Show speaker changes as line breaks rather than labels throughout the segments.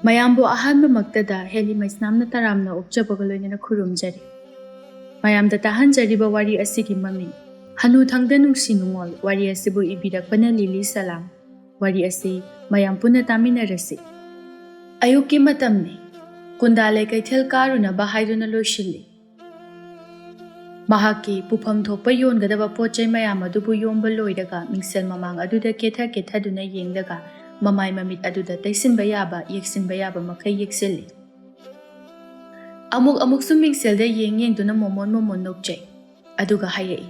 ꯃꯌꯥꯝꯕꯨ ꯑꯍꯥꯟꯕꯃꯛꯇꯗ ꯍꯦꯂꯤꯃꯩꯁꯅꯥꯝꯅ ꯇꯔꯥꯝꯅ ꯑꯣꯛꯆꯕꯒ ꯂꯣꯏꯅꯅ ꯈꯨꯔꯨꯝꯖꯔꯤ꯫ ꯃꯌꯥꯝꯗ ꯇꯥꯍꯟꯖꯔꯤꯕ ꯋꯥꯔꯤ ꯑꯁꯤꯒꯤ ꯃꯃꯤꯡ ꯍꯅꯨꯊꯪꯗ ꯅꯨꯡꯁꯤ ꯅꯨꯡꯉꯣꯜ, ꯋꯥꯔꯤ ꯑꯁꯤꯕꯨ ꯏꯕꯤꯔꯛꯄꯅ ꯂꯤꯂꯤ ꯁꯂꯥꯝ꯫ ꯋꯥꯔꯤ ꯑꯁꯤ ꯃꯌꯥꯝ ꯄꯨꯟꯅ ꯇꯥꯃꯤꯟꯅꯔꯁꯤ꯫ ꯑꯌꯨꯛꯀꯤ ꯃꯇꯝꯅꯤ꯫ ꯀꯨꯟꯗꯥꯂꯩ ꯀꯩꯊꯦꯜ ꯀꯥꯔꯨꯅꯕ ꯍꯥꯏꯗꯨꯅ ꯂꯣꯏꯁꯤꯜꯂꯤ꯫ ꯃꯍꯥꯛꯀꯤ ꯄꯨꯐꯝ ꯊꯣꯛꯄ ꯌꯣꯟꯒꯗꯕ ꯄꯣꯠꯆꯩ ꯃꯌꯥꯝ ꯑꯗꯨꯕꯨ ꯌꯣꯟꯕ ꯂꯣꯏꯔꯒ ꯃꯤꯡꯁꯦꯜ ꯃꯃꯥꯡ ꯑꯗꯨꯗ ꯀꯦꯊꯗꯨꯅ ꯌꯦꯡꯂꯒ ꯃꯃꯥꯏ ꯃꯃꯤꯠ ꯑꯗꯨꯗ ꯇꯩꯁꯤꯟꯕ ꯌꯥꯕ, ꯌꯦꯛꯁꯤꯟꯕ ꯌꯥꯕ ꯃꯈꯩ ꯌꯦꯛꯁꯤꯜꯂꯤ꯫ ꯑꯃꯨꯛꯁꯨ ꯃꯤꯡꯁꯦꯜꯗ ꯌꯦꯡꯗꯨꯅ ꯃꯣꯃꯣꯟ ꯅꯣꯛꯆꯩ꯫ ꯑꯗꯨꯒ ꯍꯥꯏꯔꯛꯏ,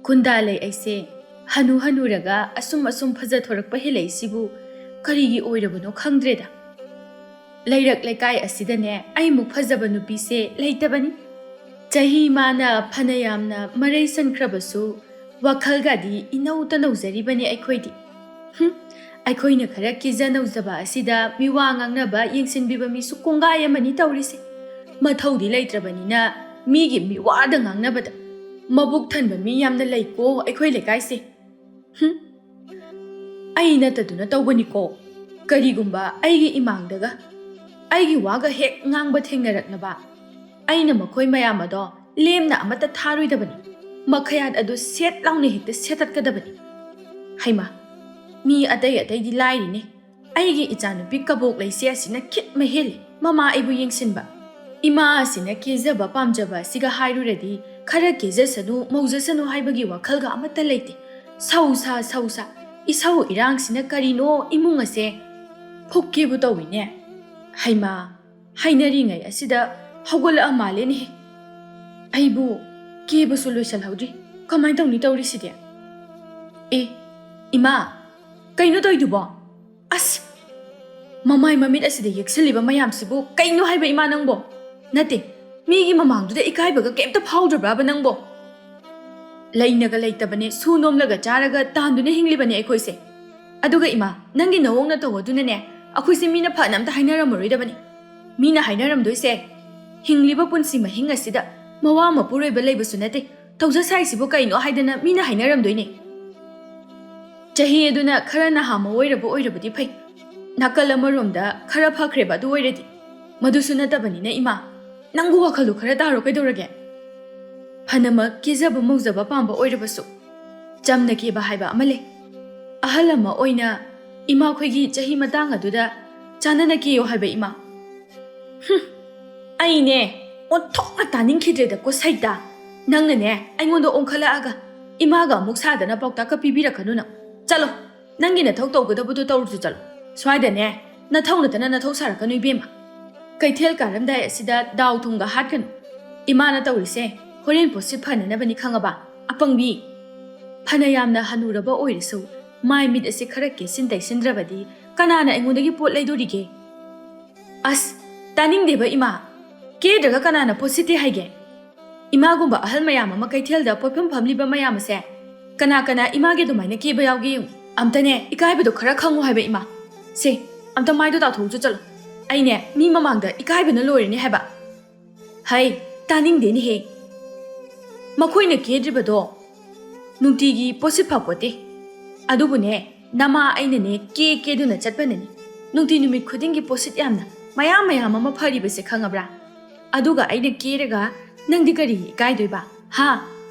ꯀꯨꯟꯗꯥꯂꯩ, ꯑꯩꯁꯦ ꯍꯅꯨꯔꯒ ꯑꯁꯨꯝ ꯐꯖꯊꯣꯔꯛꯄ ꯍꯦꯜꯂꯛꯏꯁꯤꯕꯨ ꯀꯔꯤꯒꯤ ꯑꯣꯏꯔꯕꯅꯣ ꯈꯪꯗ꯭ꯔꯦꯗ꯫ ꯂꯩꯔꯛ ꯂꯩꯀꯥꯏ ꯑꯁꯤꯗꯅꯦ ꯑꯩꯃꯨꯛ ꯐꯖꯕ ꯅꯨꯄꯤꯁꯦ ꯂꯩꯇꯕꯅꯤ꯫ ꯆꯍꯤ ꯃꯥꯅ ꯐꯅ ꯌꯥꯝꯅ ꯃꯔꯩ ꯁꯟꯈ꯭ꯔꯕꯁꯨ ꯋꯥꯈꯜꯒꯗꯤ ꯏꯅꯧꯇ ꯅꯧꯖꯔꯤꯕꯅꯤ ꯑꯩꯈꯣꯏꯗꯤ꯫ ꯑꯩꯈꯣꯏꯅ ꯈꯔ ꯀꯦꯖ ꯅꯧꯖꯕ ꯑꯁꯤꯗ ꯃꯤꯋꯥ ꯉꯥꯡꯅꯕ, ꯌꯦꯡꯁꯤꯟꯕꯤꯕ ꯃꯤꯁꯨ ꯀꯣꯡꯒꯥꯏ ꯑꯃꯅꯤ ꯇꯧꯔꯤꯁꯦ꯫ ꯃꯊꯧꯗꯤ ꯂꯩꯇ꯭ꯔꯕꯅꯤꯅ ꯃꯤꯒꯤ ꯃꯤꯋꯥꯗ ꯉꯥꯡꯅꯕꯗ ꯃꯕꯨꯛ ꯊꯟꯕ ꯃꯤ ꯌꯥꯝꯅ ꯂꯩꯀꯣ ꯑꯩꯈꯣꯏ ꯂꯩꯀꯥꯏꯁꯦ꯫ ꯑꯩ ꯅꯠꯇꯗꯨꯅ ꯇꯧꯕꯅꯤꯀꯣ꯫ ꯀꯔꯤꯒꯨꯝꯕ ꯑꯩꯒꯤ ꯏꯃꯥꯡꯗꯒ ꯑꯩꯒꯤ ꯋꯥꯒ ꯍꯦꯛ ꯉꯥꯡꯕ ꯊꯦꯡꯅꯔꯛꯂꯕ ꯑꯩꯅ ꯃꯈꯣꯏ ꯃꯌꯥꯝ ꯑꯗꯣ ꯂꯦꯝꯅ ꯑꯃꯠꯇ ꯊꯥꯔꯣꯏꯗꯕꯅꯤ꯫ ꯃꯈꯌꯥꯠ ꯑꯗꯨ ꯁꯦꯠ ꯂꯥꯎꯅ ꯍꯦꯛꯇ ꯁꯦꯠꯇꯠꯀꯗꯕꯅꯤ꯫ ꯍꯩꯃꯥ, ꯃꯤ ꯑꯇꯩꯗꯤ ꯂꯥꯏꯔꯤꯅꯦ꯫ ꯑꯩꯒꯤ ꯏꯆꯥꯅꯨꯄꯤ ꯀꯕꯣꯛꯂꯩꯁꯦ ꯑꯁꯤꯅ ꯈꯤꯠꯃ ꯍꯦꯜꯂꯤ ꯃꯃꯥ ꯑꯩꯕꯨ ꯌꯦꯡꯁꯤꯟꯕ꯫ ꯏꯃꯥ ꯑꯁꯤꯅ ꯀꯦꯖꯕ ꯄꯥꯝꯖꯕ ꯑꯁꯤꯒ ꯍꯥꯏꯔꯨꯔꯗꯤ ꯈꯔ ꯀꯦꯖꯁꯅꯨ ꯃꯧꯖꯁꯅꯨ ꯍꯥꯏꯕꯒꯤ ꯋꯥꯈꯜꯒ ꯑꯃꯠꯇ ꯂꯩꯇꯦ꯫ ꯁꯧꯁꯥ ꯏꯁꯧ ꯏꯔꯥꯡꯁꯤꯅ ꯀꯔꯤꯅꯣ ꯏꯃꯨꯡ ꯑꯁꯦ ꯐꯨꯛꯀꯦꯕꯨ ꯇꯧꯏꯅꯦ꯫ ꯍꯩꯃꯥ, ꯍꯥꯏꯅꯔꯤꯉꯩ ꯑꯁꯤꯗ ꯍꯧꯒꯠꯂꯛꯑ ꯃꯥꯜꯂꯦꯅꯦꯍꯦ꯫ ꯑꯩꯕꯨ ꯀꯦꯕꯁꯨ ꯂꯣꯏꯁꯜꯍꯧꯗ꯭ꯔꯤ, ꯀꯃꯥꯏꯅ ꯇꯧꯅꯤ ꯇꯧꯔꯤꯁꯤꯗꯤ? ꯑꯦ ꯏꯃꯥ, ꯀꯩꯅꯣ ꯇꯧꯏꯗꯨꯕꯣ? ꯑꯁ, ꯃꯃꯥꯏ ꯃꯃꯤꯠ ꯑꯁꯤꯗ ꯌꯦꯛꯁꯤꯜꯂꯤꯕ ꯃꯌꯥꯝꯁꯤꯕꯨ ꯀꯩꯅꯣ ꯍꯥꯏꯕ ꯏꯃꯥ ꯅꯪꯕꯣ? ꯅꯠꯇꯦ, ꯃꯤꯒꯤ ꯃꯃꯥꯡꯗꯨꯗ ꯏꯀꯥꯏꯕꯒ ꯀꯩꯝꯇ ꯐꯥꯎꯗ꯭ꯔꯕ꯭ꯔꯥꯕ ꯅꯪꯕꯣ? ꯂꯩꯅꯒ ꯂꯩꯇꯕꯅꯦ, ꯁꯨ ꯅꯣꯝꯂꯒ ꯆꯥꯔꯒ ꯇꯥꯟꯗꯨꯅ ꯍꯤꯡꯂꯤꯕꯅꯦ ꯑꯩꯈꯣꯏꯁꯦ꯫ ꯑꯗꯨꯒ ꯏꯃꯥ, ꯅꯪꯒꯤ ꯅꯋꯣꯡ ꯅꯇꯧ ꯑꯗꯨꯅꯅꯦ ꯑꯩꯈꯣꯏꯁꯦ ꯃꯤꯅ ꯐꯅ ꯑꯝꯇ ꯍꯥꯏꯅꯔꯝꯃꯔꯣꯏꯗꯕꯅꯤ꯫ ꯃꯤꯅ ꯍꯥꯏꯅꯔꯝꯗꯣꯏꯁꯦ, ꯍꯤꯡꯂꯤꯕ ꯄꯨꯟꯁꯤ ꯃꯍꯤꯡ ꯑꯁꯤꯗ ꯃꯋꯥ ꯃꯄꯨꯔꯣꯏꯕ ꯂꯩꯕꯁꯨ ꯅꯠꯇꯦ, ꯇꯧꯖꯁꯥꯏꯁꯤꯕꯨ ꯀꯩꯅꯣ ꯍꯥꯏꯗꯅ ꯃꯤꯅ ꯍꯥꯏꯅꯔꯝꯗꯣꯏꯅꯦ꯫ ꯆꯍꯤ ꯑꯗꯨꯅ ꯈꯔ ꯅꯍꯥ ꯑꯣꯏꯔꯕꯗꯤ ꯐꯩ, ꯅꯥꯀꯜ ꯑꯃꯔꯣꯝꯗ ꯈꯔ ꯐꯈ꯭ꯔꯦꯕ ꯑꯗꯨ ꯑꯣꯏꯔꯗꯤ꯫ ꯃꯗꯨꯁꯨ ꯅꯠꯇꯕꯅꯤꯅ ꯏꯃꯥ, ꯅꯪꯕꯨ ꯋꯥꯈꯜꯗꯨ ꯈꯔ ꯇꯥꯔꯣ ꯀꯩꯗꯧꯔꯒꯦ? ꯐꯅꯃꯛ ꯀꯦꯖꯕ ꯃꯧꯖꯕ ꯄꯥꯝꯕ ꯑꯣꯏꯔꯕꯁꯨ ꯆꯝꯅ ꯀꯦꯕ ꯍꯥꯏꯕ ꯑꯃ ꯂꯩ꯫ ꯑꯍꯜ ꯑꯃ ꯑꯣꯏꯅ ꯏꯃꯥꯈꯣꯏꯒꯤ ꯆꯍꯤ ꯃꯇꯥꯡ ꯑꯗꯨꯗ ꯆꯥꯟꯅꯅ ꯀꯦꯌꯣ ꯍꯥꯏꯕ ꯏꯃꯥ꯫ ꯑꯩꯅꯦ ꯑꯣꯟꯊꯣꯛꯅ ꯇꯥꯅꯤꯡꯈꯤꯗ꯭ꯔꯦꯗꯀꯣ ꯁꯩꯇꯥ꯫ ꯅꯪꯅꯅꯦ ꯑꯩꯉꯣꯟꯗ ꯑꯣꯟꯈꯠꯂꯛꯑꯒ ꯏꯃꯥꯒ ꯑꯃꯨꯛ ꯁꯥꯗꯅ ꯄꯥꯎꯇꯥꯛꯀ ꯄꯤꯕꯤꯔꯛꯀꯅꯨ ꯅꯪ꯫ ꯆꯠꯂꯣ, ꯅꯪꯒꯤ ꯅꯊꯧ ꯇꯧꯒꯗꯕꯗꯨ ꯇꯧꯔꯨꯆꯣ ꯆꯠꯂꯣ꯫ ꯁ꯭ꯋꯥꯏꯗꯅꯦ ꯅꯊꯧ ꯅꯠꯇꯅ ꯅꯊꯧ ꯁꯥꯔꯛꯀꯅꯨ ꯏꯕꯦꯝꯃ꯫ ꯀꯩꯊꯦꯜ ꯀꯥꯔꯝꯗꯥꯏ ꯑꯁꯤꯗ ꯗꯥꯎ ꯊꯨꯝꯒ ꯍꯥꯠꯀꯅꯨ꯫ ꯏꯃꯥꯅ ꯇꯧꯔꯤꯁꯦ ꯍꯣꯔꯦꯟ ꯄꯣꯠꯁꯤꯠ ꯐꯅꯅꯕꯅꯤ ꯈꯪꯉꯕ, ꯑꯄꯪꯕꯤ꯫ ꯐꯅ ꯌꯥꯝꯅ ꯍꯅꯨꯔꯕ ꯑꯣꯏꯔꯁꯨ ꯃꯥꯏ ꯃꯤꯠ ꯑꯁꯤ ꯈꯔ ꯀꯦꯁꯤꯟ ꯇꯩꯁꯤꯟꯗ꯭ꯔꯕꯗꯤ ꯀꯅꯥꯅ ꯑꯩꯉꯣꯟꯗꯒꯤ ꯄꯣꯠ ꯂꯩꯗꯣꯔꯤꯒꯦ? ꯑꯁ, ꯇꯥꯅꯤꯡꯗꯦꯕ ꯏꯃꯥ꯫ ꯀꯦꯗ꯭ꯔꯒ ꯀꯅꯥꯅ ꯄꯣꯠ ꯁꯤꯠꯇꯦ ꯍꯥꯏꯒꯦ? ꯏꯃꯥꯒꯨꯝꯕ ꯑꯍꯜ ꯃꯌꯥꯝ ꯑꯃ ꯀꯩꯊꯦꯜꯗ ꯄꯣꯠꯐꯝ ꯐꯝꯂꯤꯕ ꯃꯌꯥꯝ ꯑꯁꯦ ꯀꯅꯥ ꯏꯃꯥꯒꯤ ꯑꯗꯨꯃꯥꯏꯅ ꯀꯦꯕ ꯌꯥꯎꯒꯦ ꯌꯦꯡꯉꯨ꯫ ꯑꯝꯇꯅꯦ ꯏꯀꯥꯏꯕꯗꯣ ꯈꯔ ꯈꯪꯉꯨ ꯍꯥꯏꯕ ꯏꯃꯥ꯫ ꯁꯦ, ꯑꯝꯇ ꯃꯥꯏꯗꯣ ꯇꯥꯊꯣꯛꯎꯆꯣ ꯆꯠꯂꯣ꯫ ꯑꯩꯅꯦ ꯃꯤ ꯃꯃꯥꯡꯗ ꯏꯀꯥꯏꯕꯅ ꯂꯣꯏꯔꯅꯤ ꯍꯥꯏꯕ꯫ ꯍꯩ, ꯇꯥꯅꯤꯡꯗꯦꯅꯦꯍꯦ꯫ ꯃꯈꯣꯏꯅ ꯀꯦꯗ꯭ꯔꯤꯕꯗꯣ ꯅꯨꯡꯇꯤꯒꯤ ꯄꯣꯠꯁꯤꯠ ꯐꯄꯣꯠꯇꯦ꯫ ꯑꯗꯨꯕꯨꯅꯦ ꯅꯃꯥ ꯑꯩꯅꯅꯦ ꯀꯦꯗꯨꯅ ꯆꯠꯄꯅꯅꯤ ꯅꯨꯡꯇꯤ ꯅꯨꯃꯤꯠ ꯈꯨꯗꯤꯡꯒꯤ ꯄꯣꯠꯁꯤꯠ ꯌꯥꯝꯅ ꯃꯌꯥꯝ ꯑꯃ ꯐꯔꯤꯕꯁꯦ ꯈꯪꯉꯕ꯭ꯔꯥ? ꯑꯗꯨꯒ ꯑꯩꯅ ꯀꯦꯔꯒ ꯅꯪꯗꯤ ꯀꯔꯤꯒꯤ ꯏꯀꯥꯏꯗꯣꯏꯕ? ꯍꯥ?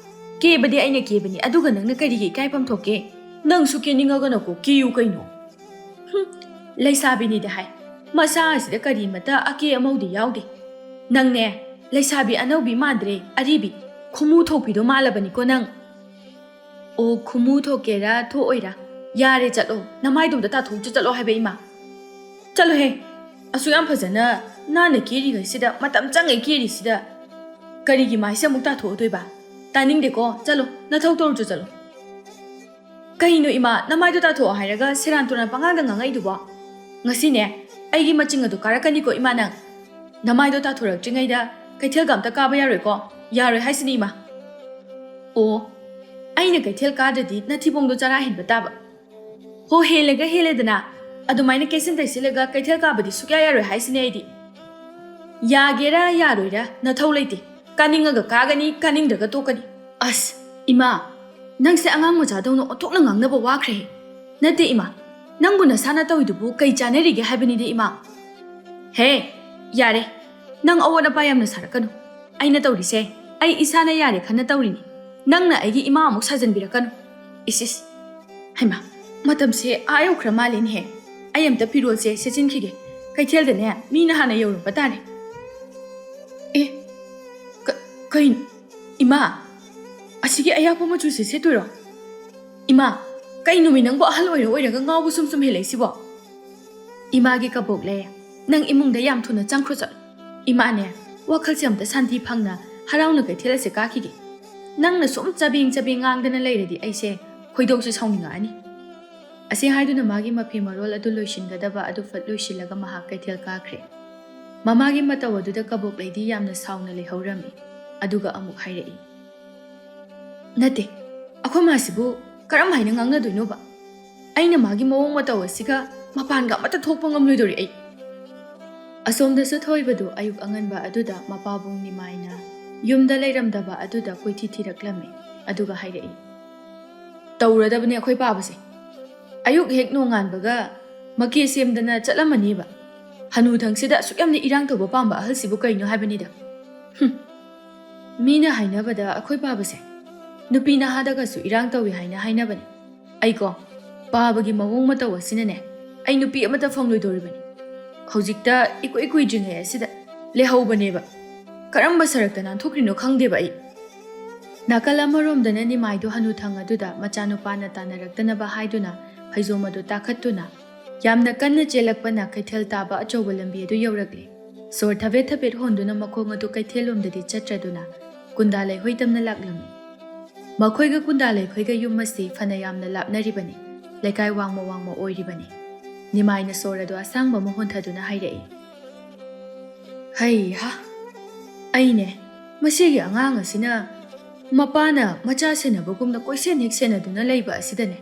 ꯀꯦꯕꯗꯤ ꯑꯩꯅ ꯀꯦꯕꯅꯤ, ꯑꯗꯨꯒ ꯅꯪꯅ ꯀꯔꯤꯒꯤ ꯏꯀꯥꯏꯐꯝ ꯊꯣꯛꯀꯦ? ꯅꯪꯁꯨ ꯀꯦꯅꯤꯡꯉꯒꯅꯀꯣ ꯀꯦꯌꯨ ꯀꯩꯅꯣ꯫ ꯂꯩꯁꯥꯕꯤꯅꯤꯗꯤ ꯍꯥꯏ, ꯃꯁꯥ ꯑꯁꯤꯗ ꯀꯔꯤꯃꯠꯇ ꯑꯀꯦ ꯑꯃꯧꯗꯤ ꯌꯥꯎꯗꯦ꯫ ꯅꯪꯅꯦ ꯂꯩꯁꯥꯕꯤ ꯑꯅꯧꯕꯤ ꯃꯥꯟꯗ꯭ꯔꯦ, ꯑꯔꯤꯕꯤ ꯈꯨꯃꯨ ꯊꯣꯛꯄꯤꯗꯣ ꯃꯥꯜꯂꯕꯅꯤꯀꯣ ꯅꯪ꯫ ꯑꯣ, ꯈꯨꯃꯨ ꯊꯣꯛꯀꯦꯔꯥ ꯊꯣꯛꯑꯣꯏꯔꯥ, ꯌꯥꯔꯦ ꯆꯠꯂꯣ, ꯅꯃꯥꯏꯗꯣꯝꯗ ꯇꯥꯊꯣꯛꯎꯆꯣ ꯆꯠꯂꯣ ꯍꯥꯏꯕ ꯏꯃꯥ꯫ ꯆꯠꯂꯣꯍꯦ, ꯑꯁꯨꯛ ꯌꯥꯝ ꯐꯖꯅ ꯅꯥꯟꯅ ꯀꯦꯔꯤꯉꯩꯁꯤꯗ, ꯃꯇꯝ ꯆꯪꯉꯩ ꯀꯦꯔꯤꯁꯤꯗ ꯀꯔꯤꯒꯤ ꯃꯥꯏꯁꯦ ꯑꯃꯨꯛ ꯇꯥꯊꯣꯛꯑꯗꯣꯏꯕ? ꯇꯥꯅꯤꯡꯗꯦꯀꯣ, ꯆꯠꯂꯣ, ꯅꯊꯧ ꯇꯧꯔꯨꯆꯣ ꯆꯠꯂꯣ꯫ ꯀꯩꯅꯣ ꯏꯃꯥ, ꯅꯃꯥꯏꯗꯣ ꯇꯥꯊꯣꯛꯑꯣ ꯍꯥꯏꯔꯒ ꯁꯦꯔꯥꯟ ꯇꯨꯔꯥꯟ ꯄꯉꯥꯡꯗ ꯉꯥꯡꯉꯛꯏꯗꯨꯕꯣ? ꯉꯁꯤꯅꯦ ꯑꯩꯒꯤ ꯃꯆꯤꯡ ꯑꯗꯨ ꯀꯥꯔꯛꯀꯅꯤꯀꯣ ꯏꯃꯥ ꯅꯪ꯫ ꯅꯃꯥꯏꯗꯣ ꯇꯥꯊꯣꯔꯛꯇ꯭ꯔꯤꯉꯩꯗ ꯀꯩꯊꯦꯜꯒ ꯑꯝꯇ ꯀꯥꯕ ꯌꯥꯔꯣꯏꯀꯣ? ꯌꯥꯔꯣꯏ ꯍꯥꯏꯁꯤꯅꯤ ꯏꯃꯥ꯫ ꯑꯣ, ꯑꯩꯅ ꯀꯩꯊꯦꯜ ꯀꯥꯗ꯭ꯔꯗꯤ ꯅꯊꯤꯕꯣꯡꯗꯣ ꯆꯔꯥ ꯍꯦꯟꯕ ꯇꯥꯕ꯫ ꯍꯣ, ꯍꯦꯜꯂꯦꯒ ꯍꯦꯜꯂꯦꯗꯅ ꯑꯗꯨꯃꯥꯏꯅ ꯀꯦꯁꯤꯟ ꯇꯩꯁꯤꯜꯂꯒ ꯀꯩꯊꯦꯜ ꯀꯥꯕꯗꯤ ꯁꯨꯛꯌꯥ ꯌꯥꯔꯣꯏ ꯍꯥꯏꯁꯤꯅꯦ ꯑꯩꯗꯤ꯫ ꯌꯥꯒꯦꯔꯥ ꯌꯥꯔꯣꯏꯔꯥ ꯅꯊꯧ ꯂꯩꯇꯦ, ꯀꯥꯅꯤꯡꯉꯒ ꯀꯥꯒꯅꯤ, ꯀꯥꯅꯤꯡꯗ꯭ꯔꯒ ꯇꯣꯛꯀꯅꯤ꯫ ꯑꯁ ꯏꯃꯥ, ꯅꯪꯁꯦ ꯑꯉꯥꯡ ꯃꯆꯥꯗꯧꯅ ꯑꯣꯟꯊꯣꯛꯅ ꯉꯥꯡꯅꯕ ꯋꯥꯈ꯭ꯔꯦ꯫ ꯅꯠꯇꯦ ꯏꯃꯥ, ꯅꯪꯕꯨ ꯅꯁꯥꯅ ꯇꯧꯏꯗꯨꯕꯨ ꯀꯩ ꯆꯥꯅꯔꯤꯒꯦ ꯍꯥꯏꯕꯅꯤꯗ ꯏꯃꯥ꯫ ꯍꯦ ꯌꯥꯔꯦ ꯅꯪ ꯑꯋꯣꯠ ꯑꯄꯥ ꯌꯥꯝꯅ ꯁꯥꯔꯛꯀꯅꯨ ꯑꯩꯅ ꯇꯧꯔꯤꯁꯦ ꯑꯩ ꯏꯁꯥꯅ ꯌꯥꯔꯦ ꯈꯟꯅ ꯇꯧꯔꯤꯅꯤ ꯅꯪꯅ ꯑꯩꯒꯤ ꯏꯃꯥ ꯑꯃꯨꯛ ꯁꯥꯖꯟꯕꯤꯔꯛꯀꯅꯨ ꯏꯁ ꯍꯩꯃꯥ ꯃꯇꯝꯁꯦ ꯌꯧꯈ꯭ꯔ ꯃꯥꯜꯂꯦꯅꯦꯍꯦ ꯑꯩ ꯑꯝꯇ ꯐꯤꯔꯣꯜꯁꯦ ꯁꯦꯠꯆꯤꯟꯈꯤꯒꯦ ꯀꯩꯊꯦꯜꯗꯅꯦ ꯃꯤꯅ ꯍꯥꯟꯅ ꯌꯧꯔꯝꯕ ꯇꯥꯔꯦ ꯑꯦ ꯀꯩꯅꯣ ꯏꯃꯥ ꯑꯁꯤꯒꯤ ꯑꯌꯥꯛꯄ ꯃꯆꯨꯁꯦ ꯁꯦꯠꯇꯣꯏꯔꯣ ꯏꯃꯥ ꯀꯩꯅꯣꯃꯤ ꯅꯪꯕꯨ ꯑꯍꯜ ꯑꯣꯏꯔꯒ ꯉꯥꯎꯕ ꯁꯨꯝ ꯍꯦꯜꯂꯛꯏꯁꯤꯕꯣ 이마기 까복래 ꯅꯪ 이몽ꯗ ꯌꯥꯝ ꯊꯨꯅ ꯆꯪꯈ꯭ꯔꯣ ꯆꯠꯂꯣ 이마ꯅꯦ ꯋꯥꯈꯜꯁꯦ ꯑꯝꯇ ꯁꯥꯟꯇꯤ ꯐꯪꯅ ꯍꯔꯥꯎꯅ ꯀꯩꯊꯦꯜꯁꯦ ꯀꯥꯈꯤꯒꯦ ꯅꯪꯅ ꯁꯨꯝ ꯆꯕꯦꯡ ꯉꯥꯡꯗꯅ ꯂꯩꯔꯗꯤ ꯑꯩꯁꯦ ꯈꯣꯏꯗꯧꯁꯦ ꯁꯥꯎꯅꯤꯡꯉꯛꯑꯅꯤ ꯑꯁꯤ ꯍꯥꯏꯗꯨꯅ ꯃꯥꯒꯤ ꯃꯐꯤ ꯃꯔꯣꯜ ꯑꯗꯨ ꯂꯣꯏꯁꯤꯟꯒꯗꯕ ꯑꯗꯨ ꯐꯠ ꯂꯣꯏꯁꯤꯜꯂꯒ ꯃꯍꯥꯛ ꯀꯩꯊꯦꯜ ꯀꯥꯈ꯭ꯔꯦ ꯃꯃꯥꯒꯤ ꯃꯇꯧ ꯑꯗꯨꯗ ꯀꯕꯣꯛꯂꯩꯗꯤ ꯌꯥꯝꯅ ꯁꯥꯎꯅ ꯂꯩꯍꯧꯔꯝꯃꯤ ꯑꯗꯨꯒ ꯑꯃꯨꯛ ꯍꯥꯏꯔꯛꯏ ꯅꯠꯇꯦ ꯑꯩꯈꯣꯏ ꯃꯥꯁꯤꯕꯨ ꯀꯔꯝ ꯍꯥꯏꯅ ꯉꯥꯡꯅꯗꯣꯏꯅꯣꯕ ꯑꯩꯅ ꯃꯥꯒꯤ ꯃꯑꯣꯡ ꯃꯇꯧ ꯑꯁꯤꯒ ꯃꯄꯥꯟꯒ ꯑꯃꯠꯇ ꯊꯣꯛꯄ ꯉꯝꯂꯣꯏꯗꯣꯔꯤ ꯑꯩ ꯑꯁꯣꯝꯗꯁꯨ ꯊꯣꯏꯕꯗꯨ ꯑꯌꯨꯛ ꯑꯉꯟꯕ ꯑꯗꯨꯗ ꯃꯄꯥꯕꯨꯡ ꯅꯤꯃꯥꯏꯅ ꯌꯨꯝꯗ ꯂꯩꯔꯝꯗꯕ ꯑꯗꯨꯗ ꯀꯣꯏꯊꯤ ꯊꯤꯔꯛꯂꯝꯃꯤ ꯑꯗꯨꯒ ꯍꯥꯏꯔꯛꯏ ꯇꯧꯔꯗꯕꯅꯦ ꯑꯩꯈꯣꯏ ꯄꯥꯕꯁꯦ ꯑꯌꯨꯛ ꯍꯦꯛ ꯅꯣꯡꯉꯥꯟꯕꯒ ꯃꯀꯦ ꯁꯦꯝꯗꯅ ꯆꯠꯂꯝꯃꯅꯤꯕ ꯍꯅꯨꯊꯪꯁꯤꯗ ꯑꯁꯨꯛ ꯌꯥꯝꯅ ꯏꯔꯥꯡ ꯇꯧꯕ ꯄꯥꯝꯕ ꯑꯍꯜꯁꯤꯕꯨ ꯀꯩꯅꯣ ꯍꯥꯏꯕꯅꯤꯗ ꯃꯤꯅ ꯍꯥꯏꯅꯕꯗ ꯑꯩꯈꯣꯏ ꯄꯥꯕꯁꯦ ꯅꯨꯄꯤ ꯅꯍꯥꯗꯒꯁꯨ ꯏꯔꯥꯡ ꯇꯧꯏ ꯍꯥꯏꯅ ꯍꯥꯏꯅꯕꯅꯤ ꯑꯩꯀꯣ ꯄꯥꯕꯒꯤ ꯃꯑꯣꯡ ꯃꯇꯧ ꯑꯁꯤꯅꯅꯦ ꯑꯩ ꯅꯨꯄꯤ ꯑꯃꯠꯇ ꯐꯪꯂꯣꯏꯗꯧꯔꯤꯕꯅꯤ ꯍꯧꯖꯤꯛꯇ ꯏꯀꯨꯏ ꯀꯨꯏꯗ꯭ꯔꯤꯉꯩ ꯑꯁꯤꯗ ꯂꯩꯍꯧꯕꯅꯦꯕ ꯀꯔꯝꯕ ꯁꯔꯛꯇ ꯅꯥꯟꯊꯣꯛꯈ꯭ꯔꯤꯅꯣ ꯈꯪꯗꯦꯕ ꯑꯩ ꯅꯥꯀꯜ ꯑꯃꯔꯣꯝꯗꯅ ꯅꯤꯃꯥꯏꯗꯨ ꯍꯅꯨꯊꯪ ꯑꯗꯨꯗ ꯃꯆꯥꯅꯨꯄꯥꯅ ꯇꯥꯟꯅꯔꯛꯇꯅꯕ ꯍꯥꯏꯗꯨꯅ ꯐꯩꯖꯣꯝ ꯑꯗꯨ ꯇꯥꯈꯠꯇꯨꯅ ꯌꯥꯝꯅ ꯀꯟꯅ ꯆꯦꯜꯂꯛꯄꯅ ꯀꯩꯊꯦꯜ ꯇꯥꯕ ꯑꯆꯧꯕ ꯂꯝꯕꯤ ꯑꯗꯨ ꯌꯧꯔꯛꯂꯤ ꯁꯣꯔ ꯊꯕꯦꯠ ꯍꯣꯟꯗꯨꯅ ꯃꯈꯣꯡ ꯑꯗꯨ ꯀꯩꯊꯦꯜꯂꯣꯝꯗꯗꯤ ꯆꯠꯇ꯭ꯔꯗꯨꯅ ꯀꯨꯟꯗꯥꯂꯩ ꯍꯣꯏꯇꯝꯅ ꯂꯥꯛꯂꯝꯃꯤ ꯃꯈꯣꯏꯒ ꯀꯨꯟꯗꯥꯂꯩꯈꯣꯏꯒ ꯌꯨꯝ ꯑꯁꯤ ꯐꯅ ꯌꯥꯝꯅ ꯂꯥꯞꯅꯔꯤꯕꯅꯤ ꯂꯩꯀꯥꯏ ꯋꯥꯡꯃ ꯑꯣꯏꯔꯤꯕꯅꯤ ꯅꯤꯃꯥꯏꯅ ꯁꯣꯔ ꯑꯗꯨ ꯑꯁꯥꯡꯕ ꯑꯃ ꯍꯣꯟꯊꯗꯨꯅ ꯍꯥꯏꯔꯛꯏ ꯍꯩꯍꯥ ꯑꯩꯅꯦ ꯃꯁꯤꯒꯤ ꯑꯉꯥꯡ ꯑꯁꯤꯅ ꯃꯄꯥꯅ ꯃꯆꯥ ꯁꯦꯟꯅꯕꯒꯨꯝꯅ ꯀꯣꯏꯁꯦꯟ ꯍꯦꯛ ꯁꯦꯟꯅꯗꯨꯅ ꯂꯩꯕ ꯑꯁꯤꯗꯅꯦ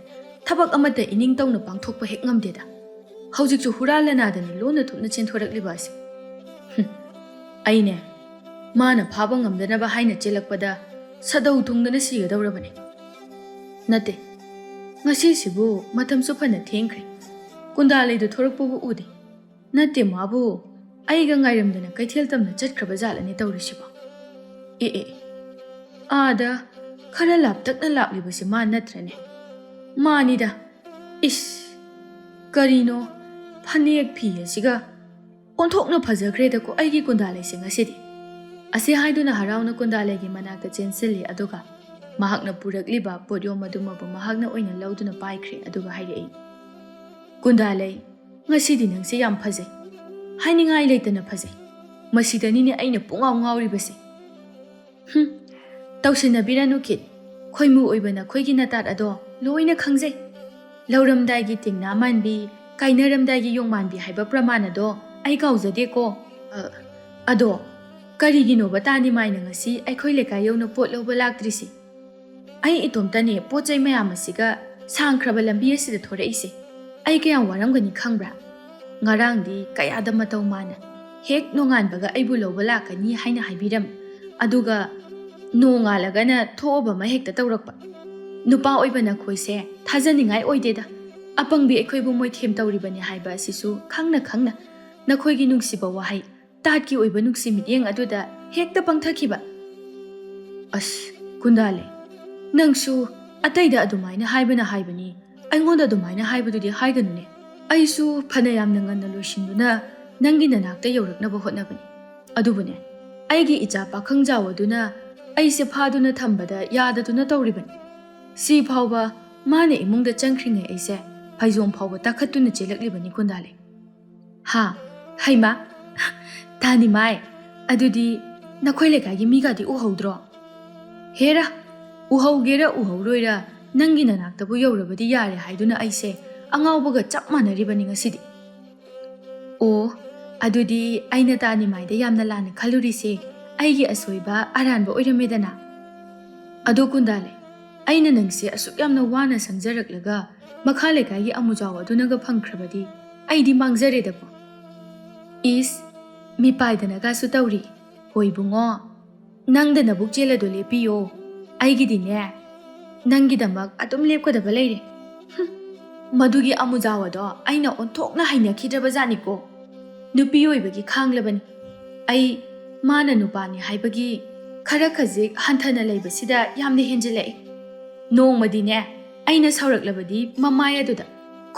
ꯊꯕꯛ ꯑꯃꯠꯇ ꯏꯅꯤꯡ ꯇꯧꯅ ꯄꯥꯡꯊꯣꯛꯄ ꯍꯦꯛ ꯉꯝꯗꯦꯗ ꯍꯧꯖꯤꯛꯁꯨ ꯍꯨꯔꯥꯜꯂꯅꯥꯗꯅꯤ ꯂꯣꯟꯅ ꯊꯨꯞꯅ ꯆꯦꯟꯊꯣꯔꯛꯂꯤꯕ ꯑꯁꯤ ꯑꯩꯅꯦ ꯃꯥꯅ ꯐꯥꯕ ꯉꯝꯗꯅꯕ ꯍꯥꯏꯅ ꯆꯦꯜꯂꯛꯄꯗ ꯁꯗꯧ ꯊꯨꯡꯗꯅ ꯁꯤꯒꯗꯧꯔꯕꯅꯤ ꯅꯠꯇꯦ ꯉꯁꯤꯁꯤꯕꯨ ꯃꯇꯝꯁꯨ ꯐꯅ ꯊꯦꯡꯈ꯭ꯔꯦ ꯀꯨꯟꯗꯥꯂꯩꯗꯨ ꯊꯣꯔꯛꯄꯕꯨ ꯎꯗꯦ ꯅꯠꯇꯦ ꯃꯥꯕꯨ ꯑꯩꯒ ꯉꯥꯏꯔꯝꯗꯅ ꯀꯩꯊꯦꯜ ꯇꯝꯅ ꯆꯠꯈ꯭ꯔꯕ ꯖꯥꯠꯂꯅꯤ ꯇꯧꯔꯤꯁꯤꯕꯣ ꯑꯦ ꯑꯥꯗ ꯈꯔ ꯂꯥꯞꯇꯛꯅ ꯂꯥꯛꯂꯤꯕꯁꯤ ꯃꯥ ꯅꯠꯇ꯭ꯔꯅꯦ ꯃꯥꯅꯤꯗ ꯏꯁ ꯀꯔꯤꯅꯣ ꯐꯅꯦꯛ ꯐꯤ ꯑꯁꯤꯒ ꯑꯣꯟꯊꯣꯛꯅ ꯐꯖꯈ꯭ꯔꯦꯗꯀꯣ ꯑꯩꯒꯤ ꯀꯨꯟꯗꯥꯂꯩꯁꯦ ꯉꯁꯤꯗꯤ ꯑꯁꯤ ꯍꯥꯏꯗꯨꯅ ꯍꯔꯥꯎꯅ ꯀꯨꯟꯗꯥꯂꯩꯒꯤ ꯃꯅꯥꯛꯇ ꯆꯦꯟꯁꯤꯜꯂꯤ ꯑꯗꯨꯒ ꯃꯍꯥꯛꯅ ꯄꯨꯔꯛꯂꯤꯕ ꯄꯣꯠꯌꯣꯝ ꯑꯗꯨꯃꯕꯨ ꯃꯍꯥꯛꯅ ꯑꯣꯏꯅ ꯂꯧꯗꯨꯅ ꯄꯥꯏꯈ꯭ꯔꯦ ꯑꯗꯨꯒ ꯍꯥꯏꯔꯛꯏ ꯀꯨꯟꯗꯥꯂꯩ ꯉꯁꯤꯗꯤ ꯅꯪꯁꯦ ꯌꯥꯝ ꯐꯖꯩ ꯍꯥꯏꯅꯤꯡꯉꯥꯏ ꯂꯩꯇꯅ ꯐꯖꯩ ꯃꯁꯤꯗꯅꯤꯅꯦ ꯑꯩꯅ ꯄꯨꯡꯉꯥꯎ ꯉꯥꯎꯔꯤꯕꯁꯦ ꯇꯧꯁꯤꯟꯅꯕꯤꯔꯅꯨ ꯀꯤꯠ ꯈꯣꯏꯃꯨ ꯑꯣꯏꯕ ꯅꯈꯣꯏꯒꯤ ꯅꯇꯥꯠ ꯑꯗꯣ ꯂꯣꯏꯅ ꯈꯪꯖꯩ ꯂꯧꯔꯝꯗꯥꯏꯒꯤ ꯇꯦꯡꯅꯥ ꯃꯥꯟꯕꯤ ꯀꯥꯏꯅꯔꯝꯗꯥꯏꯒꯤ ꯌꯣꯡꯃꯥꯟꯕꯤ ꯍꯥꯏꯕ ꯄ꯭ꯔꯃꯥꯟ ꯑꯗꯣ ꯑꯩ ꯀꯥꯎꯖꯗꯦꯀꯣ ꯑꯗꯣ ꯀꯔꯤꯒꯤꯅꯣꯕ ꯇꯥꯅꯤꯃꯥꯏꯅ ꯉꯁꯤ ꯑꯩꯈꯣꯏ ꯂꯩꯀꯥꯏ ꯌꯧꯅ ꯄꯣꯠ ꯂꯧꯕ ꯂꯥꯛꯇ꯭ꯔꯤꯁꯤ ꯑꯩ ꯏꯇꯣꯝꯇꯅꯦ ꯄꯣꯠ ꯆꯩ ꯃꯌꯥꯝ ꯑꯁꯤꯒ ꯁꯥꯡꯈ꯭ꯔꯕ ꯂꯝꯕꯤ ꯑꯁꯤꯗ ꯊꯣꯔꯛꯏꯁꯦ ꯑꯩ ꯀꯌꯥꯝ ꯋꯥꯔꯝꯒꯅꯤ ꯈꯪꯕ꯭ꯔꯥ ꯉꯔꯥꯡꯗꯤ ꯀꯌꯥꯗ ꯃꯇꯧ ꯃꯥꯅ ꯍꯦꯛ ꯅꯣꯡꯉꯥꯟꯕꯒ ꯑꯩꯕꯨ ꯂꯧꯕ ꯂꯥꯛꯀꯅꯤ ꯍꯥꯏꯅ ꯍꯥꯏꯕꯤꯔꯝꯃꯤ ꯑꯗꯨꯒ ꯅꯣꯡꯉꯥꯜꯂꯒꯅ ꯊꯣꯛꯑꯕ ꯑꯃ ꯍꯦꯛꯇ ꯇꯧꯔꯛꯄ ꯅꯨꯄꯥ ꯑꯣꯏꯕ ꯅꯈꯣꯏꯁꯦ ꯊꯥꯖꯅꯤꯡꯉꯥꯏ ꯑꯣꯏꯗꯦꯗ ꯑꯄꯪꯕꯤ ꯑꯩꯈꯣꯏꯕꯨ ꯃꯣꯏꯊꯦꯝ ꯇꯧꯔꯤꯕꯅꯤ ꯍꯥꯏꯕ ꯑꯁꯤꯁꯨ ꯈꯪꯅ ꯅꯈꯣꯏꯒꯤ ꯅꯨꯡꯁꯤꯕ ꯋꯥꯍꯩ ꯇꯥꯠꯀꯤ ꯑꯣꯏꯕ ꯅꯨꯡꯁꯤ ꯃꯤꯠꯌꯦꯡ ꯑꯗꯨꯗ ꯍꯦꯛꯇ ꯄꯪꯊꯈꯤꯕ ꯑꯁ ꯀꯨꯟꯗꯥꯂꯩ ꯅꯪꯁꯨ ꯑꯇꯩꯗ ꯑꯗꯨꯃꯥꯏꯅ ꯍꯥꯏꯕꯅꯤ ꯑꯩꯉꯣꯟꯗ ꯑꯗꯨꯃꯥꯏꯅ ꯍꯥꯏꯕꯗꯨꯗꯤ ꯍꯥꯏꯒꯅꯨꯅꯦ ꯑꯩꯁꯨ ꯐꯅ ꯌꯥꯝꯅ ꯉꯟꯅ ꯂꯣꯏꯁꯤꯟꯗꯨꯅ ꯅꯪꯒꯤ ꯅꯅꯥꯛꯇ ꯌꯧꯔꯛꯅꯕ ꯍꯣꯠꯅꯕꯅꯤ ꯑꯗꯨꯕꯨꯅꯦ ꯑꯩꯒꯤ ꯏꯆꯥ ꯄꯥꯈꯪꯖꯥꯎ ꯑꯗꯨꯅ ꯑꯩꯁꯦ ꯐꯥꯗꯨꯅ ꯊꯝꯕꯗ ꯌꯥꯗꯗꯨꯅ ꯇꯧꯔꯤꯕꯅꯤ ꯁꯤ ꯐꯥꯎꯕ ꯃꯥꯅ ꯏꯃꯨꯡꯗ ꯆꯪꯈ꯭ꯔꯤꯉꯩ ꯑꯩꯁꯦ ꯐꯩꯖꯣꯝ ꯐꯥꯎꯕ ꯇꯥꯈꯠꯇꯨꯅ ꯆꯦꯜꯂꯛꯂꯤꯕꯅꯤ ꯀꯨꯟꯗꯥꯂꯩ ꯍꯩꯃꯥ ꯇꯥꯅꯤꯃꯥꯏ ꯑꯗꯨꯗꯤ ꯅꯈꯣꯏ ꯂꯩꯀꯥꯏꯒꯤ ꯃꯤꯒꯗꯤ ꯎꯍꯧꯗ꯭ꯔꯣ ꯍꯦꯔꯥ ꯎꯍꯧꯒꯦꯔꯥ ꯎꯍꯧꯔꯣꯏꯔꯥ ꯅꯪꯒꯤ ꯅꯅꯥꯛꯇꯕꯨ ꯌꯧꯔꯕꯗꯤ ꯌꯥꯔꯦ ꯍꯥꯏꯗꯨꯅ ꯑꯩꯁꯦ ꯑꯉꯥꯎꯕꯒ ꯆꯞ ꯃꯥꯟꯅꯔꯤꯕꯅꯤ ꯉꯁꯤꯗꯤ ꯑꯣ ꯑꯗꯨꯗꯤ ꯑꯩꯅ ꯇꯥꯅꯤꯃꯥꯏꯗ ꯌꯥꯝꯅ ꯂꯥꯟꯅ ꯈꯜꯂꯨꯔꯤꯁꯦ ꯑꯩꯒꯤ ꯑꯁꯣꯏꯕ ꯑꯔꯥꯟꯕ ꯑꯣꯏꯔꯝꯃꯦꯗꯅ ꯑꯗꯣ ꯀꯨꯟꯗꯥꯂꯩ ꯑꯩꯅ ꯅꯪꯁꯦ ꯑꯁꯨꯛ ꯌꯥꯝꯅ ꯋꯥꯅ ꯁꯪꯖꯔꯛꯂꯒ ꯃꯈꯥ ꯂꯩꯀꯥꯏꯒꯤ ꯑꯃꯨꯖꯥꯎ ꯑꯗꯨꯅꯒ ꯐꯪꯈ꯭ꯔꯕꯗꯤ ꯑꯩꯗꯤ ꯃꯥꯡꯖꯔꯦꯗꯀꯣ ꯏꯁ ꯃꯤꯄꯥꯏꯗꯅꯒꯁꯨ ꯇꯧꯔꯤ ꯍꯣꯏ ꯕꯨꯡꯉꯣ ꯅꯪꯗ ꯅꯕꯨꯛ ꯆꯦꯜꯂꯗꯣ ꯂꯦꯞꯄꯤꯌꯣ ꯑꯩꯒꯤꯗꯤꯅꯦ ꯅꯪꯒꯤꯗꯃꯛ ꯑꯗꯨꯝ ꯂꯦꯞꯀꯗꯕ ꯂꯩꯔꯦ ꯃꯗꯨꯒꯤ ꯑꯃꯨꯖꯥꯎ ꯑꯗꯣ ꯑꯩꯅ ꯑꯣꯟꯊꯣꯛꯅ ꯍꯩꯅꯈꯤꯗ꯭ꯔꯕ ꯖꯥꯠꯅꯤꯀꯣ ꯅꯨꯄꯤ ꯑꯣꯏꯕꯒꯤ ꯈꯥꯡꯂꯕꯅꯤ ꯑꯩ ꯃꯥꯅ ꯅꯨꯄꯥꯅꯤ ꯍꯥꯏꯕꯒꯤ ꯈꯔ ꯈꯖꯤꯛ ꯍꯟꯊꯅ ꯂꯩꯕꯁꯤꯗ ꯌꯥꯝꯅ ꯍꯦꯟꯖꯤꯜꯂꯛꯏ ꯅꯣꯡꯃꯗꯤꯅꯦ ꯑꯩꯅ ꯁꯥꯎꯔꯛꯂꯕꯗꯤ ꯃꯃꯥꯏ ꯑꯗꯨꯗ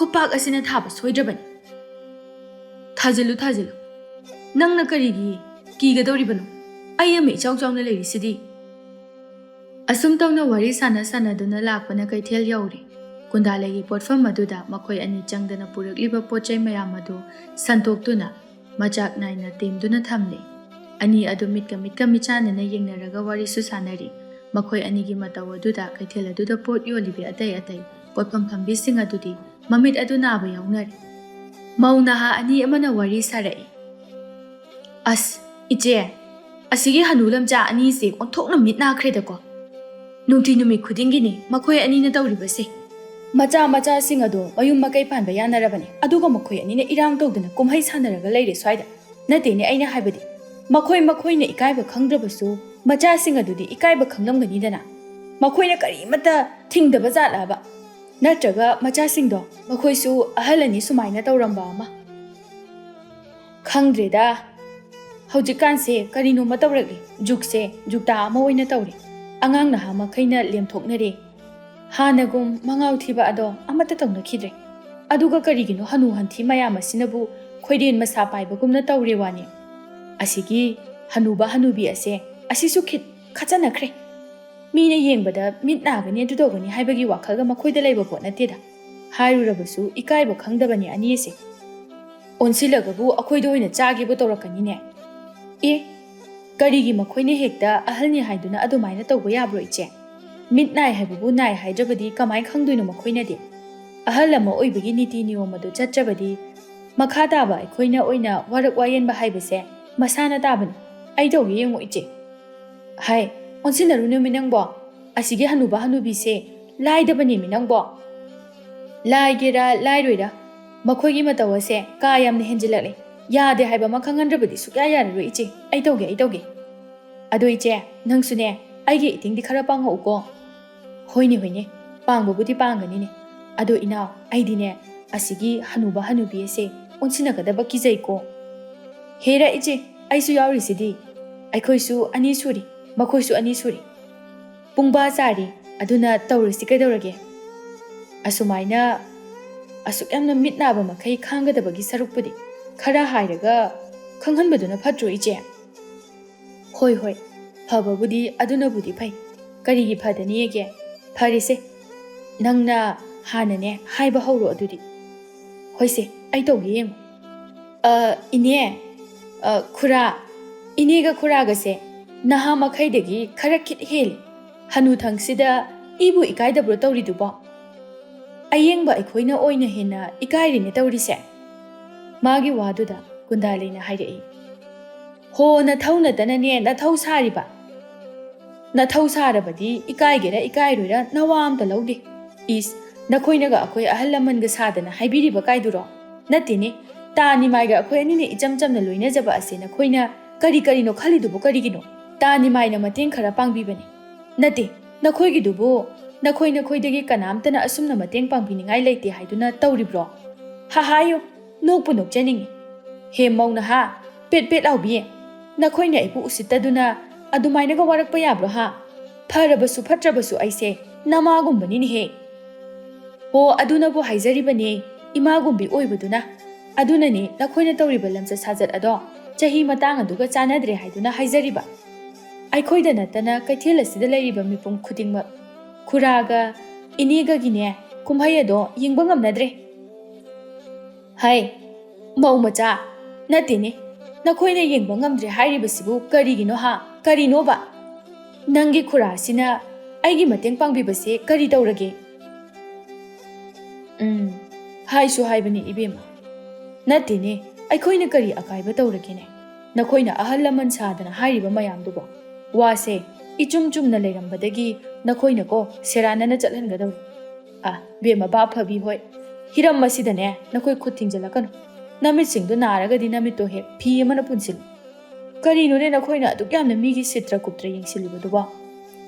ꯈꯨꯄꯥꯛ ꯑꯁꯤꯅ ꯊꯥꯕ ꯁꯣꯏꯗ꯭ꯔꯕꯅꯤ ꯊꯥꯖꯤꯜꯂꯨ ꯊꯥꯖꯤꯜꯂꯨ ꯅꯪꯅ ꯀꯔꯤꯒꯤ ꯀꯤꯒꯗꯧꯔꯤꯕꯅꯣ ꯑꯩ ꯑꯃ ꯏꯆꯥꯎ ꯆꯥꯎꯅ ꯂꯩꯔꯤꯁꯤꯗꯤ ꯑꯁꯨꯝ ꯇꯧꯅ ꯋꯥꯔꯤ ꯁꯥꯟꯅꯗꯨꯅ ꯂꯥꯛꯄꯅ ꯀꯩꯊꯦꯜ ꯌꯧꯔꯦ ꯀꯨꯟꯗꯥꯂꯩꯒꯤ ꯄꯣꯠꯐꯝ ꯑꯗꯨꯗ ꯃꯈꯣꯏ ꯑꯅꯤ ꯆꯪꯗꯅ ꯄꯨꯔꯛꯂꯤꯕ ꯄꯣꯠꯆꯩ ꯃꯌꯥꯝ ꯑꯗꯨ ꯁꯟꯇꯣꯛꯇꯨꯅ ꯃꯆꯥꯛ ꯅꯥꯏꯅ ꯇꯦꯝꯗꯨꯅ ꯊꯝꯂꯦ ꯑꯅꯤ ꯑꯗꯨ ꯃꯤꯠꯀ ꯃꯤꯆꯥꯟꯅꯅ ꯌꯦꯡꯅꯔꯒ ꯋꯥꯔꯤꯁꯨ ꯁꯥꯟꯅꯔꯤ ꯃꯈꯣꯏ ꯑꯅꯤꯒꯤ ꯃꯇꯧ ꯑꯗꯨꯗ ꯀꯩꯊꯦꯜ ꯑꯗꯨꯗ ꯄꯣꯠ ꯌꯣꯜꯂꯤꯕꯤ ꯑꯇꯩ ꯄꯣꯠꯐꯝ ꯐꯝꯕꯤꯁꯤꯡ ꯑꯗꯨꯗꯤ ꯃꯃꯤꯠ ꯑꯗꯨ ꯅꯥꯕ ꯌꯥꯎꯅꯔꯤ ꯃꯧ ꯅꯍꯥ ꯑꯅꯤ ꯑꯃꯅ ꯋꯥꯔꯤ ꯁꯥꯔꯛꯏ ꯑꯁ ꯏꯆꯦ ꯑꯁꯤꯒꯤ ꯍꯅꯨ ꯂꯝꯆꯥ ꯑꯅꯤꯁꯦ ꯑꯣꯟꯊꯣꯛꯅ ꯃꯤꯠ ꯅꯥꯈ꯭ꯔꯦꯗꯀꯣ ꯅꯨꯡꯇꯤ ꯅꯨꯃꯤꯠ ꯈꯨꯗꯤꯡꯒꯤꯅꯤ ꯃꯈꯣꯏ ꯑꯅꯤꯅ ꯇꯧꯔꯤꯕꯁꯦ ꯃꯆꯥꯁꯤꯡ ꯑꯗꯣ ꯃꯌꯨꯝ ꯃꯀꯩ ꯄꯥꯟꯕ ꯌꯥꯅꯔꯕꯅꯤ ꯑꯗꯨꯒ ꯃꯈꯣꯏ ꯑꯅꯤꯅ ꯏꯔꯥꯡ ꯇꯧꯗꯨꯅ ꯀꯨꯝꯍꯩ ꯁꯥꯟꯅꯔꯒ ꯂꯩꯔꯦ ꯁ꯭ꯋꯥꯏꯗ ꯅꯠꯇꯦꯅꯦ ꯑꯩꯅ ꯍꯥꯏꯕꯗꯤ ꯃꯈꯣꯏꯅ ꯏꯀꯥꯏꯕ ꯈꯪꯗ꯭ꯔꯕꯁꯨ ꯃꯆꯥꯁꯤꯡ ꯑꯗꯨꯗꯤ ꯏꯀꯥꯏꯕ ꯈꯪꯂꯝꯒꯅꯤꯗꯅ ꯃꯈꯣꯏꯅ ꯀꯔꯤꯃꯠꯇ ꯊꯤꯡꯗꯕ ꯖꯥꯠꯂꯕ ꯅꯠꯇ꯭ꯔꯒ ꯃꯆꯥꯁꯤꯡꯗꯣ ꯃꯈꯣꯏꯁꯨ ꯑꯍꯜ ꯑꯅꯤ ꯁꯨꯃꯥꯏꯅ ꯇꯧꯔꯝꯕ ꯑꯃ ꯈꯪꯗ꯭ꯔꯦꯗ ꯍꯧꯖꯤꯛꯀꯥꯟꯁꯦ ꯀꯔꯤꯅꯣꯃ ꯇꯧꯔꯛꯂꯤ ꯖꯨꯛꯁꯦ ꯖꯨꯛꯇꯥ ꯑꯃ ꯑꯣꯏꯅ ꯇꯧꯔꯦ ꯑꯉꯥꯡ ꯅꯍꯥ ꯃꯈꯩꯅ ꯂꯦꯝꯊꯣꯛꯅꯔꯦ ꯍꯥꯟꯅꯒꯨꯝ ꯃꯉꯥꯎ ꯊꯤꯕ ꯑꯗꯣ ꯑꯃꯠꯇ ꯇꯧꯅꯈꯤꯗ꯭ꯔꯦ ꯑꯗꯨꯒ ꯀꯔꯤꯒꯤꯅꯣ ꯍꯅꯨ ꯍꯟꯊꯤ ꯃꯌꯥꯝ ꯑꯁꯤꯅꯕꯨ ꯈꯣꯏꯔꯦꯟ ꯃꯁꯥ ꯄꯥꯏꯕꯒꯨꯝꯅ ꯇꯧꯔꯦ ꯋꯥꯅꯤ ꯑꯁꯤꯒꯤ ꯍꯅꯨꯕ ꯍꯅꯨꯕꯤ ꯑꯁꯤꯁꯨ ꯈꯠꯆꯅꯈ꯭ꯔꯦ ꯃꯤꯅ ꯌꯦꯡꯕꯗ ꯃꯤꯠ ꯅꯥꯒꯅꯤ ꯑꯗꯨ ꯇꯧꯒꯅꯤ ꯍꯥꯏꯕꯒꯤ ꯋꯥꯈꯜꯒ ꯃꯈꯣꯏꯗ ꯂꯩꯕ ꯄꯣꯠ ꯅꯠꯇꯦꯗ ꯍꯥꯏꯔꯨꯔꯕꯁꯨ ꯏꯀꯥꯏꯕ ꯈꯪꯗꯕꯅꯤ ꯑꯅꯤꯁꯦ ꯑꯣꯟꯁꯤꯜꯂꯒꯕꯨ ꯑꯩꯈꯣꯏꯗ ꯑꯣꯏꯅ ꯆꯥꯒꯦꯕꯨ ꯇꯧꯔꯛꯀꯅꯤꯅꯦ ꯑꯦ ꯀꯔꯤꯒꯤ ꯃꯈꯣꯏꯅ ꯍꯦꯛꯇ ꯑꯍꯜꯅꯤ ꯍꯥꯏꯗꯨꯅ ꯑꯗꯨꯃꯥꯏꯅ ꯇꯧꯕ ꯌꯥꯕ꯭ꯔꯣ ꯏꯆꯦ ꯃꯤꯠ ナꯏ ꯍꯥꯏꯕꯕꯨ ꯅꯥꯏ ꯍꯥꯏꯗ꯭ꯔꯕꯗꯤ ꯀꯃꯥꯏ ꯈꯪꯗꯣꯏꯅꯣ ꯃꯈꯣꯏꯅꯗꯤ ꯑꯍꯜ ꯑꯃ ꯑꯣꯏꯕꯒꯤ ꯅꯤꯇꯤ ꯅꯤꯌꯣꯝ ꯑꯗꯨ ꯆꯠꯇ꯭ꯔꯕꯗꯤ ꯃꯈꯥ ꯇꯥꯕ ꯑꯩꯈꯣꯏꯅ ꯑꯣꯏꯅ ꯋꯥꯔꯛ ꯋꯥꯌꯦꯟꯕ ꯍꯥꯏꯕꯁꯦ ꯃꯁꯥꯅ ꯇꯥꯕꯅꯤ ꯑꯩ ꯇꯧꯒꯦ ꯌꯦꯡꯉꯣ ꯏꯆꯦ ꯍꯥꯏ ꯑꯣꯟꯁꯤꯟꯅꯔꯨꯅꯨꯃꯤ ꯅꯪꯕꯣ ꯑꯁꯤꯒꯤ ꯍꯅꯨꯕ ꯍꯅꯨꯕꯤꯁꯦ ꯂꯥꯏꯗꯕꯅꯦꯃꯤ ꯅꯪꯕꯣ ꯂꯥꯏꯒꯦꯔꯥ ꯂꯥꯏꯔꯣꯏꯔꯥ ꯃꯈꯣꯏꯒꯤ ꯃꯇꯧ ꯑꯁꯦ ꯀꯥ ꯌꯥꯝꯅ ꯍꯦꯟꯖꯤꯜꯂꯛꯂꯦ ꯌꯥꯗꯦ ꯍꯥꯏꯕ ꯑꯃ ꯈꯪꯍꯟꯗ꯭ꯔꯕꯗꯤ ꯁꯨꯛꯌꯥ ꯌꯥꯔꯔꯣꯏ ꯏꯆꯦ ꯑꯩ ꯇꯧꯒꯦ ꯑꯗꯣ ꯏꯆꯦ ꯅꯪꯁꯨꯅꯦ ꯑꯩꯒꯤ ꯏꯇꯤꯡꯗꯤ ꯈꯔ ꯄꯥꯡꯉꯛꯎꯀꯣ ꯍꯣꯏꯅꯦ ꯄꯥꯡꯕꯕꯨꯗꯤ ꯄꯥꯡꯒꯅꯤꯅꯦ ꯑꯗꯣ ꯏꯅꯥꯎ ꯑꯩꯗꯤꯅꯦ ꯑꯁꯤꯒꯤ ꯍꯅꯨꯕ ꯍꯅꯨꯕꯤ ꯑꯁꯦ ꯑꯣꯟꯁꯤꯟꯅꯒꯗꯕ ꯀꯤꯖꯩꯀꯣ ꯍꯦꯔꯥ ꯏꯆꯦ ꯑꯩꯁꯨ ꯌꯥꯎꯔꯤꯁꯤꯗꯤ ꯑꯩꯈꯣꯏꯁꯨ ꯑꯅꯤ ꯁꯨꯔꯤ ꯃꯈꯣꯏꯁꯨ ꯑꯅꯤ ꯁꯨꯔꯤ ꯄꯨꯡꯕꯥ ꯆꯥꯔꯤ ꯑꯗꯨꯅ ꯇꯧꯔꯁꯤ ꯀꯩꯗꯧꯔꯒꯦ ꯑꯁꯨꯃꯥꯏꯅ ꯑꯁꯨꯛ ꯌꯥꯝꯅ ꯃꯤꯠ ꯅꯥꯕ ꯃꯈꯩ ꯈꯥꯡꯒꯗꯕꯒꯤ ꯁꯔꯨꯛꯄꯨꯗꯤ ꯈꯔ ꯍꯥꯏꯔꯒ ꯈꯪꯍꯟꯕꯗꯨꯅ ꯐꯠꯇ꯭ꯔꯣ ꯏꯆꯦ ꯍꯣꯏ ꯐꯕꯕꯨꯗꯤ ꯑꯗꯨꯅꯕꯨꯗꯤ ꯐꯩ ꯀꯔꯤꯒꯤ ꯐꯗꯅꯤꯌꯦꯒꯦ ꯐꯔꯦꯁꯦ ꯅꯪꯅ ꯍꯥꯟꯅꯅꯦ ꯍꯥꯏꯕ ꯍꯧꯔꯣ ꯑꯗꯨꯗꯤ ꯍꯣꯏꯁꯦ ꯑꯩ ꯇꯧꯒꯦ ꯌꯦꯡꯉꯣ ꯏꯅꯦ ꯈꯨꯔꯥ ꯏꯅꯦꯒ ꯈꯨꯔꯥꯒꯁꯦ ꯅꯍꯥ ꯃꯈꯩꯗꯒꯤ ꯈꯔ ꯈꯤꯠ ꯍꯦꯜꯂꯤ ꯍꯅꯨꯊꯪꯁꯤꯗ ꯏꯕꯨ ꯏꯀꯥꯏꯗꯕ꯭ꯔꯣ ꯇꯧꯔꯤꯗꯨꯕꯣ ꯑꯌꯦꯡꯕ ꯑꯩꯈꯣꯏꯅ ꯑꯣꯏꯅ ꯍꯦꯟꯅ ꯏꯀꯥꯏꯔꯤꯅꯦ ꯇꯧꯔꯤꯁꯦ ꯃꯥꯒꯤ ꯋꯥꯗꯨꯗ ꯀꯨꯟꯗꯥꯂꯩꯅ ꯍꯥꯏꯔꯛꯏ ꯍꯣ ꯅꯊꯧ ꯅꯠꯇꯅꯅꯦ ꯅꯊꯧ ꯁꯥꯔꯤꯕ ꯅꯊꯧ ꯁꯥꯔꯕꯗꯤ ꯏꯀꯥꯏꯒꯦꯔꯥ ꯏꯀꯥꯏꯔꯣꯏꯔꯥ ꯅꯋꯥ ꯑꯝꯇ ꯂꯧꯗꯦ ꯏꯁ ꯅꯈꯣꯏꯅꯒ ꯑꯩꯈꯣꯏ ꯑꯍꯜ ꯂꯃꯟꯒ ꯁꯥꯗꯅ ꯍꯥꯏꯕꯤꯔꯤꯕ ꯀꯥꯏꯗꯨꯔꯣ ꯅꯠꯇꯦꯅꯦ ꯇꯥ ꯅꯤꯃꯥꯏꯒ ꯑꯩꯈꯣꯏ ꯑꯅꯤꯅ ꯏꯆꯝ ꯆꯝꯅ ꯂꯣꯏꯅꯖꯕ ꯑꯁꯦ ꯅꯈꯣꯏꯅ ꯀꯔꯤꯅꯣ ꯈꯜꯂꯤꯗꯨꯕꯨ ꯀꯔꯤꯒꯤꯅꯣ ꯇꯥ ꯅꯤꯃꯥꯏꯅ ꯃꯇꯦꯡ ꯈꯔ ꯄꯥꯡꯕꯤꯕꯅꯤ ꯅꯠꯇꯦ ꯅꯈꯣꯏꯒꯤꯗꯨꯕꯨ ꯅꯈꯣꯏꯗꯒꯤ ꯀꯅꯥꯝꯇꯅ ꯑꯁꯨꯝꯅ ꯃꯇꯦꯡ ꯄꯥꯡꯕꯤꯅꯤꯡꯉꯥꯏ ꯂꯩꯇꯦ ꯍꯥꯏꯗꯨꯅ ꯇꯧꯔꯤꯕ꯭ꯔꯣ ꯍꯥꯏꯌꯨ ꯅꯣꯛꯄꯨ ꯅꯣꯛꯆꯅꯤꯡꯉꯤ ꯍꯦ ꯃꯧꯅ ꯍꯥ ꯄꯦꯠ ꯂꯥꯎꯕꯤ ꯅꯈꯣꯏꯅ ꯑꯩꯕꯨ ꯎꯁꯤꯠꯇꯗꯨꯅ ꯑꯗꯨꯃꯥꯏꯅꯒ ꯋꯥꯔꯛꯄ ꯌꯥꯕ꯭ꯔꯣ ꯍꯥ ꯐꯔꯕꯁꯨ ꯐꯠꯇ꯭ꯔꯕꯁꯨ ꯑꯩꯁꯦ ꯅꯃꯥꯒꯨꯝꯕꯅꯤꯅꯦꯍꯦ ꯍꯣ ꯑꯗꯨꯅꯕꯨ ꯍꯥꯏꯖꯔꯤꯕꯅꯦ ꯏꯃꯥꯒꯨꯝꯕꯤ ꯑꯣꯏꯕꯗꯨꯅ ꯑꯗꯨꯅꯅꯦ ꯅꯈꯣꯏꯅ ꯇꯧꯔꯤꯕ ꯂꯝꯆꯠ ꯁꯥꯖꯠ ꯑꯗꯣ ꯆꯍꯤ ꯃꯇꯥꯡ ꯑꯗꯨꯒ ꯆꯥꯟꯅꯗ꯭ꯔꯦ ꯍꯥꯏꯗꯨꯅ ꯍꯥꯏꯖꯔꯤꯕ ꯑꯩꯈꯣꯏꯗ ꯅꯠꯇꯅ ꯀꯩꯊꯦꯜ ꯑꯁꯤꯗ ꯂꯩꯔꯤꯕ ꯃꯤꯄꯨꯝ ꯈꯨꯗꯤꯡꯃꯛ ꯈꯨꯔꯥꯒ ꯏꯅꯦꯒꯒꯤꯅꯦ ꯀꯨꯝꯍꯩ ꯑꯗꯣ ꯌꯦꯡꯕ ꯉꯝꯅꯗ꯭ꯔꯦ ꯍꯥꯏ ꯃꯧ ꯃꯆꯥ ꯅꯠꯇꯦꯅꯦ ꯅꯈꯣꯏꯅ ꯌꯦꯡꯕ ꯉꯝꯗ꯭ꯔꯦ ꯍꯥꯏꯔꯤꯕꯁꯤꯕꯨ ꯀꯔꯤꯒꯤꯅꯣ ꯀꯔꯤꯅꯣꯕ ꯅꯪꯒꯤ ꯈꯨꯔꯥꯁꯤꯅ ꯑꯩꯒꯤ ꯃꯇꯦꯡ ꯄꯥꯡꯕꯤꯕꯁꯦ ꯀꯔꯤ ꯇꯧꯔꯒꯦ ꯍꯥꯏꯁꯨ ꯍꯥꯏꯕꯅꯤ ꯏꯕꯦꯝꯃ ꯅꯠꯇꯦꯅꯦ ꯑꯩꯈꯣꯏꯅ ꯀꯔꯤ ꯑꯀꯥꯏꯕ ꯇꯧꯔꯒꯦꯅꯦ ꯅꯈꯣꯏꯅ ꯑꯍꯜ ꯂꯃꯟ ꯁꯥꯗꯅ ꯍꯥꯏꯔꯤꯕ ꯃꯌꯥꯝꯗꯨꯕꯣ ꯋꯥꯁꯦ ꯏꯆꯨꯝ ꯆꯨꯝꯅ ꯂꯩꯔꯝꯕꯗꯒꯤ ꯅꯈꯣꯏꯅꯀꯣ ꯁꯦꯔꯥꯟꯅꯅ ꯆꯠꯍꯟꯒꯗꯧꯔꯤ ꯕꯦꯝꯃ ꯕꯥꯞ ꯐꯕꯤ ꯍꯣꯏ ꯍꯤꯔꯝ ꯑꯁꯤꯗꯅꯦ ꯅꯈꯣꯏ ꯈꯨꯠ ꯊꯤꯡꯖꯤꯜꯂꯛꯀꯅꯨ ꯅꯃꯤꯠꯁꯤꯡꯗꯨ ꯅꯥꯔꯒꯗꯤ ꯅꯃꯤꯠꯇꯣ ꯍꯦꯛ ꯐꯤ ꯑꯃꯅ ꯄꯨꯟꯁꯤꯜꯂꯨ ꯀꯔꯤꯅꯣꯅꯦ ꯅꯈꯣꯏꯅ ꯑꯗꯨꯛ ꯌꯥꯝꯅ ꯃꯤꯒꯤ ꯁꯤꯇ꯭ꯔ ꯀꯨꯞꯇ꯭ꯔ ꯌꯦꯡꯁꯤꯜꯂꯤꯕꯗꯨꯕꯣ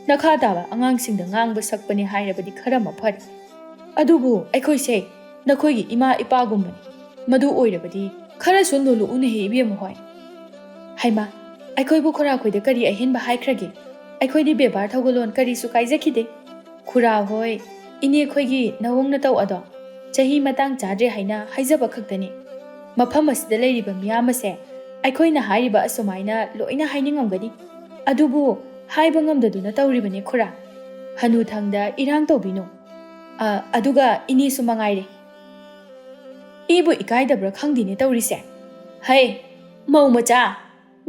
ꯅꯈꯥ ꯇꯥꯕ ꯑꯉꯥꯡꯁꯤꯡꯗ ꯉꯥꯡꯕ ꯁꯛꯄꯅꯤ ꯍꯥꯏꯔꯕꯗꯤ ꯈꯔ ꯃꯐꯔꯤ ꯑꯗꯨꯕꯨ ꯑꯩꯈꯣꯏꯁꯦ ꯅꯈꯣꯏꯒꯤ ꯏꯃꯥ ꯏꯄꯥꯒꯨꯝꯕꯅꯤ ꯃꯗꯨ ꯑꯣꯏꯔꯕꯗꯤ ꯈꯔꯁꯨ ꯅꯣꯜꯂꯨꯎꯅꯦꯍꯦ ꯏꯕꯦꯝꯃ ꯍꯣꯏ ꯍꯩꯃꯥ ꯑꯩꯈꯣꯏꯕꯨ ꯈꯨꯔꯥꯈꯣꯏꯗ ꯀꯔꯤ ꯑꯍꯦꯟꯕ ꯍꯥꯏꯈ꯭ꯔꯒꯦ ꯑꯩꯈꯣꯏꯗꯤ ꯕꯦꯕꯥꯔ ꯊꯧꯒꯜꯂꯣꯟ ꯀꯔꯤꯁꯨ ꯀꯥꯏꯖꯈꯤꯗꯦ ꯈꯨꯔꯥ ꯍꯣꯏ ꯏꯅꯦꯈꯣꯏꯒꯤ ꯅꯋꯣꯡ ꯅꯇꯧ ꯑꯗꯣ ꯆꯍꯤ ꯃꯇꯥꯡ ꯆꯥꯗ꯭ꯔꯦ ꯍꯥꯏꯅ ꯍꯥꯏꯖꯕ ꯈꯛꯇꯅꯤ ꯃꯐꯝ ꯑꯁꯤꯗ ꯂꯩꯔꯤꯕ ꯃꯤꯌꯥꯝ ꯑꯁꯦ ꯑꯩꯈꯣꯏꯅ ꯍꯥꯏꯔꯤꯕ ꯑꯁꯨꯃꯥꯏꯅ ꯂꯣꯏꯅ ꯍꯥꯏꯅꯤꯡꯉꯝꯒꯅꯤ ꯑꯗꯨꯕꯨ ꯍꯥꯏꯕ ꯉꯝꯗꯗꯨꯅ ꯇꯧꯔꯤꯕꯅꯤ ꯈꯨꯔꯥ ꯍꯅꯨꯊꯪꯗ ꯏꯔꯥꯡ ꯇꯧꯕꯤꯅꯨ ꯑꯗꯨꯒ ꯏꯅꯦꯁꯨ ꯃꯉꯥꯏꯔꯦ ꯏꯕꯨ ꯏꯀꯥꯏꯗꯕ꯭ꯔꯥ ꯈꯪꯗꯦꯅꯦ ꯇꯧꯔꯤꯁꯦ ꯍꯩ ꯃꯧ ꯃꯆꯥ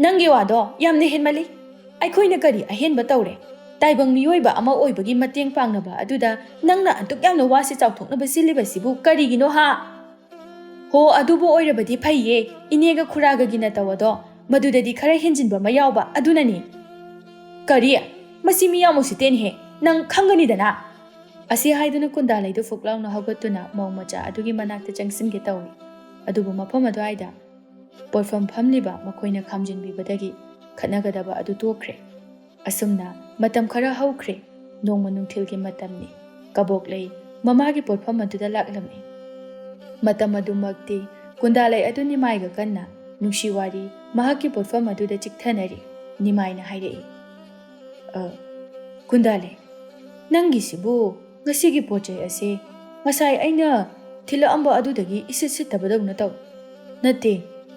ꯅꯪꯒꯤ ꯋꯥꯗꯣ ꯌꯥꯝꯅ ꯍꯦꯟꯃꯜꯂꯤ ꯑꯩꯈꯣꯏꯅ ꯀꯔꯤ ꯑꯍꯦꯟꯕ ꯇꯧꯔꯦ ꯇꯥꯏꯕꯪ ꯃꯤꯑꯣꯏꯕ ꯑꯃ ꯑꯣꯏꯕꯒꯤ ꯃꯇꯦꯡ ꯄꯥꯡꯅꯕ ꯑꯗꯨꯗ ꯅꯪꯅ ꯑꯗꯨꯛ ꯌꯥꯝꯅ ꯋꯥꯁꯤ ꯆꯥꯎꯊꯣꯛꯅꯕ ꯁꯤꯜꯂꯤꯕꯁꯤꯕꯨ ꯀꯔꯤꯒꯤꯅꯣ ꯍꯥ ꯍꯣ ꯑꯗꯨꯕꯨ ꯑꯣꯏꯔꯕꯗꯤ ꯐꯩꯌꯦ ꯏꯅꯦꯒ ꯈꯨꯔꯥꯒꯒꯤ ꯅꯇꯧ ꯑꯗꯣ ꯃꯗꯨꯗꯗꯤ ꯈꯔ ꯍꯦꯟꯖꯤꯟꯕ ꯑꯃ ꯌꯥꯎꯕ ꯑꯗꯨꯅꯅꯤ ꯀꯔꯤ ꯃꯁꯤ ꯃꯤ ꯌꯥꯝ ꯎꯁꯤꯠꯇꯦꯅꯦꯍꯦ ꯅꯪ ꯈꯪꯒꯅꯤꯗꯅ ꯑꯁꯤ ꯍꯥꯏꯗꯨꯅ ꯀꯨꯟꯗꯥꯂꯩꯗꯨ ꯐꯨꯛ ꯂꯥꯎꯅ ꯍꯧꯒꯠꯇꯨꯅ ꯃꯧ ꯃꯆꯥ ꯑꯗꯨꯒꯤ ꯃꯅꯥꯛꯇ ꯆꯪꯁꯤꯟꯒꯦ ꯇꯧꯏ ꯑꯗꯨꯕꯨ ꯃꯐꯝ ꯑꯗꯨꯋꯥꯏꯗ ꯄꯣꯠꯐꯝ ꯐꯝꯂꯤꯕ ꯃꯈꯣꯏꯅ ꯈꯥꯝꯖꯤꯟꯕꯤꯕꯗꯒꯤ ꯈꯠꯅꯒꯗꯕ ꯑꯗꯨ ꯇꯣꯛꯈ꯭ꯔꯦ ꯑꯁꯨꯝꯅ ꯃꯇꯝ ꯈꯔ ꯍꯧꯈ꯭ꯔꯦ ꯅꯣꯡꯃ ꯅꯨꯡꯊꯤꯜꯒꯤ ꯃꯇꯝꯅꯤ ꯀꯕꯣꯛꯂꯩ ꯃꯃꯥꯒꯤ ꯄꯣꯠꯐꯝ ꯑꯗꯨꯗ ꯂꯥꯛꯂꯝꯃꯤ ꯃꯇꯝ ꯑꯗꯨꯃꯛꯇꯤ ꯀꯨꯟꯗꯥꯂꯩ ꯑꯗꯨ ꯅꯤꯃꯥꯏꯒ ꯀꯟꯅ ꯅꯨꯡꯁꯤ ꯋꯥꯔꯤ ꯃꯍꯥꯛꯀꯤ ꯄꯣꯠꯐꯝ ꯑꯗꯨꯗ ꯆꯤꯛꯊꯅꯔꯤ ꯅꯤꯃꯥꯏꯅ ꯍꯥꯏꯔꯛꯏ ꯀꯨꯟꯗꯥꯂꯩ ꯅꯪꯒꯤꯁꯤꯕꯨ ꯉꯁꯤꯒꯤ ꯄꯣꯠ ꯆꯩ ꯑꯁꯤ ꯉꯁꯥꯏ ꯑꯩꯅ ꯊꯤꯜꯂꯛꯑꯝꯕ ꯑꯗꯨꯗꯒꯤ ꯏꯁꯤꯠ ꯁꯤꯠꯇꯕꯗꯧꯅ ꯇꯧ ꯅꯠꯇꯦ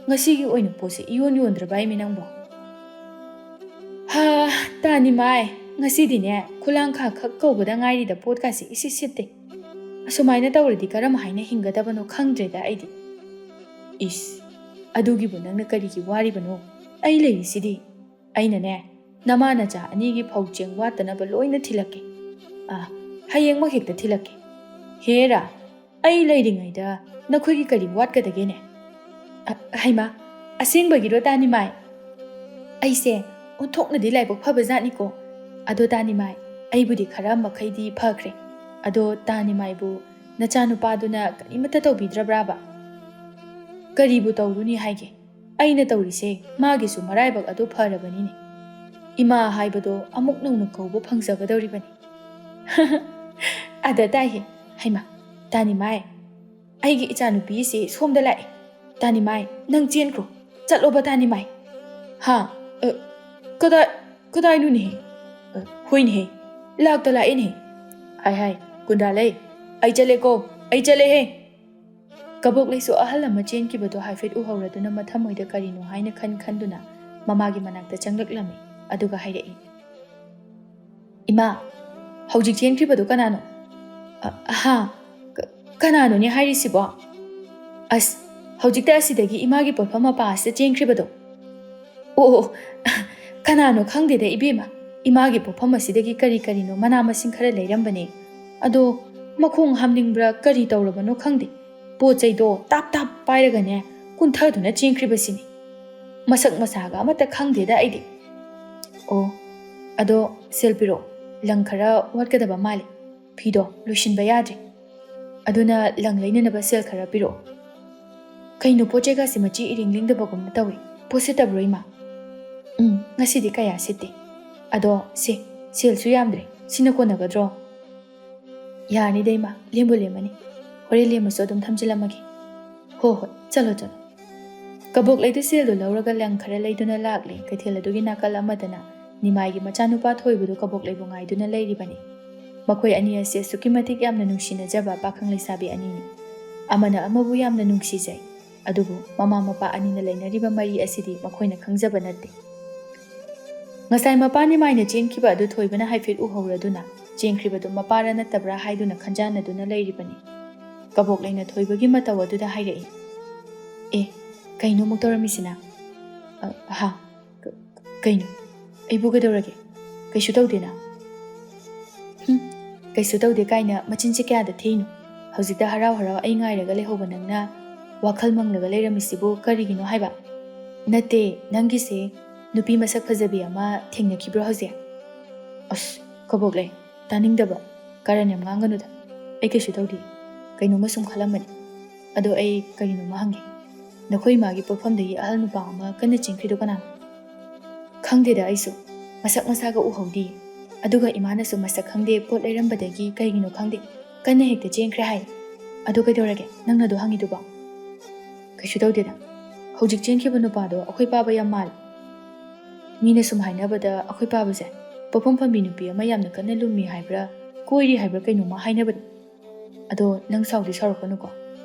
ꯉꯁꯤꯒꯤ ꯑꯣꯏꯅ ꯄꯣꯠꯁꯦ ꯏꯌꯣꯟ ꯌꯣꯟꯗ꯭ꯔꯕ ꯍꯥꯏꯃꯤ ꯅꯪꯕꯣ ꯍꯥ ꯇꯥꯅꯤꯃꯥꯏ ꯉꯁꯤꯗꯤꯅꯦ ꯈꯨꯂꯥꯡꯈꯥ ꯈꯛ ꯀꯧꯕꯗ ꯉꯥꯏꯔꯤꯗ ꯄꯣꯠꯀꯥꯁꯦ ꯏꯁꯤꯠ ꯁꯤꯠꯇꯦ ꯑꯁꯨꯃꯥꯏꯅ ꯇꯧꯔꯗꯤ ꯀꯔꯝ ꯍꯥꯏꯅ ꯍꯤꯡꯒꯗꯕꯅꯣ ꯈꯪꯗ꯭ꯔꯦꯗ ꯑꯩꯗꯤ ꯏꯁ ꯑꯗꯨꯒꯤꯕꯨ ꯅꯪꯅ ꯀꯔꯤꯒꯤ ꯋꯥꯔꯤꯕꯅꯣ ꯑꯩ ꯂꯩꯔꯤꯁꯤꯗꯤ ꯑꯩꯅꯅꯦ ꯅꯃꯥ ꯅꯆꯥ ꯑꯅꯤꯒꯤ ꯐꯧ ꯆꯦꯡ ꯋꯥꯠꯇꯅꯕ ꯂꯣꯏꯅ ꯊꯤꯜꯂꯛꯀꯦ ꯍꯌꯦꯡꯃꯛ ꯍꯦꯛꯇ ꯊꯤꯜꯂꯛꯀꯦ ꯍꯦꯔꯥ ꯑꯩ ꯂꯩꯔꯤꯉꯩꯗ ꯅꯈꯣꯏꯒꯤ ꯀꯔꯤ ꯋꯥꯠꯀꯗꯒꯦꯅꯦ ꯍꯩꯃꯥ ꯑꯁꯦꯡꯕꯒꯤꯔꯣ ꯇꯥꯅꯤꯃꯥꯏ ꯑꯩꯁꯦ ꯑꯣꯟꯊꯣꯛꯅꯗꯤ ꯂꯥꯏꯕꯛ ꯐꯕ ꯖꯥꯠꯅꯤꯀꯣ ꯑꯗꯣ ꯇꯥꯅꯤꯃꯥꯏ ꯑꯩꯕꯨꯗꯤ ꯈꯔ ꯃꯈꯩꯗꯤ ꯐꯈ꯭ꯔꯦ ꯑꯗꯣ ꯇꯥꯅꯤꯃꯥꯏꯕꯨ ꯅꯆꯥꯅꯨꯄꯥꯗꯨꯅ ꯀꯔꯤꯃꯠꯇ ꯇꯧꯕꯤꯗ꯭ꯔꯕ꯭ꯔꯥꯕ ꯀꯔꯤꯕꯨ ꯇꯧꯔꯨꯅꯤ ꯍꯥꯏꯒꯦ ꯑꯩꯅ ꯇꯧꯔꯤꯁꯦ ꯃꯥꯒꯤꯁꯨ ꯃꯔꯥꯏꯕꯛ ꯑꯗꯨ ꯐꯔꯕꯅꯤꯅꯦ ꯏꯃꯥ ꯍꯥꯏꯕꯗꯣ ꯑꯃꯨꯛ ꯅꯧꯅ ꯀꯧꯕ ꯐꯪꯖꯒꯗꯧꯔꯤꯕꯅꯤ ꯑꯗ ꯇꯥꯏꯍꯦ ꯍꯩꯃꯥ ꯇꯥꯅꯤꯃꯥꯏ ꯑꯩꯒꯤ ꯏꯆꯥꯅꯨꯄꯤꯁꯦ ꯁꯣꯝꯗ ꯂꯥꯛꯑꯦ ꯇꯥꯅꯤꯃꯥꯏ ꯅꯪ ꯆꯦꯟꯈ꯭ꯔꯣ ꯆꯠꯂꯣꯕ ꯇꯥꯅꯤꯃꯥꯏ ꯍꯥ ꯀꯗꯥꯏꯅꯣꯅꯦꯍꯦ ꯍꯣꯏꯅꯦꯍꯦ ꯂꯥꯛꯇ ꯂꯥꯛꯑꯦꯅꯦꯍꯦ ꯍꯥꯏ ꯀꯨꯟꯗꯥꯂꯩ ꯑꯩ ꯆꯠꯂꯦꯀꯣ ꯑꯩ ꯆꯠꯂꯦꯍꯦ ꯀꯕꯣꯛꯂꯩꯁꯨ ꯑꯍꯜ ꯑꯃ ꯆꯦꯟꯈꯤꯕꯗꯣ ꯍꯥꯏꯐꯦꯠ ꯎꯍꯧꯔꯗꯨꯅ ꯃꯊꯃꯣꯏꯗ ꯀꯔꯤꯅꯣ ꯍꯥꯏꯅ ꯈꯟꯗꯨꯅ ꯃꯃꯥꯒꯤ ꯃꯅꯥꯛꯇ ꯆꯪꯂꯛꯂꯝꯃꯤ ꯑꯗꯨꯒ ꯍꯥꯏꯔꯛꯏ ꯏꯃꯥ ꯍꯧꯖꯤꯛ ꯆꯦꯟꯈ꯭ꯔꯤꯕꯗꯣ ꯀꯅꯥꯅꯣ ꯀꯅꯥꯅꯣꯅꯦ ꯍꯥꯏꯔꯤꯁꯤꯕꯣ ꯑꯁ ꯍꯧꯖꯤꯛꯇ ꯑꯁꯤꯗꯒꯤ ꯏꯃꯥꯒꯤ ꯄꯣꯠꯐꯝ ꯃꯄꯥ ꯑꯁꯤꯗ ꯆꯦꯟꯈ꯭ꯔꯤꯕꯗꯣ ꯑꯣ ꯀꯅꯥꯅꯣ ꯈꯪꯗꯦꯗ ꯏꯕꯦꯝꯃ ꯏꯃꯥꯒꯤ ꯄꯣꯠꯐꯝ ꯑꯁꯤꯗꯒꯤ ꯀꯔꯤꯅꯣ ꯃꯅꯥ ꯃꯁꯤꯡ ꯈꯔ ꯂꯩꯔꯝꯕꯅꯦ ꯑꯗꯣ ꯃꯈꯣꯡ ꯍꯥꯝꯅꯤꯡꯕ꯭ꯔꯥ ꯀꯔꯤ ꯇꯧꯔꯕꯅꯣ ꯈꯪꯗꯦ ꯄꯣꯠ ꯆꯩꯗꯣ ꯇꯥꯞ ꯄꯥꯏꯔꯒꯅꯦ ꯀꯨꯟꯊꯗꯨꯅ ꯆꯦꯟꯈ꯭ꯔꯤꯕꯁꯤꯅꯤ ꯃꯁꯛ ꯃꯁꯥꯒ ꯑꯃꯠꯇ ꯈꯪꯗꯦꯗ ꯑꯩꯗꯤ ꯑꯣ ꯑꯗꯣ ꯁꯦꯜ ꯄꯤꯔꯛꯑꯣ ꯂꯪ ꯈꯔ ꯋꯥꯠꯀꯗꯕ ꯃꯥꯜꯂꯤ ꯐꯤꯗꯣ ꯂꯣꯏꯁꯤꯟꯕ ꯌꯥꯗ꯭ꯔꯦ ꯑꯗꯨꯅ ꯂꯪ ꯂꯩꯅꯅꯕ ꯁꯦꯜ ꯈꯔ ꯄꯤꯔꯛꯑꯣ ꯀꯩꯅꯣ ꯄꯣꯠ ꯆꯩꯒꯥꯁꯤ ꯃꯆꯤ ꯏꯔꯤꯡ ꯂꯤꯡꯗꯕꯒꯨꯝꯅ ꯇꯧꯏ ꯄꯣꯠ ꯁꯤꯠꯇꯕ꯭ꯔꯣ ꯏꯃꯥ ꯉꯁꯤꯗꯤ ꯀꯌꯥ ꯁꯤꯠꯇꯦ ꯑꯗꯣ ꯁꯦꯜꯁꯨ ꯌꯥꯝꯗ꯭ꯔꯦ ꯁꯤꯅ ꯀꯣꯟꯅꯒꯗ꯭ꯔꯣ ꯌꯥꯔꯅꯤꯗ ꯏꯃꯥ ꯂꯦꯝꯕꯨ ꯂꯦꯝꯃꯅꯤ ꯍꯣꯔꯦꯟ ꯂꯦꯝꯃꯁꯨ ꯑꯗꯨꯝ ꯊꯝꯖꯤꯜꯂꯝꯃꯒꯦ ꯍꯣꯏ ꯆꯠꯂꯣ ꯀꯕꯣꯛꯂꯩꯗꯨ ꯁꯦꯜꯗꯨ ꯂꯧꯔꯒ ꯂꯪ ꯈꯔ ꯂꯩꯗꯨꯅ ꯂꯥꯛꯂꯦ ꯀꯩꯊꯦꯜ ꯑꯗꯨꯒꯤ ꯅꯥꯀꯜ ꯑꯃꯗꯅ ꯅꯤꯃꯥꯏꯒꯤ ꯃꯆꯥꯅꯨꯄꯥ ꯊꯣꯏꯕꯗꯨ ꯀꯕꯣꯛꯂꯩꯕꯨ ꯉꯥꯏꯗꯨꯅ ꯂꯩꯔꯤꯕꯅꯤ ꯃꯈꯣꯏ ꯑꯅꯤ ꯑꯁꯤ ꯑꯁꯨꯛꯀꯤ ꯃꯇꯤꯛ ꯌꯥꯝꯅ ꯅꯨꯡꯁꯤꯅꯖꯕ ꯄꯥꯈꯪ ꯂꯩꯁꯥꯕꯤ ꯑꯅꯤꯅꯤ ꯑꯃꯅ ꯑꯃꯕꯨ ꯌꯥꯝꯅ ꯅꯨꯡꯁꯤꯖꯩ ꯑꯗꯨꯕꯨ ꯃꯃꯥ ꯃꯄꯥ ꯑꯅꯤꯅ ꯂꯩꯅꯔꯤꯕ ꯃꯔꯤ ꯑꯁꯤꯗꯤ ꯃꯈꯣꯏꯅ ꯈꯪꯖꯕ ꯅꯠꯇꯦ ꯉꯁꯥꯏ ꯃꯄꯥ ꯅꯤꯃꯥꯏꯅ ꯆꯦꯟꯈꯤꯕ ꯑꯗꯨ ꯊꯣꯏꯕꯅ ꯍꯥꯏꯐꯦꯠ ꯎꯍꯧꯔꯗꯨꯅ ꯆꯦꯟꯈ꯭ꯔꯤꯕꯗꯨ ꯃꯄꯥꯔ ꯅꯠꯇꯕ꯭ꯔꯥ ꯍꯥꯏꯗꯨꯅ ꯈꯟꯖꯥꯟꯅꯗꯨꯅ ꯂꯩꯔꯤꯕꯅꯤ ꯀꯕꯣꯛꯂꯩꯅ ꯊꯣꯏꯕꯒꯤ ꯃꯇꯧ ꯑꯗꯨꯗ ꯍꯥꯏꯔꯛꯏ ꯀꯩꯅꯣꯃꯨꯛ ꯇꯧꯔꯝꯃꯤꯁꯤꯅ ꯀꯩꯅꯣ ꯑꯩꯕꯨ ꯀꯩꯗꯧꯔꯒꯦ ꯀꯩꯁꯨ ꯇꯧꯗꯦꯅ ꯀꯩꯁꯨ ꯇꯧꯗꯦ ꯀꯥꯏꯅ ꯃꯆꯤꯟꯁꯦ ꯀꯌꯥꯗ ꯊꯤꯅꯣ ꯍꯧꯖꯤꯛꯇ ꯍꯔꯥꯎ ꯑꯩ ꯉꯥꯏꯔꯒ ꯂꯩꯍꯧꯕ ꯅꯪꯅ ꯋꯥꯈꯜ ꯃꯪꯂꯒ ꯂꯩꯔꯝꯃꯤꯁꯤꯕꯨ ꯀꯔꯤꯒꯤꯅꯣ ꯍꯥꯏꯕ ꯅꯠꯇꯦ ꯅꯪꯒꯤꯁꯦ ꯅꯨꯄꯤ ꯃꯁꯛ ꯐꯖꯕꯤ ꯑꯃ ꯊꯦꯡꯅꯈꯤꯕ꯭ꯔꯣ ꯍꯧꯖꯤꯛ ꯑꯁ ꯀꯕꯣꯛꯂꯩ ꯇꯥꯅꯤꯡꯗꯕ ꯀꯔꯟ ꯌꯥꯝ ꯉꯥꯡꯒꯅꯨꯗ ꯑꯩ ꯀꯩꯁꯨ ꯇꯧꯗꯦ ꯀꯩꯅꯣꯝꯃ ꯁꯨꯝ ꯈꯜꯂꯝꯕꯅꯤ ꯑꯗꯣ ꯑꯩ ꯀꯔꯤꯅꯣꯝꯃ ꯍꯪꯒꯦ ꯅꯈꯣꯏ ꯏꯃꯥꯒꯤ ꯄꯣꯠꯐꯝꯗꯒꯤ ꯑꯍꯜ ꯅꯨꯄꯥ ꯑꯃ ꯀꯟꯅ ꯆꯦꯟꯈ꯭ꯔꯤꯗꯣ ꯀꯅꯥꯅꯣ ꯈꯪꯗꯦꯗ ꯑꯩꯁꯨ ꯃꯁꯛ ꯃꯁꯥꯒ ꯎꯍꯧꯗꯤꯌꯦ ꯑꯗꯨꯒ ꯏꯃꯥꯅꯁꯨ ꯃꯁꯛ ꯈꯪꯗꯦ ꯄꯣꯠ ꯂꯩꯔꯝꯕꯗꯒꯤ ꯀꯩꯒꯤꯅꯣ ꯈꯪꯗꯦ ꯀꯟꯅ ꯍꯦꯛꯇ ꯆꯦꯟꯈ꯭ꯔꯦ ꯍꯥꯏ ꯑꯗꯨ ꯀꯩꯗꯧꯔꯒꯦ ꯅꯪꯅꯗꯣ ꯍꯪꯉꯤꯗꯨꯕꯣ ꯀꯩꯁꯨ ꯇꯧꯗꯦꯗ ꯍꯧꯖꯤꯛ ꯆꯦꯟꯈꯤꯕ ꯅꯨꯄꯥꯗꯣ ꯑꯩꯈꯣꯏ ꯄꯥꯕ ꯌꯥꯝ ꯃꯥꯜꯂꯦ ꯃꯤꯅ ꯁꯨꯝ ꯍꯥꯏꯅꯕꯗ ꯑꯩꯈꯣꯏ ꯄꯥꯕꯁꯦ ꯄꯣꯛꯐꯝ ꯐꯝꯕꯤ ꯅꯨꯄꯤ ꯑꯃ ꯌꯥꯝꯅ ꯀꯟꯅ ꯂꯨꯝꯃꯤ ꯍꯥꯏꯕ꯭ꯔꯥ ꯀꯣꯏꯔꯤ ꯍꯥꯏꯕ꯭ꯔꯥ ꯀꯩꯅꯣꯝꯃ ꯍꯥꯏꯅꯕꯅꯤ ꯑꯗꯣ ꯅꯪ ꯁꯥꯎꯗꯤ ꯁꯥꯎꯔꯛꯀꯅꯨꯀꯣ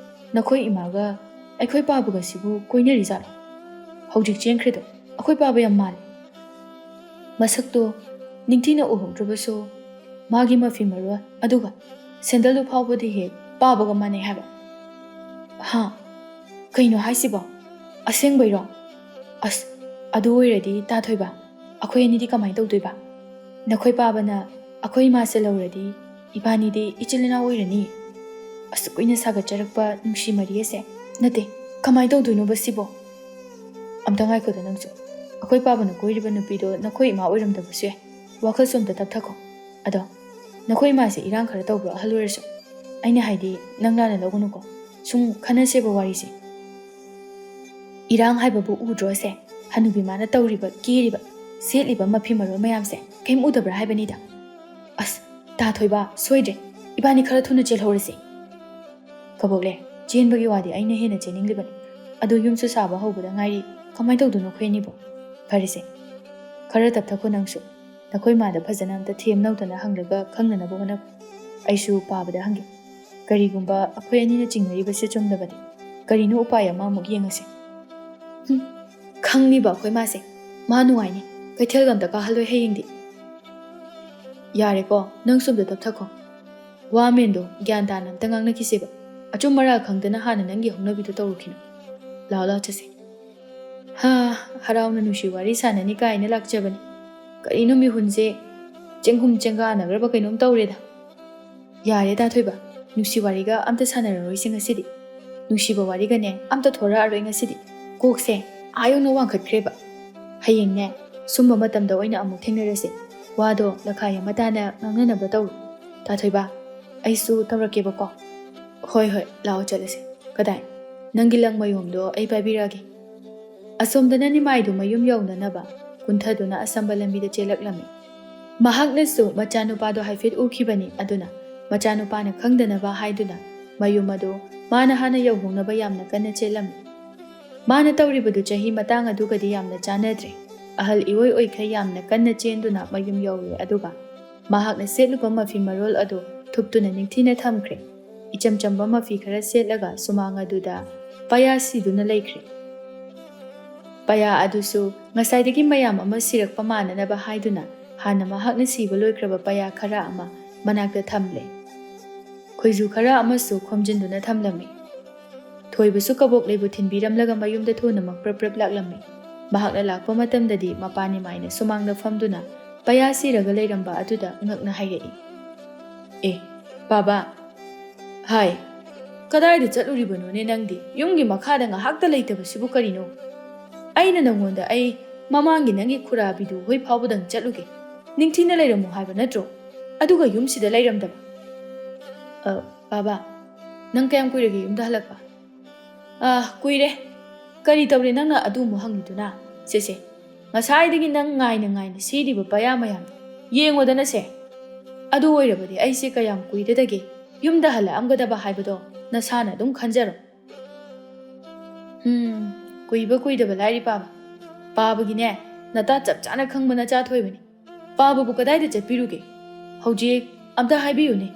ꯅꯈꯣꯏ ꯏꯃꯥꯒ ꯑꯩꯈꯣꯏ ꯄꯥꯕꯒꯁꯤꯕꯨ ꯀꯣꯏꯅꯔꯤ ꯖꯥꯠꯂꯣ ꯍꯧꯖꯤꯛ ꯆꯦꯟꯈ꯭ꯔꯤꯗꯣ ꯑꯩꯈꯣꯏ ꯄꯥꯕ ꯌꯥꯝ ꯃꯥꯜꯂꯦ ꯃꯁꯛꯇꯣ ꯅꯤꯡꯊꯤꯅ ꯎꯍꯧꯗ꯭ꯔꯕꯁꯨ ꯃꯥꯒꯤ ꯃꯐꯤ ꯃꯔꯣꯜ ꯑꯗꯨꯒ ꯁꯦꯟꯗꯜꯗꯨ ꯐꯥꯎꯕꯗꯤ ꯍꯦꯛ ꯄꯥꯕꯒ ꯃꯥꯟꯅꯩ ꯍꯥꯏꯕ ꯍꯥ ꯀꯩꯅꯣ ꯍꯥꯏꯁꯤꯕꯣ ꯑꯁꯦꯡꯕꯩꯔꯣ ꯑꯁ ꯑꯗꯨ ꯑꯣꯏꯔꯗꯤ ꯇꯥꯊꯣꯏꯕ ꯑꯩꯈꯣꯏ ꯑꯅꯤꯗꯤ ꯀꯃꯥꯏꯅ ꯇꯧꯗꯣꯏꯕ ꯅꯈꯣꯏ ꯄꯥꯕꯅ ꯑꯩꯈꯣꯏ ꯏꯃꯥꯁꯦ ꯂꯧꯔꯗꯤ ꯏꯕꯥꯅꯤꯗꯤ ꯏꯆꯤꯜ ꯏꯅꯥꯎ ꯑꯣꯏꯔꯅꯤ ꯑꯁ ꯀꯨꯏꯅ ꯁꯥꯒꯠꯆꯔꯛꯄ ꯅꯨꯡꯁꯤ ꯃꯔꯤ ꯑꯁꯦ ꯅꯠꯇꯦ ꯀꯃꯥꯏꯅ ꯇꯧꯗꯣꯏꯅꯣꯕ ꯁꯤꯕꯣ ꯑꯝꯇ ꯉꯥꯏꯈꯣꯗ ꯅꯪꯁꯨ ꯑꯩꯈꯣꯏ ꯄꯥꯕꯅ ꯀꯣꯏꯔꯤꯕ ꯅꯨꯄꯤꯗꯣ ꯅꯈꯣꯏ ꯏꯃꯥ ꯑꯣꯏꯔꯝꯗꯕꯁꯨ ꯌꯥꯏ ꯋꯥꯈꯜꯁꯨ ꯑꯝꯇ ꯇꯞꯊꯈꯣ ꯑꯗꯣ ꯅꯈꯣꯏ ꯏꯃꯥꯁꯦ ꯏꯔꯥꯡ ꯈꯔ ꯇꯧꯕ꯭ꯔꯣ ꯑꯍꯜ ꯑꯣꯏꯔꯁꯨ ꯑꯩꯅ ꯍꯥꯏꯗꯤ ꯅꯪ ꯂꯥꯟꯅ ꯂꯧꯒꯅꯨꯀꯣ ꯁꯨꯝ ꯈꯟꯅꯁꯦꯕ ꯋꯥꯔꯤꯁꯦ ꯏꯔꯥꯡ ꯍꯥꯏꯕꯕꯨ ꯎꯗ꯭ꯔꯣꯁꯦ ꯍꯅꯨꯕꯤ ꯃꯥꯅ ꯇꯧꯔꯤꯕ ꯀꯦꯔꯤꯕ ꯁꯦꯠꯂꯤꯕ ꯃꯐꯤ ꯃꯔꯣꯜ ꯃꯌꯥꯝꯁꯦ ꯀꯩꯝ ꯎꯗꯕ꯭ꯔꯥ ꯍꯥꯏꯕꯅꯤꯗ ꯑꯁ ꯇꯥꯊꯣꯏꯕ ꯁꯣꯏꯗ꯭ꯔꯦ ꯏꯕꯥꯅꯤ ꯈꯔ ꯊꯨꯅ ꯆꯦꯜꯍꯧꯔꯁꯤ ꯀꯕꯣꯛꯂꯦ ꯆꯦꯟꯕꯒꯤ ꯋꯥꯗꯤ ꯑꯩꯅ ꯍꯦꯟꯅ ꯆꯦꯟꯅꯤꯡꯂꯤꯕꯅꯤ ꯑꯗꯣ ꯌꯨꯝꯁꯨ ꯁꯥꯕ ꯍꯧꯕꯗ ꯉꯥꯏꯔꯤ ꯀꯃꯥꯏꯅ ꯇꯧꯗꯣꯏꯅꯣ ꯑꯩꯈꯣꯏ ꯑꯅꯤꯕꯨ ꯐꯔꯦꯁꯦ ꯈꯔ ꯇꯞꯊꯈꯣ ꯅꯪꯁꯨ ꯅꯈꯣꯏ ꯃꯥꯗ ꯐꯖꯅ ꯑꯝꯇ ꯊꯦꯝꯅꯧꯗꯅ ꯍꯪꯂꯒ ꯈꯪꯅꯅꯕ ꯍꯣꯠꯅꯧ ꯑꯩꯁꯨ ꯄꯥꯕꯗ ꯍꯪꯒꯦ ꯀꯔꯤꯒꯨꯝꯕ ꯑꯩꯈꯣꯏ ꯑꯅꯤꯅ ꯆꯤꯡꯅꯔꯤꯕꯁꯦ ꯆꯨꯝꯂꯕꯗꯤ ꯀꯔꯤꯅꯣ ꯎꯄꯥꯏ ꯑꯃꯃꯨꯛ ꯌꯦꯡꯉꯁꯤ ꯈꯪꯅꯤꯕ ꯑꯩꯈꯣꯏ ꯃꯥꯁꯦ ꯃꯥ ꯅꯨꯡꯉꯥꯏꯅꯤ ꯀꯩꯊꯦꯜꯒ ꯑꯝꯇ ꯀꯥꯍꯜꯂꯣꯏ ꯍꯌꯦꯡꯗꯤ ꯌꯥꯔꯦꯀꯣ ꯅꯪ ꯁꯣꯝꯗ ꯇꯞꯊꯈꯣ ꯋꯥꯃꯦꯟꯗꯣ ꯒ꯭ꯌꯥꯟ ꯇꯥꯅ ꯑꯝꯇ ꯉꯥꯡꯅꯈꯤꯁꯦꯕ ꯑꯆꯨꯝ ꯃꯔꯥ ꯈꯪꯗꯅ ꯍꯥꯟꯅ ꯅꯪꯒꯤ ꯍꯧꯅꯕꯤꯗꯣ ꯇꯧꯔꯨꯈꯤꯅꯨ ꯂꯥꯎ ꯂꯥꯎ ꯆꯠꯁꯦ ꯍꯔꯥꯎꯅ ꯅꯨꯡꯁꯤ ꯋꯥꯔꯤ ꯁꯥꯟꯅꯅꯤ ꯀꯥꯏꯅ ꯂꯥꯛꯆꯕꯅꯤ ꯀꯔꯤꯅꯣ ꯃꯤꯍꯨꯟꯁꯦ ꯆꯦꯡꯒꯨꯝ ꯆꯦꯡꯒꯥꯅꯈ꯭ꯔꯕ ꯀꯩꯅꯣꯝ ꯇꯧꯔꯦꯗ ꯌꯥꯔꯦ ꯇꯥꯊꯣꯏꯕ ꯅꯨꯡꯁꯤ ꯋꯥꯔꯤꯒ ꯑꯝꯇ ꯁꯥꯟꯅꯔꯔꯣꯏꯁꯤ ꯉꯁꯤꯗꯤ ꯅꯨꯡꯁꯤꯕ ꯋꯥꯔꯤꯒꯅꯦ ꯑꯝꯇ ꯊꯣꯔꯛꯑꯔꯣꯏ ꯉꯁꯤꯗꯤ ꯀꯣꯛꯁꯦ ꯌꯧꯅ ꯋꯥꯡꯈꯠꯈ꯭ꯔꯦꯕ ꯍꯌꯦꯡꯅꯦ ꯁꯨꯝꯕ ꯃꯇꯝꯗ ꯑꯣꯏꯅ ꯑꯃꯨꯛ ꯊꯦꯡꯅꯔꯁꯦ ꯋꯥꯗꯣ ꯂꯈꯥꯏ ꯑꯃ ꯇꯥꯅ ꯉꯥꯡꯅꯅꯕ ꯇꯧꯔꯨ ꯇꯥꯊꯣꯏꯕ ꯑꯩꯁꯨ ꯇꯧꯔꯛꯀꯦꯕꯀꯣ ꯍꯣꯏ ꯂꯥꯛꯑꯣ ꯆꯠꯂꯁꯦ ꯀꯗꯥꯏ ꯅꯪꯒꯤ ꯂꯪ ꯃꯌꯣꯝꯗꯣ ꯑꯩ ꯄꯥꯏꯕꯤꯔꯛꯑꯒꯦ ꯑꯁꯣꯝꯗꯅ ꯅꯤꯃꯥꯏꯗꯨ ꯃꯌꯨꯝ ꯌꯧꯅꯅꯕ ꯀꯨꯟꯊꯗꯨꯅ ꯑꯁꯝꯕ ꯂꯝꯕꯤꯗ ꯆꯦꯜꯂꯛꯂꯝꯃꯤ ꯃꯍꯥꯛꯅꯁꯨ ꯃꯆꯥꯅꯨꯄꯥꯗꯣ ꯍꯥꯏꯐꯦꯠ ꯎꯈꯤꯕꯅꯤ ꯑꯗꯨꯅ ꯃꯆꯥꯅꯨꯄꯥꯅ ꯈꯪꯗꯅꯕ ꯍꯥꯏꯗꯨꯅ ꯃꯌꯨꯝ ꯑꯗꯨ ꯃꯥꯅ ꯍꯥꯟꯅ ꯌꯧꯍꯧꯅꯕ ꯌꯥꯝꯅ ꯀꯟꯅ ꯆꯦꯜꯂꯝꯃꯤ ꯃꯥꯅ ꯇꯧꯔꯤꯕꯗꯨ ꯆꯍꯤ ꯃꯇꯥꯡ ꯑꯗꯨꯒꯗꯤ ꯌꯥꯝꯅ ꯆꯥꯟꯅꯗ꯭ꯔꯦ ꯑꯍꯜ ꯏꯑꯣꯏ ꯑꯣꯏꯈꯩ ꯌꯥꯝꯅ ꯀꯟꯅ ꯆꯦꯟꯗꯨꯅ ꯃꯌꯨꯝ ꯌꯧꯔꯦ ꯑꯗꯨꯒ ꯃꯍꯥꯛꯅ ꯁꯦꯠꯂꯨꯕ ꯃꯐꯤ ꯃꯔꯣꯜ ꯑꯗꯨ ꯊꯨꯞꯇꯨꯅ ꯅꯤꯡꯊꯤꯅ ꯊꯝꯈ꯭ꯔꯦ ꯏꯆꯝ ꯆꯝꯕ ꯃꯐꯤ ꯈꯔ ꯁꯦꯠꯂꯒ ꯁꯨꯃꯥꯡ ꯑꯗꯨꯗ ꯄꯌꯥ ꯁꯤꯗꯨꯅ ꯂꯩꯈ꯭ꯔꯦ ꯄꯌꯥ ꯑꯗꯨꯁꯨ ꯉꯁꯥꯏꯗꯒꯤ ꯃꯌꯥꯝ ꯑꯃ ꯁꯤꯔꯛꯄ ꯃꯥꯟꯅꯅꯕ ꯍꯥꯏꯗꯨꯅ ꯍꯥꯟꯅ ꯃꯍꯥꯛꯅ ꯁꯤꯕ ꯂꯣꯏꯈ꯭ꯔꯕ ꯄꯌꯥ ꯈꯔ ꯑꯃ ꯃꯅꯥꯛꯇ ꯊꯝꯂꯦ ꯈꯣꯏꯖꯨ ꯈꯔ ꯑꯃꯁꯨ ꯈꯣꯝꯖꯤꯟꯗꯨꯅ ꯊꯝꯂꯝꯃꯤ ꯊꯣꯏꯕꯁꯨ ꯀꯕꯣꯛꯂꯩꯕꯨ ꯊꯤꯟꯕꯤꯔꯝꯂꯒ ꯃꯌꯨꯝꯗ ꯊꯨꯅꯃꯛ ꯄ꯭ꯔꯞ ꯂꯥꯛꯂꯝꯃꯤ ꯃꯍꯥꯛꯅ ꯂꯥꯛꯄ ꯃꯇꯝꯗꯗꯤ ꯃꯄꯥꯅꯤꯃꯥꯏꯅ ꯁꯨꯃꯥꯡꯗ ꯐꯝꯗꯨꯅ ꯄꯌꯥ ꯁꯤꯔꯒ ꯂꯩꯔꯝꯕ ꯑꯗꯨꯗ ꯉꯛꯅ ꯍꯥꯏꯔꯛꯏ ꯕꯥꯕꯥ ꯍꯥꯏ ꯀꯗꯥꯏꯗ ꯆꯠꯂꯨꯔꯤꯕꯅꯣꯅꯦ ꯅꯪꯗꯤ ꯌꯨꯝꯒꯤ ꯃꯈꯥꯗ ꯉꯥꯏꯍꯥꯛꯇ ꯂꯩꯇꯕꯁꯤꯕꯨ ꯀꯔꯤꯅꯣ ꯑꯩꯅ ꯅꯪꯉꯣꯟꯗ ꯃꯃꯥꯡꯒꯤ ꯅꯪꯒꯤ ꯈꯨꯔꯥꯕꯤꯗꯨ ꯍꯣꯏ ꯐꯥꯎꯕꯗꯪ ꯆꯠꯂꯨꯒꯦ ꯅꯤꯡꯊꯤꯅ ꯂꯩꯔꯝꯃꯨ ꯍꯥꯏꯕ ꯅꯠꯇ꯭ꯔꯣ ꯑꯗꯨꯒ ꯌꯨꯝꯁꯤꯗ ꯂꯩꯔꯝꯗꯕ ꯕꯥꯕꯥ ꯅꯪ ꯀꯌꯥꯝ ꯀꯨꯏꯔꯒꯦ ꯌꯨꯝꯗ ꯍꯜꯂꯛꯄ ꯀꯨꯏꯔꯦ ꯀꯔꯤ ꯇꯧꯔꯦ ꯅꯪꯅ ꯑꯗꯨꯃꯨꯛ ꯍꯪꯉꯤꯗꯨꯅ ꯁꯦ ꯉꯁꯥꯏꯗꯒꯤ ꯅꯪ ꯉꯥꯏꯅ ꯁꯤꯔꯤꯕ ꯄꯌꯥ ꯃꯌꯥꯝ ꯌꯦꯡꯉꯣꯗꯅꯁꯦ ꯑꯗꯨ ꯑꯣꯏꯔꯕꯗꯤ ꯑꯩꯁꯦ ꯀꯌꯥꯝ ꯀꯨꯏꯔꯗꯒꯦ ꯌꯨꯝꯗ ꯍꯜꯂꯛꯑꯝꯒꯗꯕ ꯍꯥꯏꯕꯗꯣ ꯅꯁꯥꯅ ꯑꯗꯨꯝ ꯈꯟꯖꯔꯣ ꯀꯨꯏꯕ ꯀꯨꯏꯗꯕ ꯂꯥꯏꯔꯤ ꯄꯥꯕꯒꯤꯅꯦ ꯅꯇꯥ ꯆꯞ ꯆꯥꯅ ꯈꯪꯕ ꯅꯆꯥ ꯊꯣꯏꯕꯅꯤ ꯄꯥꯕꯕꯨ ꯀꯗꯥꯏꯗ ꯆꯠꯄꯤꯔꯨꯒꯦ ꯍꯧꯖꯤꯛ ꯑꯝꯇ ꯍꯥꯏꯕꯤꯌꯨꯅꯦ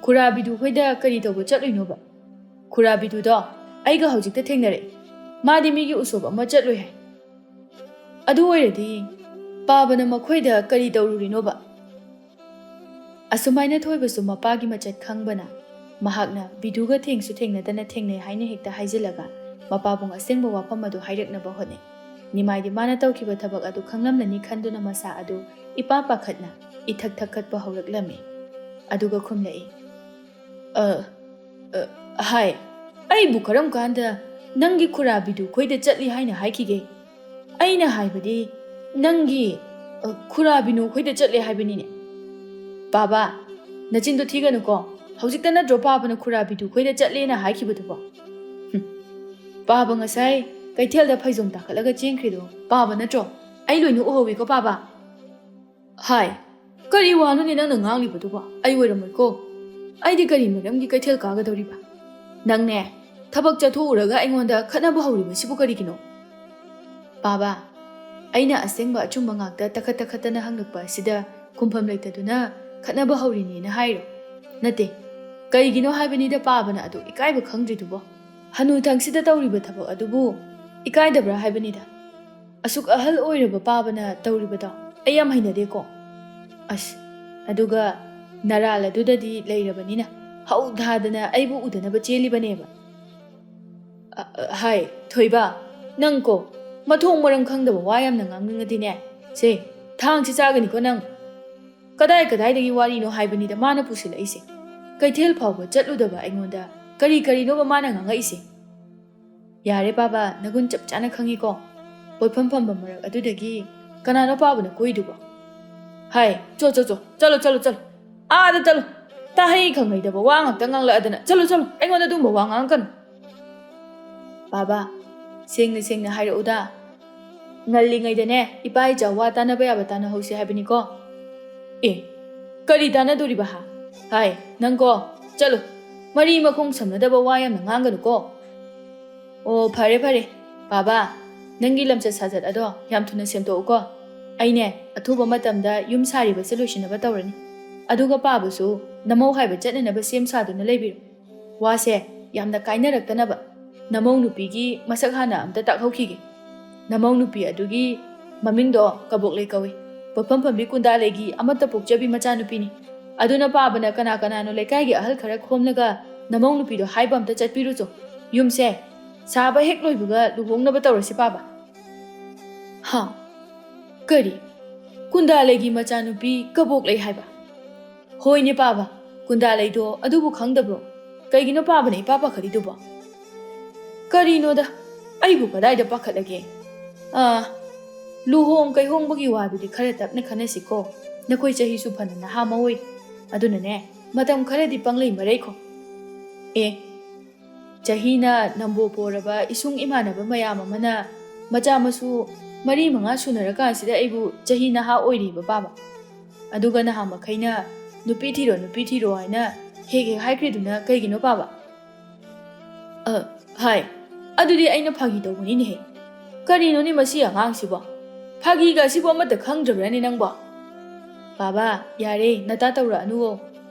ꯈꯨꯔꯥꯕꯤꯗꯨ ꯍꯣꯏꯗ ꯀꯔꯤ ꯇꯧꯕ ꯆꯠꯂꯨꯏꯅꯣꯕ ꯈꯨꯔꯥꯕꯤꯗꯨꯗꯣ ꯑꯩꯒ ꯍꯧꯖꯤꯛꯇ ꯊꯦꯡꯅꯔꯛꯏ ꯃꯥꯗꯤ ꯃꯤꯒꯤ ꯎꯁꯣꯞ ꯑꯃ ꯆꯠꯂꯨꯏ ꯍꯥꯏ ꯑꯗꯨ ꯑꯣꯏꯔꯗꯤ ꯄꯥꯕꯅ ꯃꯈꯣꯏꯗ ꯀꯔꯤ ꯇꯧꯔꯨꯔꯤꯅꯣꯕ ꯑꯁꯨꯃꯥꯏꯅ ꯊꯣꯏꯕꯁꯨ ꯃꯄꯥꯒꯤ ꯃꯆꯠ ꯈꯪꯕꯅ ꯃꯍꯥꯛꯅ ꯕꯤꯗꯨꯒ ꯊꯦꯡꯁꯨ ꯊꯦꯡꯅꯗꯅ ꯊꯦꯡꯅꯩ ꯍꯥꯏꯅ ꯍꯦꯛꯇ ꯍꯥꯏꯖꯤꯜꯂꯒ ꯃꯄꯥꯕꯨꯡ ꯑꯁꯦꯡꯕ ꯋꯥꯐꯝ ꯑꯗꯨ ꯍꯥꯏꯔꯛꯅꯕ ꯍꯣꯠꯅꯩ ꯅꯤꯃꯥꯏꯗꯤ ꯃꯥꯅ ꯇꯧꯈꯤꯕ ꯊꯕꯛ ꯑꯗꯨ ꯈꯪꯂꯝꯂꯅꯤ ꯈꯟꯗꯨꯅ ꯃꯁꯥ ꯑꯗꯨ ꯏꯄꯥ ꯄꯥꯈꯠꯅ ꯏꯊꯛ ꯊꯛꯀꯠꯄ ꯍꯧꯔꯛꯂꯝꯃꯤ ꯑꯗꯨꯒ ꯈꯨꯝꯂꯛꯏ ꯍꯥꯏ ꯑꯩꯕꯨ ꯀꯔꯝ ꯀꯥꯟꯗ ꯅꯪꯒꯤ ꯈꯨꯔꯥꯕꯤꯗꯨ ꯈꯣꯏꯗ ꯆꯠꯂꯤ ꯍꯥꯏꯅ ꯍꯥꯏꯈꯤꯒꯦ ꯑꯩꯅ ꯍꯥꯏꯕꯗꯤ ꯅꯪꯒꯤ ꯈꯨꯔꯥꯕꯤꯅꯨ ꯈꯣꯏꯗ ꯆꯠꯂꯦ ꯍꯥꯏꯕꯅꯤꯅꯦ ꯕꯥꯕꯥ ꯅꯆꯤꯟꯗꯣ ꯊꯤꯒꯅꯨꯀꯣ ꯍꯧꯖꯤꯛꯇ ꯅꯠꯇ꯭ꯔꯣ ꯄꯥꯕꯅ ꯈꯨꯔꯥꯕꯤꯗꯨ ꯈꯣꯏꯗ ꯆꯠꯂꯦꯅ ꯍꯥꯏꯈꯤꯕꯗꯨꯕꯣ ꯄꯥꯕ ꯉꯁꯥꯏ ꯀꯩꯊꯦꯜꯗ ꯐꯩꯖꯣꯝ ꯇꯥꯈꯠꯂꯒ ꯆꯦꯟꯈ꯭ꯔꯤꯗꯣ ꯄꯥꯕ ꯅꯠꯇ꯭ꯔꯣ ꯑꯩ ꯂꯣꯏꯅ ꯎꯍꯧꯋꯤꯀꯣ ꯄꯥꯕ ꯍꯥꯏ ꯀꯔꯤ ꯋꯥꯅꯣꯅꯦ ꯅꯪꯅ ꯉꯥꯡꯂꯤꯕꯗꯨꯕꯣ ꯑꯩ ꯑꯣꯏꯔꯝꯃꯣꯏꯀꯣ ꯑꯩꯗꯤ ꯀꯔꯤ ꯃꯔꯝꯒꯤ ꯀꯩꯊꯦꯜ ꯀꯥꯒꯗꯧꯔꯤꯕ ꯅꯪꯅꯦ ꯊꯕꯛ ꯆꯠꯊꯣꯛꯎꯔꯒ ꯑꯩꯉꯣꯟꯗ ꯈꯠꯅꯕ ꯍꯧꯔꯤꯕꯁꯤꯕꯨ ꯀꯔꯤꯒꯤꯅꯣ? ꯕꯥꯕꯥ, ꯑꯩꯅ ꯑꯁꯦꯡꯕ ꯑꯆꯨꯝꯕ ꯉꯥꯛꯇ ꯇꯈꯠꯇꯅ ꯍꯪꯂꯛꯄ ꯑꯁꯤꯗ ꯈꯨꯝꯐꯝ ꯂꯩꯇꯗꯨꯅ ꯈꯠꯅꯕ ꯍꯧꯔꯤꯅꯦꯅ ꯍꯥꯏꯔꯣ? ꯅꯠꯇꯦ, ꯀꯩꯒꯤꯅꯣ ꯍꯥꯏꯕꯅꯤꯗ ꯄꯥꯕꯅ ꯑꯗꯨ ꯏꯀꯥꯏꯕ ꯈꯪꯗ꯭ꯔꯤꯗꯨꯕꯣ? ꯍꯅꯨꯊꯪꯁꯤꯗ ꯇꯧꯔꯤꯕ ꯊꯕꯛ ꯑꯗꯨꯕꯨ ꯏꯀꯥꯏꯗꯕ꯭ꯔꯥ ꯍꯥꯏꯕꯅꯤꯗ? ꯑꯁꯨꯛ ꯑꯍꯜ ꯑꯣꯏꯔꯕ ꯄꯥꯕꯅ ꯇꯧꯔꯤꯕꯗꯣ ꯑꯩ ꯌꯥꯝ ꯍꯩꯅꯗꯦꯀꯣ꯫ ꯑꯁ, ꯑꯗꯨꯒ ꯅꯔꯥꯜ ꯑꯗꯨꯗꯗꯤ ꯂꯩꯔꯕꯅꯤꯅ ꯍꯧꯊꯥꯗꯅ ꯑꯩꯕꯨ ꯎꯗꯅꯕ ꯆꯦꯜꯂꯤꯕꯅꯦꯕ꯫ ꯍꯥꯏ ꯊꯣꯏꯕ, ꯅꯪꯀꯣ ꯃꯊꯣꯡ ꯃꯔꯝ ꯈꯪꯗꯕ ꯋꯥ ꯌꯥꯝꯅ ꯉꯥꯡꯅꯤꯡꯉꯗꯤꯅꯦ, ꯁꯦ ꯊꯥꯡꯁꯤ ꯆꯥꯒꯅꯤꯀꯣ ꯅꯪ꯫ ꯀꯗꯥꯏꯗꯒꯤ ꯋꯥꯔꯤꯅꯣ ꯍꯥꯏꯕꯅꯤꯗ ꯃꯥꯅ ꯄꯨꯁꯤꯜꯂꯛꯏꯁꯦ? ꯀꯩꯊꯦꯜ ꯐꯥꯎꯕ ꯆꯠꯂꯨꯗꯕ ꯑꯩꯉꯣꯟꯗ ꯀꯔꯤꯅꯣꯕ ꯃꯥꯅ ꯉꯥꯡꯉꯛꯏꯁꯦ? ꯌꯥꯔꯦ ꯄꯥꯕ, ꯅꯒꯨꯟ ꯆꯞ ꯆꯥꯅ ꯈꯪꯉꯤꯀꯣ꯫ ꯄꯣꯠꯐꯝ ꯐꯝꯕ ꯃꯔꯛ ꯑꯗꯨꯗꯒꯤ ꯀꯅꯥꯅꯣ ꯄꯥꯕꯅ ꯀꯣꯏꯗꯨꯕꯣ? ꯍꯥꯏ ꯆꯠꯂꯣ ꯑꯥꯗ ꯆꯠꯂꯣ, ꯇꯥꯍꯩ ꯈꯪꯍꯩꯗꯕ ꯋꯥ ꯉꯥꯛꯇ ꯉꯥꯡꯂꯛꯑꯗꯅ ꯆꯠꯂꯣ ꯑꯩꯉꯣꯟꯗ ꯑꯗꯨꯝꯕ ꯋꯥ ꯉꯥꯡꯉꯛꯀꯅꯨ꯫ ꯕꯥꯕꯥ, ꯁꯦꯡꯅ ꯍꯥꯏꯔꯛꯎꯗ, ꯉꯜꯂꯤꯉꯩꯗꯅꯦ ꯏꯄꯥ ꯏꯆꯥ ꯋꯥ ꯇꯥꯟꯅꯕ ꯌꯥꯕ ꯇꯥꯟꯅꯍꯧꯁꯤ ꯍꯥꯏꯕꯅꯤꯀꯣ꯫ ꯑꯦ, ꯀꯔꯤ ꯇꯥꯟꯅꯗꯣꯔꯤꯕ ꯍꯥ? ꯍꯥꯏ ꯅꯪꯀꯣ ꯆꯠꯂꯣ, ꯃꯔꯤ ꯃꯈꯣꯡ ꯁꯝꯅꯗꯕ ꯋꯥ ꯌꯥꯝꯅ ꯉꯥꯡꯒꯅꯨꯀꯣ꯫ ꯑꯣ ꯐꯔꯦ ꯕꯥꯕꯥ, ꯅꯪꯒꯤ ꯂꯝꯆꯠ ꯁꯥꯖꯠ ꯑꯗꯣ ꯌꯥꯝ ꯊꯨꯅ ꯁꯦꯝꯗꯣꯛꯎꯀꯣ꯫ ꯑꯩꯅꯦ ꯑꯊꯨꯕ ꯃꯇꯝꯗ ꯌꯨꯝ ꯁꯥꯔꯤꯕꯁꯦ ꯂꯣꯏꯁꯤꯟꯅꯕ ꯇꯧꯔꯅꯤ꯫ ꯑꯗꯨꯒ ꯄꯥꯕꯁꯨ ꯅꯃꯧ ꯍꯥꯏꯕ ꯆꯠꯅꯅꯕ ꯁꯦꯝ ꯁꯥꯗꯨꯅ ꯂꯩꯕꯤꯔꯣ꯫ ꯋꯥꯁꯦ ꯌꯥꯝꯅ ꯀꯥꯏꯅꯔꯛꯇꯅꯕ ꯅꯃꯧ ꯅꯨꯄꯤꯒꯤ ꯃꯁꯛ ꯍꯥꯟꯅ ꯑꯝꯇ ꯇꯥꯛꯍꯧꯈꯤꯒꯦ꯫ ꯅꯃꯧ ꯅꯨꯄꯤ ꯑꯗꯨꯒꯤ ꯃꯃꯤꯡꯗꯣ ꯀꯕꯣꯛꯂꯩ ꯀꯧꯏ꯫ ꯄꯣꯠꯐꯝ ꯐꯝꯕꯤ ꯀꯨꯟꯗꯥꯂꯩꯒꯤ ꯑꯃꯠꯇ ꯄꯣꯛꯆꯕꯤ ꯃꯆꯥꯅꯨꯄꯤꯅꯤ꯫ ꯑꯗꯨꯅ ꯄꯥꯕꯅ ꯀꯅꯥꯅꯣ ꯂꯩꯀꯥꯏꯒꯤ ꯑꯍꯜ ꯈꯔ ꯈꯣꯝꯂꯒ ꯅꯃꯧ ꯅꯨꯄꯤꯗꯣ ꯍꯥꯏꯕ ꯑꯝꯇ ꯆꯠꯄꯤꯔꯨꯆꯣ꯫ ꯌꯨꯝꯁꯦ ꯁꯥꯕ ꯍꯦꯛ ꯂꯣꯏꯕꯒ ꯂꯨꯍꯣꯡꯅꯕ ꯇꯧꯔꯁꯤ ꯄꯥꯕ꯫ ꯍꯥ, ꯀꯔꯤ? ꯀꯨꯟꯗꯥꯂꯩꯒꯤ ꯃꯆꯥꯅꯨꯄꯤ ꯀꯕꯣꯛꯂꯩ ꯍꯥꯏꯕ? ꯍꯣꯏꯅꯦ ꯄꯥꯕ, ꯀꯨꯟꯗꯥꯂꯩꯗꯣ ꯑꯗꯨꯕꯨ ꯈꯪꯗꯕ꯭ꯔꯣ? ꯀꯩꯒꯤꯅꯣ ꯄꯥꯕꯅ ꯏꯄꯥ ꯄꯥꯈꯠꯂꯤꯗꯨꯕꯣ? ꯀꯔꯤꯅꯣꯗ, ꯑꯩꯕꯨ ꯀꯗꯥꯏꯗ ꯄꯥꯈꯠꯂꯒꯦ? ꯂꯨꯍꯣꯡ ꯀꯩꯍꯣꯡꯕꯒꯤ ꯋꯥꯗꯨꯗꯤ ꯈꯔ ꯇꯞꯅ ꯈꯟꯅꯁꯤꯀꯣ꯫ ꯅꯈꯣꯏ ꯆꯍꯤꯁꯨ ꯐꯅ ꯅꯍꯥ ꯃꯧꯏ, ꯑꯗꯨꯅꯅꯦ ꯃꯇꯝ ꯈꯔꯗꯤ ꯄꯪꯂꯩ ꯃꯔꯩꯈꯣ꯫ ꯑꯦ, ꯆꯍꯤꯅ ꯅꯝꯕꯣ ꯄꯣꯔꯕ ꯏꯁꯨꯡ ꯏꯃꯥꯟꯅꯕ ꯃꯌꯥꯝ ꯑꯃꯅ ꯃꯆꯥ ꯃꯁꯨ 4-5 ꯁꯨꯅꯔꯀꯥꯟꯁꯤꯗ ꯑꯩꯕꯨ ꯆꯍꯤ ꯅꯍꯥ ꯑꯣꯏꯔꯤꯕ ꯄꯥꯕ꯫ ꯑꯗꯨꯒ ꯅꯍꯥ ꯃꯈꯩꯅ ꯅꯨꯄꯤ ꯊꯤꯔꯣ ꯍꯥꯏꯅ ꯍꯦꯛ ꯍꯥꯏꯈ꯭ꯔꯤꯗꯨꯅ ꯀꯩꯒꯤꯅꯣ ꯄꯥꯕ? ꯍꯥꯏ, ꯑꯗꯨꯗꯤ ꯑꯩꯅ ꯐꯥꯒꯤ ꯇꯧꯕꯅꯤꯅꯦꯍꯦ꯫ ꯀꯔꯤꯅꯣꯅꯦ ꯃꯁꯤ ꯑꯉꯥꯡꯁꯤꯕꯣ? ꯐꯥꯒꯤꯒ ꯑꯁꯤꯕꯨ ꯑꯃꯠꯇ ꯈꯪꯗ꯭ꯔꯕ꯭ꯔꯅꯦ ꯅꯪꯕꯣ? ꯕꯥꯕꯥ, ꯌꯥꯔꯦ ꯅꯇꯥ ꯇꯧꯔꯛꯑꯅꯨꯋꯣ꯫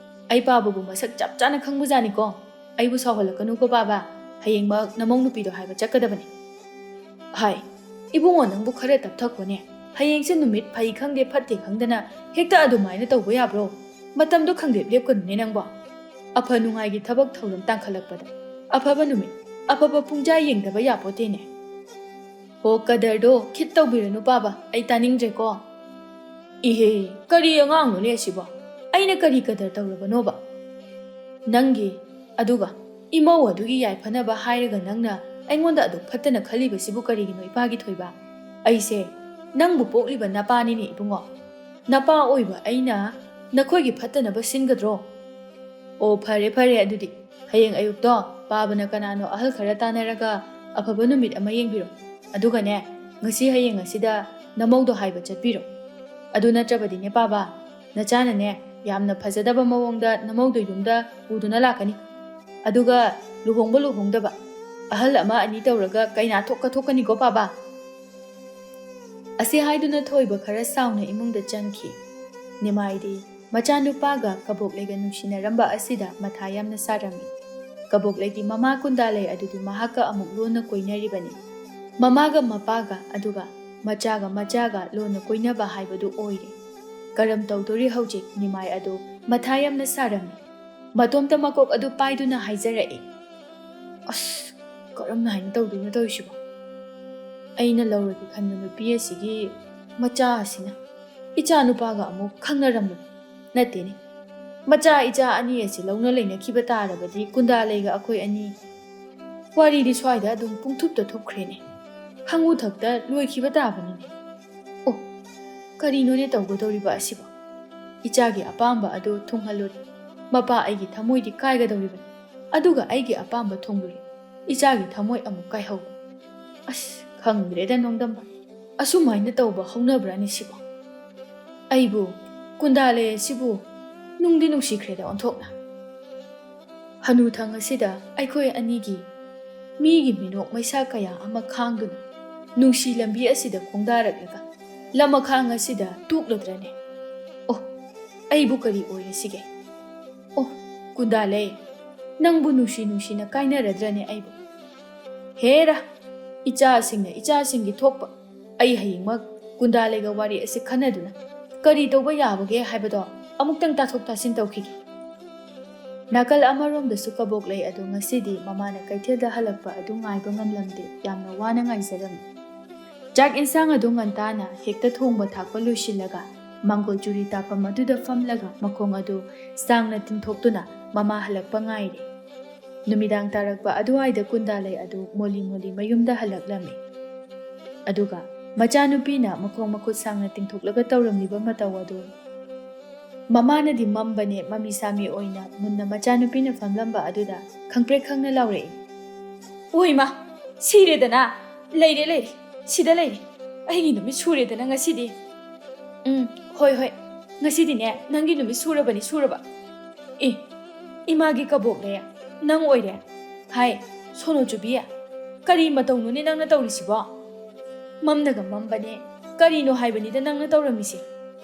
ꯑꯩ ꯄꯥꯕꯕꯨ ꯃꯁꯛ ꯆꯞ ꯆꯥꯅ ꯈꯪꯕꯖꯥꯅꯤꯀꯣ꯫ ꯑꯩꯕꯨ ꯁꯥꯎꯍꯜꯂꯛꯀꯅꯨꯀꯣ ꯕꯥꯕꯥ, ꯍꯌꯦꯡꯃꯛ ꯅꯃꯧ ꯅꯨꯄꯤꯗꯣ ꯍꯥꯏꯕ ꯆꯠꯀꯗꯕꯅꯤ꯫ ꯍꯥꯏ, ꯏꯕꯨꯡꯉꯣ ꯅꯪꯕꯨ ꯈꯔ ꯇꯞꯊꯈꯣꯅꯦ꯫ ꯍꯌꯦꯡꯁꯦ ꯅꯨꯃꯤꯠ ꯐꯩ ꯈꯪꯗꯦ ꯐꯠꯇꯦ ꯈꯪꯗꯅ ꯍꯦꯛꯇ ꯑꯗꯨꯃꯥꯏꯅ ꯇꯧꯕ ꯌꯥꯕ꯭ꯔꯣ? ꯃꯇꯝꯗꯣ ꯈꯪꯗꯦ ꯂꯦꯞꯀꯅꯨꯅꯦ ꯅꯪꯕꯣ꯫ ꯑꯐ ꯅꯨꯡꯉꯥꯏꯒꯤ ꯊꯕꯛ ꯊꯧꯔꯝ ꯇꯥꯡꯈꯠꯂꯛꯄꯗ ꯑꯐꯕ ꯅꯨꯃꯤꯠ, ꯑꯐꯕ ꯄꯨꯡꯖꯥ ꯌꯦꯡꯗꯕ ꯌꯥꯄꯣꯠꯇꯦꯅꯦ꯫ ꯍꯣ ꯀꯗꯔꯗꯣ ꯈꯤꯠ ꯇꯧꯕꯤꯔꯅꯨ ꯄꯥꯕ, ꯑꯩ ꯇꯥꯅꯤꯡꯗ꯭ꯔꯦꯀꯣ꯫ ꯏꯍꯦ, ꯀꯔꯤ ꯑꯉꯥꯡꯅꯣꯅꯦ ꯑꯁꯤꯕꯣ? ꯑꯩꯅ ꯀꯔꯤ ꯀꯗꯔ ꯇꯧꯔꯕꯅꯣꯕ? ꯅꯪꯒꯤ ꯑꯗꯨꯒ ꯏꯃꯧ ꯑꯗꯨꯒꯤ ꯌꯥꯏꯐꯅꯕ ꯍꯥꯏꯔꯒ ꯅꯪꯅ ꯑꯩꯉꯣꯟꯗ ꯑꯗꯨꯛ ꯐꯠꯇꯅ ꯈꯜꯂꯤꯕꯁꯤꯕꯨ ꯀꯔꯤꯒꯤꯅꯣ ꯏꯄꯥꯒꯤ ꯊꯣꯏꯕ? ꯑꯩꯁꯦ ꯅꯪꯕꯨ ꯄꯣꯛꯂꯤꯕ ꯅꯄꯥꯅꯤꯅꯦ ꯏꯕꯨꯡꯉꯣ꯫ ꯅꯄꯥ ꯑꯣꯏꯕ ꯑꯩꯅ ꯅꯈꯣꯏꯒꯤ ꯐꯠꯇꯅꯕ ꯁꯤꯟꯒꯗ꯭ꯔꯣ? ꯑꯣ ꯐꯔꯦ ꯑꯗꯨꯗꯤ ꯍꯌꯦꯡ ꯑꯌꯨꯛꯇꯣ ꯄꯥꯕꯅ ꯀꯅꯥꯅꯣ ꯑꯍꯜ ꯈꯔ ꯇꯥꯟꯅꯔꯒ ꯑꯐꯕ ꯅꯨꯃꯤꯠ ꯑꯃ ꯌꯦꯡꯕꯤꯔꯣ꯫ ꯑꯗꯨꯒꯅꯦ ꯍꯌꯦꯡ ꯑꯁꯤꯗ ꯅꯃꯧꯗꯣ ꯍꯥꯏꯕ ꯆꯠꯄꯤꯔꯣ꯫ ꯑꯗꯨ ꯅꯠꯇ꯭ꯔꯕꯗꯤꯅꯦ ꯄꯥꯕ, ꯅꯆꯥꯅꯅꯦ ꯌꯥꯝꯅ ꯐꯖꯗꯕ ꯃꯑꯣꯡꯗ ꯅꯃꯧꯗꯣ ꯌꯨꯝꯗ ꯄꯨꯗꯨꯅ ꯂꯥꯛꯀꯅꯤ꯫ ꯑꯗꯨꯒ ꯂꯨꯍꯣꯡꯕ ꯂꯨꯍꯣꯡꯗꯕ ꯑꯍꯜ 1-2 ꯇꯧꯔꯒ ꯀꯩꯅꯥ ꯊꯣꯛꯀꯅꯤꯀꯣ ꯄꯥꯕ꯫ ꯑꯁꯤ ꯍꯥꯏꯗꯨꯅ ꯊꯣꯏꯕ ꯈꯔ ꯁꯥꯎꯅ ꯏꯃꯨꯡꯗ ꯆꯪꯈꯤ꯫ ꯅꯤꯃꯥꯏꯗꯤ ꯃꯆꯥꯅꯨꯄꯥꯒ ꯀꯕꯣꯛꯂꯩꯒ ꯅꯨꯡꯁꯤꯅꯔꯝꯕ ꯑꯁꯤꯗ ꯃꯊꯥ ꯌꯥꯝꯅ ꯁꯥꯔꯝꯃꯤ꯫ ꯀꯕꯣꯛꯂꯩꯒꯤ ꯃꯃꯥ ꯀꯨꯟꯗꯥꯂꯩ ꯑꯗꯨꯗꯤ ꯃꯍꯥꯛꯀ ꯑꯃꯨꯛ ꯂꯣꯟꯅ ꯀꯣꯏꯅꯔꯤꯕꯅꯤ꯫ ꯃꯃꯥꯒ ꯃꯄꯥꯒ ꯑꯗꯨꯒ ꯃꯆꯥꯒ ꯂꯣꯟꯅ ꯀꯣꯏꯅꯕ ꯍꯥꯏꯕꯗꯨ ꯑꯣꯏꯔꯦ꯫ ꯀꯔꯝ ꯇꯧꯗꯣꯔꯤ ꯍꯧꯖꯤꯛ? ꯅꯤꯃꯥꯏ ꯑꯗꯨ ꯃꯊꯥ ꯌꯥꯝꯅ ꯁꯥꯔꯝꯃꯤ꯫ ꯃꯇꯣꯝꯇ ꯃꯀꯣꯛ ꯑꯗꯨ ꯄꯥꯏꯗꯨꯅ ꯍꯥꯏꯖꯔꯛꯏ, ꯑꯁ, ꯀꯔꯝꯅ ꯍꯥꯏꯅ ꯇꯧꯗꯣꯏꯅꯣ ꯇꯧꯔꯤꯁꯤꯕꯣ? ꯑꯩꯅ ꯂꯧꯔꯒꯦ ꯈꯟꯕ ꯅꯨꯄꯤ ꯑꯁꯤꯒꯤ ꯃꯆꯥ ꯑꯁꯤꯅ ꯏꯆꯥ ꯅꯨꯄꯥꯒ ꯑꯃꯨꯛ ꯈꯪꯅꯔꯝꯂꯦ꯫ ꯅꯠꯇꯦꯅꯦ, ꯏꯆꯥ ꯑꯅꯤ ꯑꯁꯤ ꯂꯧꯅ ꯂꯩꯅꯈꯤꯕ ꯇꯥꯔꯕꯗꯤ ꯀꯨꯟꯗꯥꯂꯩꯒ ꯑꯩꯈꯣꯏ ꯑꯅꯤ ꯋꯥꯔꯤꯗꯤ ꯁ꯭ꯋꯥꯏꯗ ꯑꯗꯨꯝ ꯄꯨꯡꯊꯨꯞꯇ ꯊꯨꯞꯈ꯭ꯔꯦꯅꯦ꯫ ꯍꯪꯉꯨ ꯊꯛꯇ ꯂꯣꯏꯈꯤꯕ ꯇꯥꯕꯅꯤꯅꯦ꯫ ꯑꯣ, ꯀꯔꯤꯅꯣꯅꯦ ꯇꯧꯒꯗꯧꯔꯤꯕ ꯑꯁꯤꯕꯣ? ꯏꯆꯥꯒꯤ ꯑꯄꯥꯝꯕ ꯑꯗꯨ ꯊꯨꯡꯍꯜꯂꯨꯔꯦ, ꯃꯄꯥ ꯑꯩꯒꯤ ꯊꯃꯣꯏꯗꯤ ꯀꯥꯏꯒꯗꯧꯔꯤꯕꯅꯤ꯫ ꯑꯗꯨꯒ ꯑꯩꯒꯤ ꯑꯄꯥꯝꯕ ꯊꯨꯡꯂꯨꯔꯦ, ꯏꯆꯥꯒꯤ ꯊꯃꯣꯏ ꯑꯃꯨꯛ ꯀꯥꯏꯍꯧ꯫ ꯑꯁ, ꯈꯪꯗ꯭ꯔꯦꯗ ꯅꯣꯡꯗꯝꯕ, ꯑꯁꯨꯃꯥꯏꯅ ꯇꯧꯕ ꯍꯧꯅꯕ꯭ꯔꯥꯅꯦ ꯁꯤꯕꯣ? ꯑꯩꯕꯨ ꯀꯨꯟꯗꯥꯂꯩ ꯑꯁꯤꯕꯨ ꯅꯨꯡꯗꯤ ꯅꯨꯡꯁꯤꯈ꯭ꯔꯦꯗ ꯑꯣꯟꯊꯣꯛꯅ꯫ ꯍꯅꯨꯊꯪ ꯑꯁꯤꯗ ꯑꯩꯈꯣꯏ ꯑꯅꯤꯒꯤ ꯃꯤꯒꯤ ꯃꯤꯅꯣꯛ ꯃꯩꯁꯥ ꯀꯌꯥ ꯑꯃ ꯈꯥꯡꯗꯨꯅ ꯅꯨꯡꯁꯤ ꯂꯝꯕꯤ ꯑꯁꯤꯗ ꯈꯣꯡꯗꯥꯔꯛꯂꯒ ꯂꯃꯈꯥꯡ ꯑꯁꯤꯗ ꯇꯨꯛꯂꯗ꯭ꯔꯅꯦ? ꯑꯣ, ꯑꯩꯕꯨ ꯀꯔꯤ ꯑꯣꯏꯔꯁꯤꯒꯦ? ꯑꯣ, ꯀꯨꯟꯗꯥꯂꯩ, ꯅꯪꯕꯨ ꯅꯨꯡꯁꯤꯅ ꯀꯥꯏꯅꯔꯗ꯭ꯔꯅꯦ ꯑꯩꯕꯨ? ꯍꯦꯔꯥ, ꯏꯆꯥꯁꯤꯡꯅ ꯏꯆꯥꯁꯤꯡꯒꯤ ꯊꯣꯛꯄ, ꯑꯩ ꯍꯌꯦꯡꯃꯛ ꯀꯨꯟꯗꯥꯂꯩꯒ ꯋꯥꯔꯤ ꯑꯁꯤ ꯈꯟꯅꯗꯨꯅ ꯀꯔꯤ ꯇꯧꯕ ꯌꯥꯕꯒꯦ ꯍꯥꯏꯕꯗꯣ ꯑꯃꯨꯛꯇꯪ ꯇꯥꯊꯣꯛ ꯇꯥꯁꯤꯟ ꯇꯧꯈꯤꯒꯦ꯫ ꯅꯥꯀꯜ ꯑꯃꯔꯣꯝꯗꯁꯨ ꯀꯕꯣꯛꯂꯩ ꯑꯗꯨ ꯉꯁꯤꯗꯤ ꯃꯃꯥꯅ ꯀꯩꯊꯦꯜꯗ ꯍꯜꯂꯛꯄ ꯑꯗꯨ ꯉꯥꯏꯕ ꯉꯝꯂꯝꯗꯦ, ꯌꯥꯝꯅ ꯋꯥꯅ ꯉꯥꯏꯖꯔꯝꯃꯤ꯫ ꯆꯥꯛ ꯏꯟꯁꯥꯡ ꯑꯗꯨ ꯉꯟꯇꯥꯅ ꯍꯦꯛꯇ ꯊꯣꯡꯕ ꯊꯥꯛꯄ ꯂꯣꯏꯁꯤꯜꯂꯒ ꯃꯥꯡꯒꯣꯜ ꯆꯨꯔꯤ ꯇꯥꯛꯐꯝ ꯑꯗꯨꯗ ꯐꯝꯂꯒ ꯃꯈꯣꯡ ꯑꯗꯨ ꯁꯥꯡꯅ ꯇꯤꯡꯊꯣꯛꯇꯨꯅ ꯃꯃꯥ ꯍꯜꯂꯛꯄ ꯉꯥꯏꯔꯤ꯫ ꯅꯨꯃꯤꯗꯥꯡ ꯇꯥꯔꯛꯄ ꯑꯗꯨꯋꯥꯏꯗ ꯀꯨꯟꯗꯥꯂꯩ ꯑꯗꯨ ꯃꯣꯂꯤ ꯃꯌꯨꯝꯗ ꯍꯜꯂꯛꯂꯝꯃꯤ꯫ ꯑꯗꯨꯒ ꯃꯆꯥꯅꯨꯄꯤꯅ ꯃꯈꯣꯡ ꯃꯈꯨꯠ ꯁꯥꯡꯅ ꯇꯤꯡꯊꯣꯛꯂꯒ ꯇꯧꯔꯝꯂꯤꯕ ꯃꯇꯧ ꯑꯗꯨ ꯃꯃꯥꯅꯗꯤ ꯃꯝꯕꯅꯦ ꯃꯃꯤ ꯁꯥꯃꯤ ꯑꯣꯏꯅ ꯃꯨꯟꯅ ꯃꯆꯥꯅꯨꯄꯤꯅ ꯐꯝꯂꯝꯕ ꯑꯗꯨꯗ ꯈꯪꯄ꯭ꯔꯦꯛ ꯈꯪꯅ ꯂꯥꯎꯔꯛꯏ꯫ ꯑꯣꯏꯃꯥ, ꯁꯤꯔꯦꯗꯅ! ꯂꯩꯔꯦ, ꯁꯤꯗ ꯂꯩꯔꯦ꯫ ꯑꯩꯒꯤ ꯅꯨꯃꯤꯠ ꯁꯨꯔꯦꯗꯅ ꯉꯁꯤꯗꯤ꯫ ꯍꯣꯏ, ꯉꯁꯤꯗꯤꯅꯦ ꯅꯪꯒꯤ ꯅꯨꯃꯤꯠ ꯁꯨꯔꯕꯅꯤ, ꯁꯨꯔꯕ꯫ ꯑꯦ, ꯏꯃꯥꯒꯤ ꯀꯕꯣꯛꯂꯩ, ꯅꯪ ꯑꯣꯏꯔꯦ? ꯍꯥꯏ, ꯁꯣꯅꯣꯆꯨꯕꯤ, ꯀꯔꯤ ꯃꯇꯧꯅꯣꯅꯦ ꯅꯪꯅ ꯇꯧꯔꯤꯁꯤꯕꯣ? ꯃꯝꯅꯒ ꯃꯝꯕꯅꯦ, ꯀꯔꯤꯅꯣ ꯍꯥꯏꯕꯅꯤꯗ ꯅꯪꯅ ꯇꯧꯔꯝꯃꯤꯁꯦ?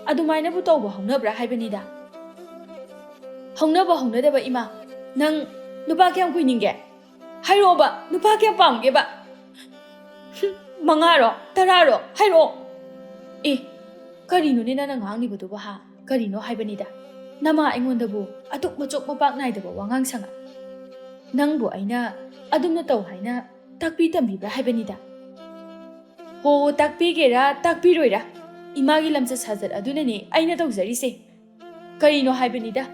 ꯑꯗꯨꯃꯥꯏꯅꯕꯨ ꯇꯧꯕ ꯍꯧꯅꯕ꯭ꯔꯥ ꯍꯥꯏꯕꯅꯤꯗ꯫ ꯍꯧꯅꯕ ꯍꯧꯅꯗꯕ ꯏꯃꯥ, ꯅꯪ ꯅꯨꯄꯥ ꯀꯌꯥꯝ ꯀꯨꯏꯅꯤꯡꯒꯦ? ꯍꯥꯏꯔꯛꯑꯣꯕ, ꯅꯨꯄꯥ ꯀꯌꯥꯝ ꯄꯥꯝꯒꯦꯕ? 5ꯔꯣ 10ꯔꯣ ꯍꯥꯏꯔꯛꯑꯣ꯫ ꯑꯦ, ꯀꯔꯤꯅꯣꯅꯦ ꯅꯪꯅ ꯉꯥꯡꯂꯤꯕꯗꯨꯕꯨ ꯍꯥ? ꯀꯔꯤꯅꯣ ꯍꯥꯏꯕꯅꯤꯗ? ꯅꯃꯥ ꯑꯩꯉꯣꯟꯗꯕꯨ ꯑꯗꯨꯛ ꯃꯆꯣꯛ ꯃꯄꯥꯛ ꯅꯥꯏꯗꯕ ꯋꯥꯉꯥꯡ ꯁꯉꯥꯡ? ꯅꯪꯕꯨ ꯑꯩꯅ ꯑꯗꯨꯝꯅ ꯇꯧ ꯍꯥꯏꯅ ꯇꯥꯛꯄꯤ ꯇꯝꯕꯤꯕ꯭ꯔꯥ ꯍꯥꯏꯕꯅꯤꯗ? ꯍꯣ, ꯇꯥꯛꯄꯤꯒꯦꯔꯥ ꯇꯥꯛꯄꯤꯔꯣꯏꯔꯥ, ꯏꯃꯥꯒꯤ ꯂꯝꯆꯠ ꯁꯥꯖꯠ ꯑꯗꯨꯅꯅꯦ ꯑꯩꯅ ꯇꯧꯖꯔꯤꯁꯦ꯫ ꯀꯔꯤꯅꯣ ꯍꯥꯏꯕꯅꯤꯗ?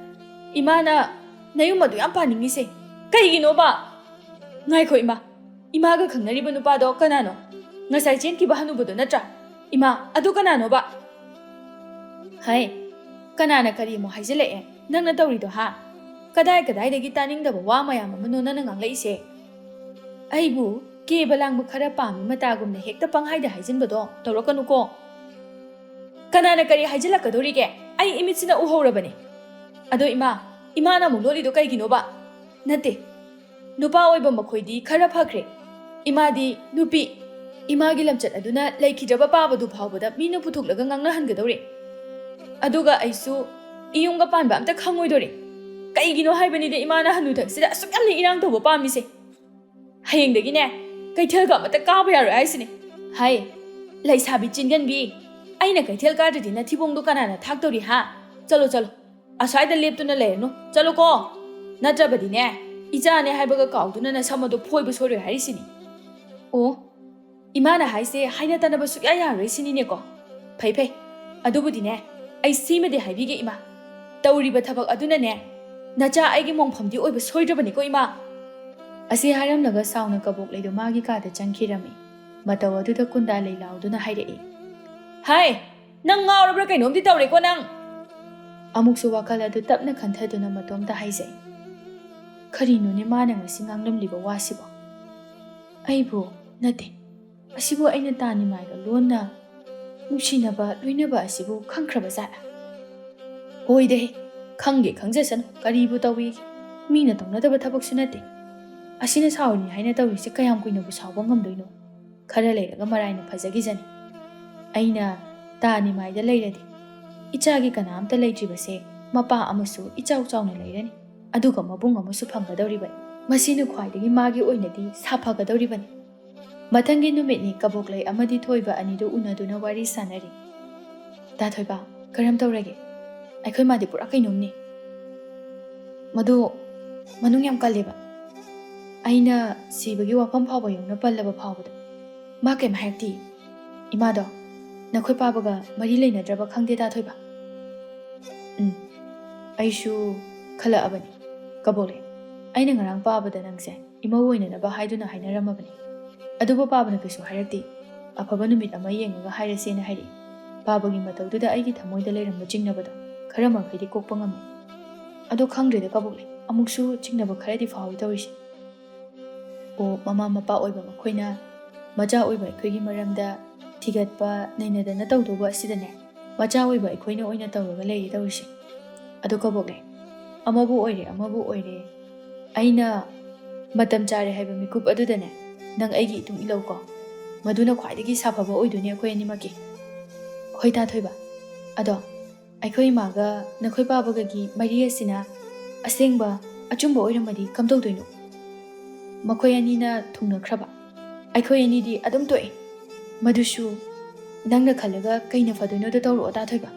ꯏꯃꯥꯅ ꯅꯌꯨꯝ ꯑꯗꯨ ꯌꯥꯝ ꯄꯥꯅꯤꯡꯉꯤꯁꯦ ꯀꯩꯒꯤꯅꯣꯕ? ꯉꯥꯏꯈꯣ ꯏꯃꯥ, ꯏꯃꯥꯒ ꯈꯪꯅꯔꯤꯕ ꯅꯨꯄꯥꯗꯣ ꯀꯅꯥꯅꯣ? ꯉꯁꯥꯏ ꯆꯦꯟꯈꯤꯕ ꯍꯅꯨꯕꯗꯣ ꯅꯠꯇ꯭ꯔꯥ? ꯏꯃꯥ, ꯑꯗꯨ ꯀꯅꯥꯅꯣꯕ? ꯍꯥꯏ, ꯀꯅꯥꯅ ꯀꯔꯤ ꯑꯃꯨꯛ ꯍꯥꯏꯖꯤꯜꯂꯛꯑꯦ? ꯅꯪꯅ ꯇꯧꯔꯤꯗꯣ ꯍꯥ? ꯀꯗꯥꯏꯗꯒꯤ ꯇꯥꯅꯤꯡꯗꯕ ꯋꯥ ꯃꯌꯥꯝ ꯑꯃꯅꯣ ꯅꯪꯅ ꯉꯥꯡꯂꯛꯏꯁꯦ? ꯑꯩꯕꯨ ꯀꯦꯕ ꯂꯥꯡꯕ ꯈꯔ ꯄꯥꯝꯃꯤ ꯃꯇꯥꯒꯨꯝꯅ ꯍꯦꯛꯇ ꯄꯪꯍꯥꯏꯗ ꯍꯥꯏꯖꯤꯟꯕꯗꯣ ꯇꯧꯔꯛꯀꯅꯨꯀꯣ꯫ ꯀꯅꯥꯅ ꯀꯔꯤ ꯍꯥꯏꯖꯤꯜꯂꯛꯀꯗꯧꯔꯤꯒꯦ? ꯑꯩ ꯏꯃꯤꯠꯁꯤꯅ ꯎꯍꯧꯔꯕꯅꯦ꯫ ꯑꯗꯣ ꯏꯃꯥꯅ ꯑꯃꯨꯛ ꯂꯣꯠꯂꯤꯗꯣ ꯀꯩꯒꯤꯅꯣꯕ? ꯅꯠꯇꯦ, ꯅꯨꯄꯥ ꯑꯣꯏꯕ ꯃꯈꯣꯏꯗꯤ ꯈꯔ ꯐꯈ꯭ꯔꯦ, ꯏꯃꯥꯗꯤ ꯅꯨꯄꯤ, ꯏꯃꯥꯒꯤ ꯂꯝꯆꯠ ꯑꯗꯨꯅ ꯂꯩꯈꯤꯗ꯭ꯔꯕ ꯄꯥꯕꯗꯨ ꯐꯥꯎꯕꯗ ꯃꯤꯅ ꯄꯨꯊꯣꯛꯂꯒ ꯉꯥꯡꯅꯍꯟꯒꯗꯧꯔꯦ꯫ ꯑꯗꯨꯒ ꯑꯩꯁꯨ ꯏꯌꯨꯝꯒ ꯄꯥꯟꯕ ꯑꯝꯇ ꯈꯪꯉꯣꯏꯗꯣꯔꯦ꯫ ꯀꯩꯒꯤꯅꯣ ꯍꯥꯏꯕꯅꯤꯗ ꯏꯃꯥꯅ ꯍꯅꯨꯊꯪꯁꯤꯗ ꯑꯁꯨꯛ ꯌꯥꯝꯅ ꯏꯔꯥꯡ ꯇꯧꯕ ꯄꯥꯝꯃꯤꯁꯦ? ꯍꯌꯦꯡꯗꯒꯤꯅꯦ ꯀꯩꯊꯦꯜꯒ ꯑꯃꯇ ꯀꯥꯕ ꯌꯥꯔꯣꯏ ꯍꯥꯏꯁꯤꯅꯦ꯫ ꯍꯥꯏ, ꯂꯩꯁꯥꯕꯤ ꯆꯤꯟꯒꯟꯕꯤ, ꯑꯩꯅ ꯀꯩꯊꯦꯜ ꯀꯥꯗ꯭ꯔꯗꯤ ꯅꯊꯤꯕꯣꯡꯗꯣ ꯀꯅꯥꯅ ꯊꯥꯛꯇꯧꯔꯤ ꯍꯥ? ꯆꯠꯂꯣ, ꯑꯁ꯭ꯋꯥꯏꯗ ꯂꯦꯞꯇꯨꯅ ꯂꯩꯔꯅꯨ, ꯆꯠꯂꯣꯀꯣ꯫ ꯅꯠꯇ꯭ꯔꯕꯗꯤꯅꯦ ꯏꯆꯥꯅꯦ ꯍꯥꯏꯕꯒ ꯀꯥꯎꯗꯨꯅ ꯅꯁꯝ ꯑꯗꯨ ꯐꯣꯏꯕ ꯁꯣꯏꯔꯣꯏ ꯍꯥꯏꯔꯤꯁꯤꯅꯤ꯫ ꯑꯣ, ꯏꯃꯥꯅ ꯍꯥꯏꯁꯦ ꯍꯥꯏꯅ ꯇꯥꯅꯕ ꯁꯨꯛꯌꯥ ꯌꯥꯔꯣꯏ ꯁꯤꯅꯤꯅꯦꯀꯣ? ꯐꯩ, ꯑꯗꯨꯕꯨꯗꯤꯅꯦ ꯑꯩ ꯁꯤꯃꯗꯤ ꯍꯥꯏꯕꯤꯒꯦ ꯏꯃꯥ, ꯇꯧꯔꯤꯕ ꯊꯕꯛ ꯑꯗꯨꯅꯅꯦ ꯅꯆꯥ ꯑꯩꯒꯤ ꯃꯣꯡꯐꯝꯗꯤ ꯑꯣꯏꯕ ꯁꯣꯏꯗ꯭ꯔꯕꯅꯤꯀꯣ ꯏꯃꯥ꯫ ꯑꯁꯤ ꯍꯥꯏꯔꯝꯂꯒ ꯁꯥꯎꯅ ꯀꯕꯣꯛꯂꯩꯗꯨ ꯃꯥꯒꯤ ꯀꯥꯗ ꯆꯪꯈꯤꯔꯝꯃꯤ꯫ ꯃꯇꯧ ꯑꯗꯨꯗ ꯀꯨꯟꯗꯥꯂꯩ ꯂꯥꯎꯗꯨꯅ ꯍꯥꯏꯔꯛꯏ꯫ ꯍꯥꯏ, ꯅꯪ ꯉꯥꯎꯔꯕ꯭ꯔꯥ ꯀꯩꯅꯣꯝꯗꯤ ꯇꯧꯔꯦꯀꯣ ꯅꯪ? ꯑꯃꯨꯛꯁꯨ ꯋꯥꯈꯜ ꯑꯗꯨ ꯇꯞꯅ ꯈꯟꯊꯗꯨꯅ ꯃꯇꯣꯝꯇ ꯍꯥꯏꯖꯩ꯫ ꯀꯔꯤꯅꯣꯅꯦ ꯃꯥꯅ ꯉꯁꯤ ꯉꯥꯡꯂꯝꯂꯤꯕ ꯋꯥꯁꯤꯕꯣ? ꯑꯩꯕꯨ ꯅꯠꯇꯦ, ꯑꯁꯤꯕꯨ ꯑꯩꯅ ꯇꯥꯅꯤꯃꯥꯏꯒ ꯂꯣꯟꯅ ꯅꯨꯡꯁꯤꯅꯕ ꯂꯣꯏꯅꯕ ꯑꯁꯤꯕꯨ ꯈꯪꯈ꯭ꯔꯕ ꯖꯥꯠꯂꯥ? ꯍꯣꯏꯗꯦ, ꯈꯪꯒꯦ ꯈꯪꯖꯁꯅꯨ, ꯀꯔꯤꯕꯨ ꯇꯧꯏ? ꯃꯤꯅ ꯇꯧꯅꯗꯕ ꯊꯕꯛꯁꯨ ꯅꯠꯇꯦ꯫ ꯑꯁꯤꯅ ꯁꯥꯎꯔꯤꯅꯤ ꯍꯥꯏꯅ ꯇꯧꯔꯤꯁꯦ ꯀꯌꯥꯝ ꯀꯨꯏꯅꯕꯨ ꯁꯥꯎꯕ ꯉꯝꯗꯣꯏꯅꯣ? ꯈꯔ ꯂꯩꯔꯒ ꯃꯔꯥꯏꯅ ꯐꯖꯈꯤꯖꯅꯤ꯫ ꯑꯩꯅ ꯇꯥꯅꯤꯃꯥꯏꯗ ꯂꯩꯔꯗꯤ ꯏꯆꯥꯒꯤ ꯀꯅꯥꯝꯇ ꯂꯩꯇ꯭ꯔꯤꯕꯁꯦ ꯃꯄꯥ ꯑꯃꯁꯨ ꯏꯆꯥꯎ ꯆꯥꯎꯅ ꯂꯩꯔꯅꯤ, ꯑꯗꯨꯒ ꯃꯕꯨꯡ ꯑꯃꯁꯨ ꯐꯪꯒꯗꯧꯔꯤꯕꯅꯤ꯫ ꯃꯁꯤꯅ ꯈ꯭ꯋꯥꯏꯗꯒꯤ ꯃꯥꯒꯤ ꯑꯣꯏꯅꯗꯤ ꯁꯥꯐꯒꯗꯧꯔꯤꯕꯅꯤ꯫ ꯃꯊꯪꯒꯤ ꯅꯨꯃꯤꯠꯅꯤ ꯀꯕꯣꯛꯂꯩ ꯑꯃꯗꯤ ꯊꯣꯏꯕ ꯑꯅꯤꯗꯨ ꯎꯅꯗꯨꯅ ꯋꯥꯔꯤ ꯁꯥꯟꯅꯔꯤ꯫ ꯇꯥ ꯊꯣꯏꯕ, ꯀꯔꯝ ꯇꯧꯔꯒꯦ? ꯑꯩꯈꯣꯏ ꯃꯥꯗꯤ ꯄꯨꯔꯥ ꯀꯩꯅꯣꯝꯅꯤ꯫ ꯃꯗꯨ ꯃꯅꯨꯡ ꯌꯥꯝ ꯀꯜꯂꯦꯕ꯫ ꯑꯩꯅ ꯁꯤꯕꯒꯤ ꯋꯥꯐꯝ ꯐꯥꯎꯕ ꯌꯧꯅ ꯄꯜꯂꯕ ꯐꯥꯎꯕꯗ ꯃꯥ ꯀꯩꯝ ꯍꯥꯏꯔꯛꯇꯦ꯫ ꯏꯃꯥꯗꯣ ꯅꯈꯣꯏ ꯄꯥꯕꯒ ꯃꯔꯤ ꯂꯩꯅꯗ꯭ꯔꯕ ꯈꯪꯗꯦ ꯇꯥ ꯊꯣꯏꯕ꯫ ꯑꯩꯁꯨ ꯈꯜꯂꯛꯑꯕꯅꯤ ꯀꯕꯣꯛꯂꯩ, ꯑꯩꯅ ꯉꯔꯥꯡ ꯄꯥꯕꯗ ꯅꯪꯁꯦ ꯏꯃꯧ ꯑꯣꯏꯅꯅꯕ ꯍꯥꯏꯗꯨꯅ ꯍꯥꯏꯅꯔꯝꯃꯕꯅꯤ, ꯑꯗꯨꯕꯨ ꯄꯥꯕꯅ ꯀꯩꯁꯨ ꯍꯥꯏꯔꯛꯇꯦ꯫ ꯑꯐꯕ ꯅꯨꯃꯤꯠ ꯑꯃ ꯌꯦꯡꯉꯒ ꯍꯥꯏꯔꯁꯦꯅ ꯍꯥꯏꯔꯛꯏ꯫ ꯄꯥꯕꯒꯤ ꯃꯇꯧꯗꯨꯗ ꯑꯩꯒꯤ ꯊꯃꯣꯏꯗ ꯂꯩꯔꯝꯕ ꯆꯤꯡꯅꯕꯗꯣ ꯈꯔ ꯃꯈꯩꯗꯤ ꯀꯣꯛꯄ ꯉꯝꯃꯤ꯫ ꯑꯗꯣ ꯈꯪꯗ꯭ꯔꯦꯗ ꯀꯕꯣꯛꯂꯩ, ꯑꯃꯨꯛꯁꯨ ꯆꯤꯡꯅꯕ ꯈꯔꯗꯤ ꯐꯥꯎꯏ ꯇꯧꯔꯤꯁꯦ꯫ ꯑꯣ, ꯃꯃꯥ ꯃꯄꯥ ꯑꯣꯏꯕ ꯃꯈꯣꯏꯅ ꯃꯆꯥ ꯑꯣꯏꯕ ꯑꯩꯈꯣꯏꯒꯤ ꯃꯔꯝꯗ ꯊꯤꯒꯠꯄ ꯅꯩꯅꯗꯅ ꯇꯧꯗꯧꯕ ꯑꯁꯤꯗꯅꯦ ꯃꯆꯥ ꯑꯣꯏꯕ ꯑꯩꯈꯣꯏꯅ ꯑꯣꯏꯅ ꯇꯧꯔꯒ ꯂꯩꯔꯤ ꯇꯧꯔꯤꯁꯦ꯫ ꯑꯗꯣ ꯀꯕꯣꯛꯂꯩ, ꯑꯃꯕꯨ ꯑꯣꯏꯔꯦ ꯑꯃꯕꯨ ꯑꯣꯏꯔꯦ, ꯑꯩꯅ ꯃꯇꯝ ꯆꯥꯔꯦ ꯍꯥꯏꯕ ꯃꯤꯀꯨꯞ ꯑꯗꯨꯗꯅꯦ ꯅꯪ ꯑꯩꯒꯤ ꯏꯇꯨꯡ ꯏꯜꯂꯧꯀꯣ ꯃꯗꯨꯅ ꯈ꯭ꯋꯥꯏꯗꯒꯤ ꯁꯥꯐꯕ ꯑꯣꯏꯗꯣꯏꯅꯤ ꯑꯩꯈꯣꯏ ꯑꯅꯤꯃꯛꯀꯤ ꯍꯣꯏ ꯇꯥ ꯊꯣꯏꯕ ꯑꯗꯣ ꯑꯩꯈꯣꯏ ꯏꯃꯥꯒ ꯅꯈꯣꯏ ꯄꯥꯕꯒꯒꯤ ꯃꯔꯤ ꯑꯁꯤꯅ ꯑꯁꯦꯡꯕ ꯑꯆꯨꯝꯕ ꯑꯣꯏꯔꯝꯃꯗꯤ ꯀꯝꯗꯧꯗꯣꯏꯅꯣ ꯃꯈꯣꯏ ꯑꯅꯤꯅ ꯊꯨꯡꯅꯈ꯭ꯔꯕ ꯑꯩꯈꯣꯏ ꯑꯅꯤꯗꯤ ꯑꯗꯨꯝ ꯇꯣꯛꯏ ꯃꯗꯨꯁꯨ ꯅꯪꯅ ꯈꯜꯂꯒ ꯀꯩꯅ ꯐꯗꯣꯏꯅꯣꯗꯣ ꯇꯧꯔꯛꯑꯣ ꯇꯥ ꯊꯣꯏꯕ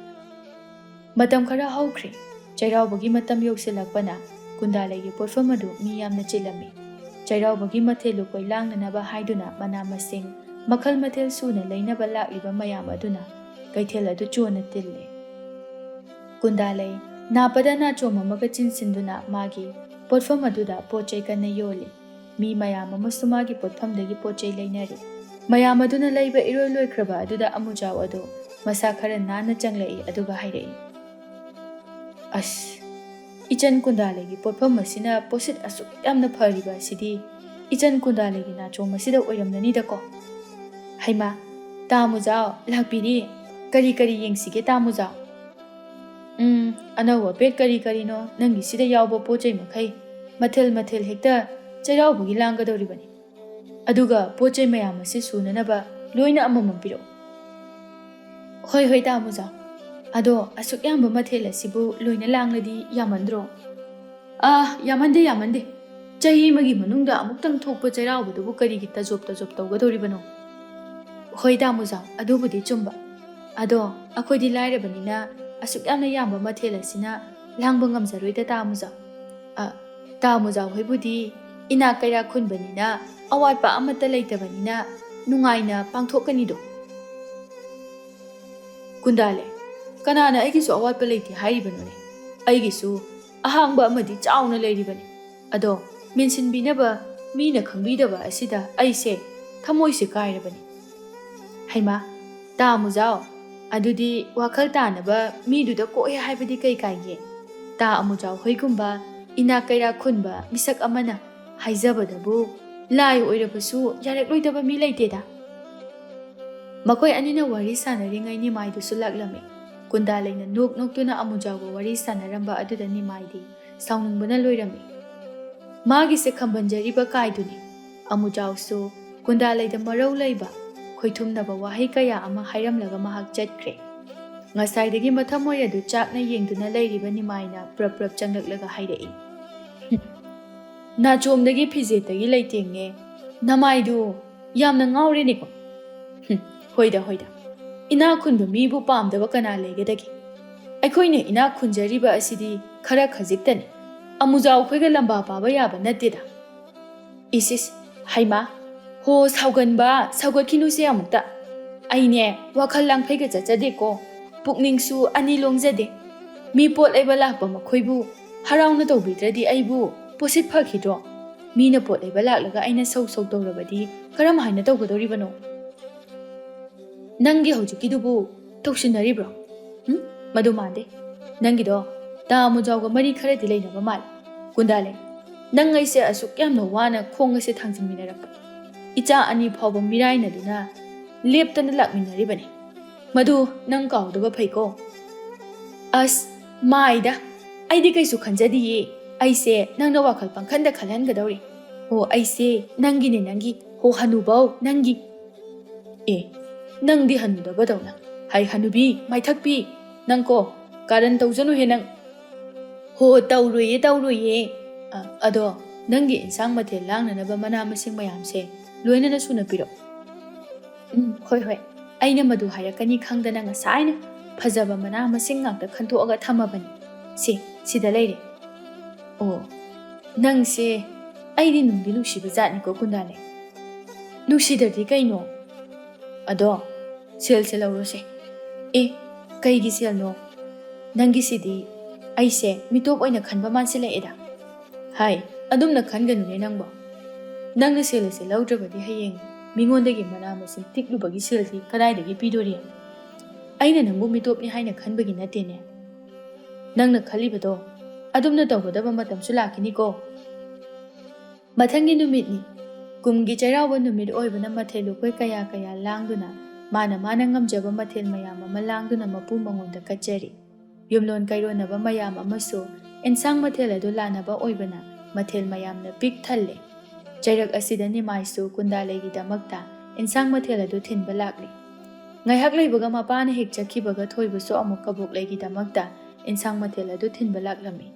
ꯃꯇꯝ ꯈꯔ ꯍꯧꯈ꯭ꯔꯦ ꯆꯩꯔꯥꯎꯕꯒꯤ ꯃꯇꯝ ꯌꯧꯁꯤꯜꯂꯛꯄꯅ ꯀꯨꯟꯗꯥꯂꯩꯒꯤ ꯄꯣꯠꯐꯝ ꯑꯗꯨ ꯃꯤ ꯌꯥꯝꯅ ꯆꯤꯜꯂꯝꯃꯤ ꯆꯩꯔꯥꯎꯕꯒꯤ ꯃꯊꯦꯜ ꯂꯨꯀꯣꯏ ꯂꯥꯡꯅꯅꯕ ꯍꯥꯏꯗꯨꯅ ꯃꯅꯥ ꯃꯁꯤꯡ ꯃꯈꯜ ꯃꯊꯦꯜ ꯁꯨꯅ ꯂꯩꯅꯕ ꯂꯥꯛꯂꯤꯕ ꯃꯌꯥꯝ ꯑꯗꯨꯅ ꯀꯩꯊꯦꯜ ꯑꯗꯨ ꯆꯣꯟꯅ ꯇꯤꯜꯂꯦ ꯀꯨꯟꯗꯥꯂꯩ ꯅꯥꯄꯗ ꯅꯥꯆꯣꯝ ꯑꯃꯒ ꯆꯤꯟꯁꯤꯟꯗꯨꯅ ꯃꯥꯒꯤ ꯄꯣꯠꯐꯝ ꯑꯗꯨꯗ ꯄꯣꯠꯆꯩ ꯀꯟꯅ ꯌꯣꯜꯂꯤ ꯃꯤ ꯃꯌꯥꯝ ꯑꯃꯁꯨ ꯃꯥꯒꯤ ꯄꯣꯠꯐꯝꯗꯒꯤ ꯄꯣꯠꯆꯩ ꯂꯩꯅꯔꯤ ꯃꯌꯥꯝ ꯑꯗꯨꯅ ꯂꯩꯕ ꯏꯔꯣꯏ ꯂꯣꯏꯈ꯭ꯔꯕ ꯑꯗꯨꯗ ꯑꯃꯨꯖꯥꯎ ꯑꯗꯨ ꯃꯁꯥ ꯈꯔ ꯅꯥꯟꯅ ꯆꯪꯂꯛꯏ ꯑꯗꯨꯒ ꯍꯥꯏꯔꯛꯏ ꯑꯁ ꯏꯆꯟ ꯀꯨꯟꯗꯥꯂꯩꯒꯤ ꯄꯣꯠꯐꯝ ꯑꯁꯤꯅ ꯄꯣꯠꯁꯤꯠ ꯑꯁꯨꯛ ꯌꯥꯝꯅ ꯐꯔꯤꯕ ꯑꯁꯤꯗꯤ ꯏꯆꯟ ꯀꯨꯟꯗꯥꯂꯩꯒꯤ ꯅꯥꯆꯣꯝ ꯑꯁꯤꯗ ꯑꯣꯏꯔꯝꯂꯅꯤꯗꯀꯣ ꯍꯩꯃꯥ ꯇꯥ ꯃꯨꯖꯥꯎ ꯂꯥꯛꯄꯤꯔꯤ ꯀꯔꯤ ꯀꯔꯤ ꯌꯦꯡꯁꯤꯒꯦ ꯇꯥ ꯃꯨꯖꯥꯎ ꯑꯅꯧ ꯑꯄꯦꯠ ꯀꯔꯤ ꯀꯔꯤꯅꯣ ꯅꯪꯒꯤꯁꯤꯗ ꯌꯥꯎꯕ ꯄꯣꯠꯆꯩ ꯃꯈꯩ ꯃꯊꯦꯜ ꯃꯊꯦꯜ ꯍꯦꯛꯇ ꯆꯩꯔꯥꯎꯕꯒꯤ ꯂꯥꯡꯒꯗꯧꯔꯤꯕꯅꯤ ꯑꯗꯨꯒ ꯄꯣꯠꯆꯩ ꯃꯌꯥꯝ ꯑꯁꯤ ꯁꯨꯅꯅꯕ ꯂꯣꯏꯅ ꯑꯃꯃꯝ ꯄꯤꯔꯛꯑꯣ ꯍꯣꯏ ꯍꯣꯏ ꯇꯥ ꯃꯨꯖꯥꯎ ꯑꯗꯣ ꯑꯁꯨꯛ ꯌꯥꯝꯕ ꯃꯊꯦꯜ ꯑꯁꯤꯕꯨ ꯂꯣꯏꯅ ꯂꯥꯡꯂꯗꯤ ꯌꯥꯝꯃꯟꯗ꯭ꯔꯣ ꯌꯥꯝꯃꯟꯗꯦ ꯆꯍꯤ ꯑꯃꯒꯤ ꯃꯅꯨꯡꯗ ꯑꯃꯨꯛꯇꯪ ꯊꯣꯛꯄ ꯆꯩꯔꯥꯎꯕꯗꯨꯕꯨ ꯀꯔꯤꯒꯤ ꯇꯖꯣꯞ ꯇꯧꯒꯗꯧꯔꯤꯕꯅꯣ ꯍꯣꯏ ꯇꯥ ꯃꯨꯖꯥꯎ ꯑꯗꯨꯕꯨꯗꯤ ꯆꯨꯝꯕ ꯑꯗꯣ ꯑꯩꯈꯣꯏꯗꯤ ꯂꯥꯏꯔꯕꯅꯤꯅ ꯑꯁꯨꯛ ꯌꯥꯝꯅ ꯌꯥꯝꯕ ꯃꯊꯦꯜ ꯑꯁꯤꯅ ꯂꯥꯡꯕ ꯉꯝꯖꯔꯣꯏꯗ ꯇꯥ ꯃꯨꯖꯥꯎ ꯇꯥ ꯃꯨꯖꯥꯎ ꯍꯣꯏꯕꯨꯗꯤ ꯏꯅꯥꯛ ꯀꯩꯔꯥꯛ ꯈꯨꯟꯕꯅꯤꯅ ꯑꯋꯥꯠꯄ ꯑꯃꯠꯇ ꯂꯩꯇꯕꯅꯤꯅ ꯅꯨꯡꯉꯥꯏꯅ ꯄꯥꯡꯊꯣꯛꯀꯅꯤꯗꯣ ꯀꯨꯟꯗꯥꯂꯩ ꯀꯅꯥꯅ ꯑꯩꯒꯤꯁꯨ ꯑꯋꯥꯠꯄ ꯂꯩꯇꯦ ꯍꯥꯏꯔꯤꯕꯅꯣꯅꯦ ꯑꯩꯒꯤꯁꯨ ꯑꯍꯥꯡꯕ ꯑꯃꯗꯤ ꯆꯥꯎꯅ ꯂꯩꯔꯤꯕꯅꯤ ꯑꯗꯣ ꯃꯦꯟꯁꯤꯟꯕꯤꯅꯕ ꯃꯤꯅ ꯈꯪꯕꯤꯗꯕ ꯑꯁꯤꯗ ꯑꯩꯁꯦ ꯊꯃꯣꯏꯁꯦ ꯀꯥꯏꯔꯕꯅꯤ ꯍꯩꯃꯥ ꯇꯥ ꯃꯨꯖꯥꯎ ꯑꯗꯨꯗꯤ ꯋꯥꯈꯜ ꯇꯥꯅꯕ ꯃꯤꯗꯨꯗ ꯀꯣꯛꯑꯦ ꯍꯥꯏꯕꯗꯤ ꯀꯩ ꯀꯥꯏꯒꯦ ꯇꯥ ꯑꯃꯨꯖꯥꯎ ꯍꯣꯏꯒꯨꯝꯕ ꯏꯅꯥꯛ ꯀꯩꯔꯥꯛ ꯈꯨꯟꯕ ꯃꯤꯁꯛ ꯑꯃꯅ ꯍꯥꯏꯖꯕꯗꯕꯨ ꯂꯥꯏ ꯑꯣꯏꯔꯕꯁꯨ ꯌꯥꯔꯛꯂꯣꯏꯗꯕ ꯃꯤ ꯂꯩꯇꯦꯗ ꯃꯈꯣꯏ ꯑꯅꯤꯅ ꯋꯥꯔꯤ ꯁꯥꯟꯅꯔꯤꯉꯩ ꯅꯤꯃꯥꯏꯗꯨꯁꯨ ꯂꯥꯛꯂꯝꯃꯤ ꯀꯨꯟꯗꯥꯂꯩꯅ ꯅꯣꯛꯅ ꯑꯃꯨꯖꯥꯎꯒ ꯋꯥꯔꯤ ꯁꯥꯟꯅꯔꯝꯕ ꯑꯗꯨꯗ ꯅꯤꯃꯥꯏꯗꯤ ꯁꯥꯎꯅꯤꯡꯕꯅ ꯂꯣꯏꯔꯝꯃꯤ ꯃꯥꯒꯤꯁꯦ ꯈꯝꯕꯟꯖꯔꯤꯕ ꯀꯥꯏꯗꯨꯅꯤ ꯑꯃꯨꯖꯥꯎꯁꯨ ꯀꯨꯟꯗꯥꯂꯩꯗ ꯃꯔꯧ ꯂꯩꯕ ꯈꯣꯏꯊꯨꯝꯅꯕ ꯋꯥꯍꯩ ꯀꯌꯥ ꯑꯃ ꯍꯥꯏꯔꯝꯂꯒ ꯃꯍꯥꯛ ꯆꯠꯈ꯭ꯔꯦ ꯉꯁꯥꯏꯗꯒꯤ ꯃꯊꯃꯣꯏ ꯑꯗꯨ ꯆꯥꯛꯅ ꯌꯦꯡꯗꯨꯅ ꯂꯩꯔꯤꯕ ꯅꯤꯃꯥꯏꯅ ꯄ꯭ꯔꯞ ꯆꯪꯂꯛꯂꯒ ꯍꯥꯏꯔꯛꯏ ꯅꯥꯆꯣꯝꯗꯒꯤ ꯐꯤꯖꯦꯠꯇꯒꯤ ꯂꯩꯇꯦꯡꯉꯦ ꯅꯃꯥꯏꯗꯨ ꯌꯥꯝꯅ ꯉꯥꯎꯔꯦꯅꯦꯀꯣ ꯍꯣꯏꯗ ꯏꯅꯥꯛ ꯈꯨꯟꯕ ꯃꯤꯕꯨ ꯄꯥꯝꯗꯕ ꯀꯅꯥ ꯂꯩꯒꯗꯒꯦ ꯑꯩꯈꯣꯏꯅ ꯏꯅꯥꯛ ꯈꯨꯟꯖꯔꯤꯕ ꯑꯁꯤꯗꯤ ꯈꯔ ꯈꯖꯤꯛꯇꯅꯤ ꯑꯃꯨꯖꯥꯎ ꯑꯩꯈꯣꯏꯒ ꯂꯝꯕꯥ ꯄꯥꯕ ꯌꯥꯕ ꯅꯠꯇꯦꯗ ꯏꯁ ꯍꯩꯃꯥ ꯍꯣ ꯁꯧꯒꯠꯈꯤꯅꯨꯁꯦ ꯑꯃꯨꯛꯇ ꯑꯩꯅꯦ ꯋꯥꯈꯜ ꯂꯥꯡꯐꯩꯒ ꯆꯠꯆꯗꯦꯀꯣ ꯄꯨꯛꯅꯤꯡꯁꯨ ꯑꯅꯤ ꯂꯣꯡꯖꯗꯦ ꯃꯤ ꯄꯣꯠ ꯂꯩꯕ ꯂꯥꯛꯄ ꯃꯈꯣꯏꯕꯨ ꯍꯔꯥꯎꯅ ꯇꯧꯕꯤꯗ꯭ꯔꯗꯤ ꯑꯩꯕꯨ ꯄꯣꯠꯁꯤꯠ ꯐꯈꯤꯗ꯭ꯔꯣ ꯃꯤꯅ ꯄꯣꯠ ꯂꯩꯕ ꯂꯥꯛꯂꯒ ꯑꯩꯅ ꯁꯧ ꯇꯧꯔꯕꯗꯤ ꯀꯔꯝ ꯍꯥꯏꯅ ꯇꯧꯒꯗꯧꯔꯤꯕꯅꯣ ꯅꯪꯒꯤ ꯍꯧꯖꯤꯛꯀꯤꯗꯨꯕꯨ ꯇꯧꯁꯤꯟꯅꯔꯤꯕ꯭ꯔꯣ ꯃꯗꯨ ꯃꯥꯟꯗꯦ ꯅꯪꯒꯤꯗꯣ ꯇꯥ ꯑꯃꯨꯖꯥꯎꯒ ꯃꯔꯤ ꯈꯔꯗꯤ ꯂꯩꯅꯕ ꯃꯥꯜꯂꯦ ꯀꯨꯟꯗꯥꯂꯩ ꯅꯪ ꯑꯩꯁꯦ ꯑꯁꯨꯛ ꯌꯥꯝꯅ ꯋꯥꯅ ꯈꯣꯡ ꯑꯁꯦ ꯊꯥꯡꯖꯤꯟꯃꯤꯟꯅꯔꯛꯄ ꯏꯆꯥ ꯑꯅꯤ ꯐꯥꯎꯕ ꯃꯤꯔꯥꯏꯅꯗꯨꯅ ꯂꯦꯞꯇꯅ ꯂꯥꯛꯃꯤꯟꯅꯔꯤꯕꯅꯤ ꯃꯗꯨ ꯅꯪ ꯀꯥꯎꯗꯕ ꯐꯩꯀꯣ ꯑꯁ ꯃꯥꯏꯗ ꯑꯩꯗꯤ ꯀꯩꯁꯨ ꯈꯟꯖꯗꯤꯌꯦ ꯑꯩꯁꯦ ꯅꯪꯅ ꯋꯥꯈꯜ ꯄꯪꯈꯟꯗ ꯈꯜꯍꯟꯒꯗꯧꯔꯤ ꯍꯣ ꯑꯩꯁꯦ ꯅꯪꯒꯤ ꯍꯣ ꯍꯅꯨꯕꯧ ꯅꯪꯒꯤ ꯅꯪꯗꯤ ꯍꯟꯅꯨꯗꯕꯗꯧꯅ ꯍꯥꯏ ꯍꯅꯨꯕꯤ ꯃꯥꯏꯊꯛꯄꯤ ꯅꯪꯀꯣ ꯀꯥꯔꯟ ꯇꯧꯖꯅꯨꯍꯦ ꯅꯪ ꯍꯣ ꯇꯧꯔꯣꯏꯌꯦ ꯑꯗꯣ ꯅꯪꯒꯤ ꯏꯟꯁꯥꯡ ꯃꯊꯦꯜ ꯂꯥꯡꯅꯅꯕ ꯃꯅꯥ ꯃꯁꯤꯡ ꯃꯌꯥꯝꯁꯦ ꯂꯣꯏꯅꯅ ꯁꯨꯅ ꯄꯤꯔꯛꯑꯣ ꯍꯣꯏ ꯑꯩꯅ ꯃꯗꯨ ꯍꯥꯏꯔꯛꯀꯅꯤ ꯈꯪꯗꯅ ꯉꯁꯥꯏꯅ ꯐꯖꯕ ꯃꯅꯥ ꯃꯁꯤꯡ ꯉꯥꯛꯇ ꯈꯟꯇꯣꯛꯑꯒ ꯊꯝꯃꯕꯅꯤ ꯁꯤꯗ ꯂꯩꯔꯦ ꯑꯣ ꯅꯪꯁꯦ ꯑꯩꯗꯤ ꯅꯨꯡꯗꯤ ꯅꯨꯡꯁꯤꯕ ꯖꯥꯠꯅꯤꯀꯣ ꯀꯨꯟꯗꯥꯂꯩ ꯅꯨꯡꯁꯤꯗ꯭ꯔꯗꯤ ꯀꯩꯅꯣ ꯑꯗꯣ ꯁꯦꯜꯁꯦ ꯂꯧꯔꯣꯁꯦ ꯀꯩꯒꯤ ꯁꯦꯜꯅꯣ ꯅꯪꯒꯤꯁꯤꯗꯤ ꯑꯩꯁꯦ ꯃꯤꯇꯣꯞ ꯑꯣꯏꯅ ꯈꯟꯕ ꯃꯥꯟꯁꯤꯜꯂꯛꯑꯦꯗ ꯍꯥꯏ ꯑꯗꯨꯝꯅ ꯈꯟꯒꯅꯨꯅꯦ ꯅꯪꯕꯣ ꯅꯪꯅ ꯁꯦꯜ ꯑꯁꯤ ꯂꯧꯗ꯭ꯔꯕꯗꯤ ꯍꯌꯦꯡ ꯃꯤꯉꯣꯟꯗꯒꯤ ꯃꯅꯥ ꯃꯁꯤꯡ ꯇꯤꯛꯂꯨꯕꯒꯤ ꯁꯦꯜꯗꯤ ꯀꯗꯥꯏꯗꯒꯤ ꯄꯤꯗꯣꯔꯤ ꯑꯩꯅ ꯅꯪꯕꯨ ꯃꯤꯇꯣꯞꯅꯤ ꯍꯥꯏꯅ ꯈꯟꯕꯒꯤ ꯅꯠꯇꯦꯅꯦ ꯅꯪꯅ ꯈꯜꯂꯤꯕꯗꯣ ꯑꯗꯨꯝꯅ ꯇꯧꯒꯗꯕ ꯃꯇꯝꯁꯨ ꯂꯥꯛꯈꯤꯅꯤꯀꯣ ꯃꯊꯪꯒꯤ ꯅꯨꯃꯤꯠꯅꯤ ꯀꯨꯝꯒꯤ ꯆꯩꯔꯥꯎꯕ ꯅꯨꯃꯤꯠ ꯑꯣꯏꯕꯅ ꯃꯊꯦꯜ ꯂꯨꯀꯣꯏ ꯀꯌꯥ ꯂꯥꯡꯗꯨꯅ ꯃꯥꯅ ꯉꯝꯖꯕ ꯃꯊꯦꯜ ꯃꯌꯥꯝ ꯑꯃ ꯂꯥꯡꯗꯨꯅ ꯃꯄꯨ ꯃꯉꯣꯟꯗ ꯀꯠꯆꯔꯤ ꯌꯨꯝꯂꯣꯟ ꯀꯩꯔꯣꯟꯅꯕ ꯃꯌꯥꯝ ꯑꯃꯁꯨ ꯑꯦꯟꯁꯥꯡ ꯃꯊꯦꯜ ꯑꯗꯨ ꯂꯥꯟꯅꯕ ꯑꯣꯏꯕꯅ ꯃꯊꯦꯜ ꯃꯌꯥꯝꯅ ꯄꯤꯛ ꯊꯜꯂꯦ ꯆꯩꯔꯛ ꯑꯁꯤꯗ ꯅꯤꯃꯥꯏꯁꯨ ꯀꯨꯟꯗꯥꯂꯩꯒꯤꯗꯃꯛꯇ ꯏꯟꯁꯥꯡ ꯃꯊꯦꯜ ꯑꯗꯨ ꯊꯤꯟꯕ ꯂꯥꯛꯂꯤ꯫ ꯉꯥꯏꯍꯥꯛ ꯂꯩꯕꯒ ꯃꯄꯥꯅ ꯍꯦꯛ ꯆꯠꯈꯤꯕꯒ ꯊꯣꯏꯕꯁꯨ ꯑꯃꯨꯛ ꯀꯕꯣꯛꯂꯩꯒꯤꯗꯃꯛꯇ ꯏꯟꯁꯥꯡ ꯃꯊꯦꯜ ꯑꯗꯨ ꯊꯤꯟꯕ ꯂꯥꯛꯂꯝꯃꯤ꯫